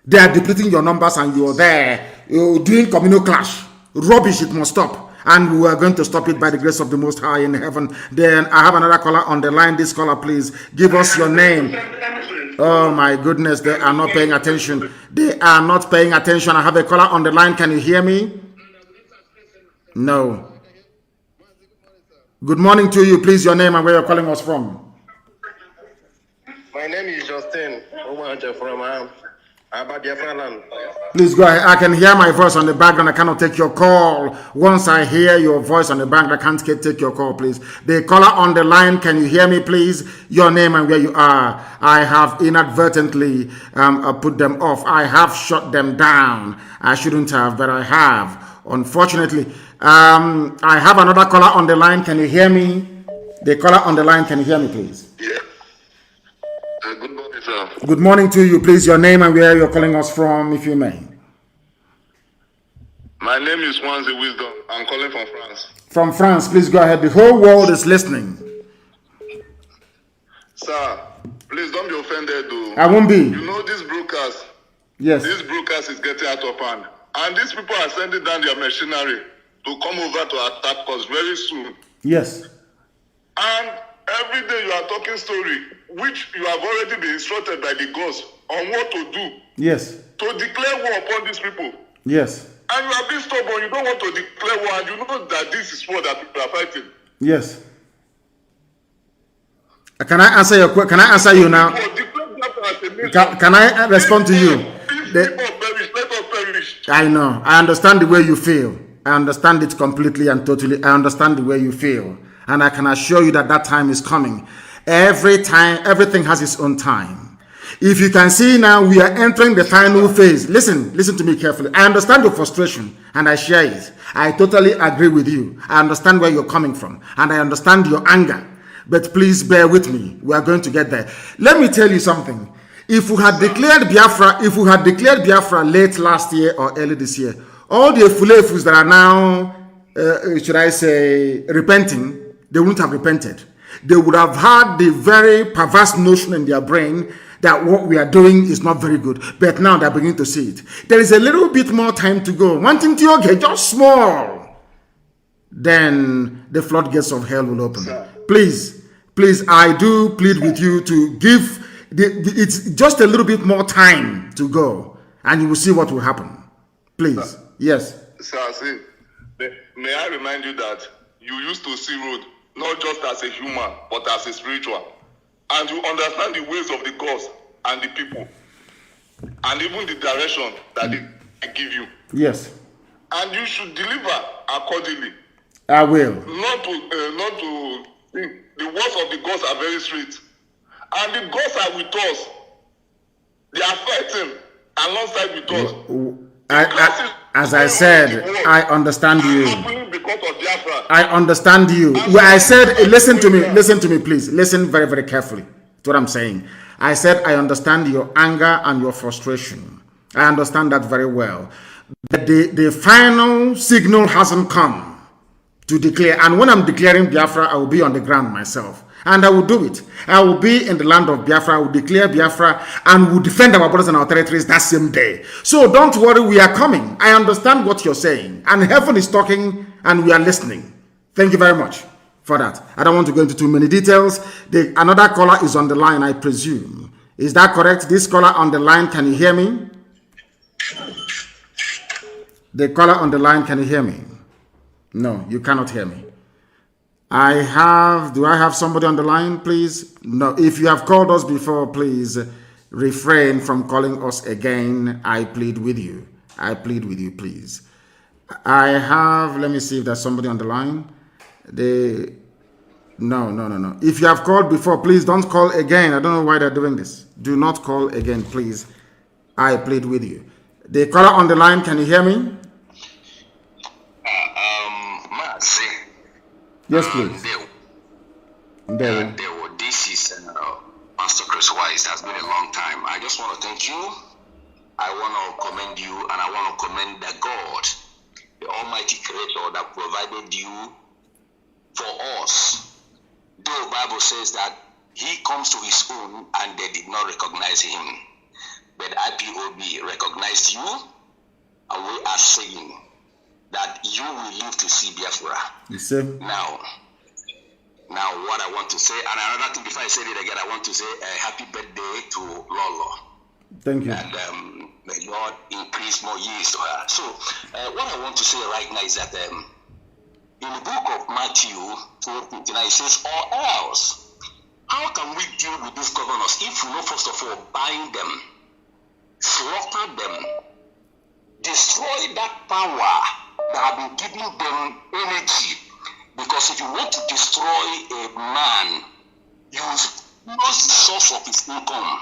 They are depleting your numbers and you're there, you're doing communal clash. Rubbish, it must stop. And we are going to stop it by the grace of the Most High in heaven. Then I have another caller on the line. This caller, please give us your name. Oh my goodness, they are not paying attention. They are not paying attention. I have a caller on the line. Can you hear me? No. Good morning to you. Please, your name and where you're calling us from. My name is Justin from Abadiafaland. Please go ahead. I can hear my voice on the background. I cannot take your call. Once I hear your voice on the background, I can't take your call, please. The caller on the line, can you hear me, please? Your name and where you are. I have inadvertently put them off. I have shut them down. I shouldn't have, but I have. Unfortunately, I have another caller on the line. Can you hear me? The caller on the line, can you hear me, please? Yeah. Good morning, sir. Good morning to you. Please, your name and where you're calling us from, if you may. My name is Mazi Wisdom. I'm calling from France. From France, please go ahead. The whole world is listening. Sir, please don't be offended, though. I won't be. You know this broadcast? Yes. This broadcast is getting out of hand. And these people are sending down their machinery to come over to attack us very soon. Yes. And every day you are talking story, which you have already been instructed by the gods on what to do. Yes. To declare war upon these people. Yes. And you are being stubborn. You don't want to declare war, and you know that this is war that people are fighting. Yes. Can I answer your question? Can I answer you now? Can I respond to you? Let us perish. I know. I understand the way you feel. I understand it completely and totally. I understand the way you feel. And I can assure you that that time is coming. Every time, everything has its own time. If you can see now, we are entering the final phase. Listen to me carefully. I understand your frustration and I share it. I totally agree with you. I understand where you're coming from and I understand your anger. But please bear with me. We are going to get there. Let me tell you something. If we had declared Biafra late last year or early this year, all the Efulefus that are now, should I say, repenting, they wouldn't have repented. They would have had the very perverse notion in their brain that what we are doing is not very good. But now they're beginning to see it. There is a little bit more time to go. One thing to okay, just small. Then the floodgates of hell will open. Please, I do plead with you to give it's just a little bit more time to go, and you will see what will happen. Please, yes. Sir, see, may I remind you that you used to see road not just as a human, but as a spiritual, and you understand the ways of the gods and the people, and even the direction that they give you. Yes. And you should deliver accordingly. I will. Not to the words of the gods are very straight. And the gods are with us. They are fighting alongside with us. As I said, I understand you. I understand you. Well, I said, listen to me, please. Listen very, very carefully to what I'm saying. I said, I understand your anger and your frustration. I understand that very well. But the final signal hasn't come to declare. And when I'm declaring Biafra, I will be on the ground myself. And I will do it. I will be in the land of Biafra. I will declare Biafra and will defend our borders and our territories that same day. So don't worry, we are coming. I understand what you're saying. And heaven is talking and we are listening. Thank you very much for that. I don't want to go into too many details. Another caller is on the line, I presume. Is that correct? This caller on the line, can you hear me? The caller on the line, can you hear me? No, you cannot hear me. Do I have somebody on the line, please? No, if you have called us before, please refrain from calling us again. I plead with you. I plead with you, please. Let me see if there's somebody on the line. No. If you have called before, please don't call again. I don't know why they're doing this. Do not call again, please. I plead with you. The caller on the line, can you hear me? Mazi. Yes, please. This is Pastor Chris Wise. It has been a long time. I just want to thank you. I want to commend you, and I want to commend the God, the Almighty Creator that provided you for us. The Bible says that He comes to His own, and they did not recognize Him. But IPOB recognized you, and we are saying that you will live to see Biafra. Yes, sir. Now what I want to say, and another thing before I say it again, I want to say a happy birthday to Lolo. Thank you. And may God increase more years to her. So what I want to say right now is that in the book of Matthew 4:29 it says, or else, how can we deal with these governors if we know first of all bind them, slaughter them, destroy that power that have been giving them energy? Because if you want to destroy a man, you lose the source of his income.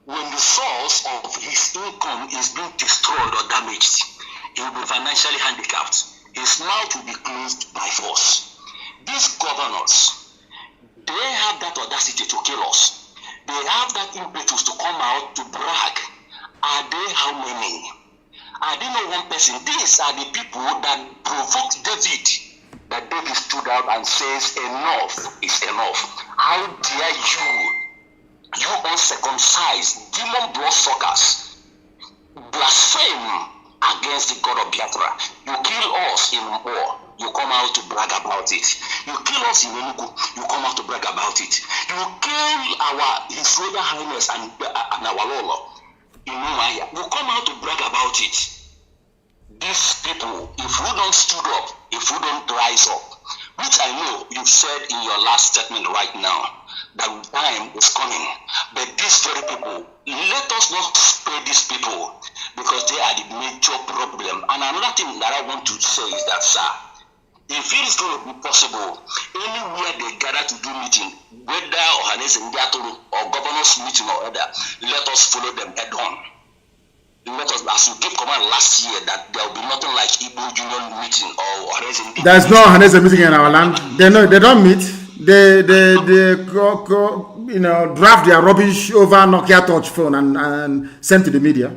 When the source of his income is being destroyed or damaged, he will be financially handicapped. His mouth will be closed by force. These governors, they have that audacity to kill us. They have that impetus to come out to brag. Are they how many? Are they not one person? These are the people that provoked David. That David stood out and says, enough is enough. How dare you uncircumcised, demon blood suckers, blaspheme against the God of Biafra. You kill us in war, you come out to brag about it. You kill us in Enugu, you come out to brag about it. You kill His Royal Highness and our Lolo in Umaya, you come out to brag about it. These people, if we don't stood up, if we don't rise up, which I know you've said in your last statement right now, that time is coming. But these very people, let us not spare these people, because they are the major problem. And another thing that I want to say is that, sir, if it is going to be possible, anywhere they gather to do meeting, whether or governors meeting or other, let us follow them head on. Let us, as we give command last year, that there will be nothing like Igbo Union meeting or there's no Hanese meeting in our land. They don't meet. They draft their rubbish over Nokia touch phone and send to the media.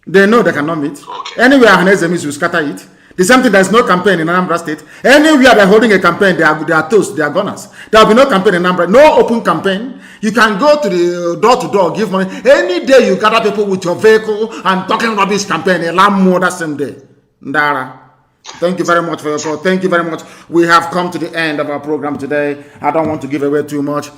They know they cannot meet. Okay. Anywhere Hanese meets, you scatter it. The same thing, there's no campaign in Anambra State. Anywhere they're holding a campaign, they are toast, they are gunners. There will be no campaign in Anambra, no open campaign. You can go to the door-to-door, give money. Any day you gather people with your vehicle and talking rubbish campaign, a lot more that same day. Ndara. Thank you very much for your call. Thank you very much. We have come to the end of our program today. I don't want to give away too much,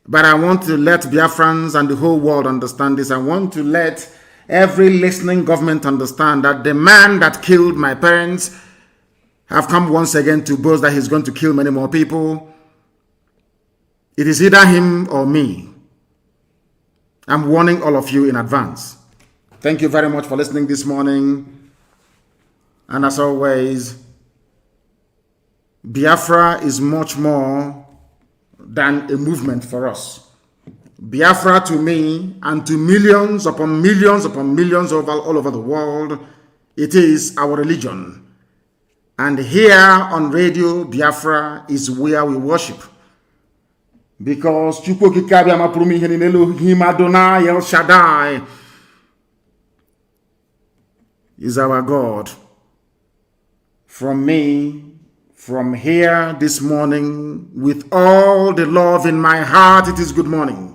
but I want to let Biafrans and the whole world understand this. I want to let every listening government understand that the man that killed my parents have come once again to boast that he's going to kill many more people. It is either him or me. I'm warning all of you in advance. Thank you very much for listening this morning. And as always, Biafra is much more than a movement for us. Biafra to me and to millions upon millions upon millions all over the world, it is our religion. And here on Radio Biafra is where we worship. Because Him Adonai El Shaddai is our God. From me, from here this morning, with all the love in my heart, it is good morning.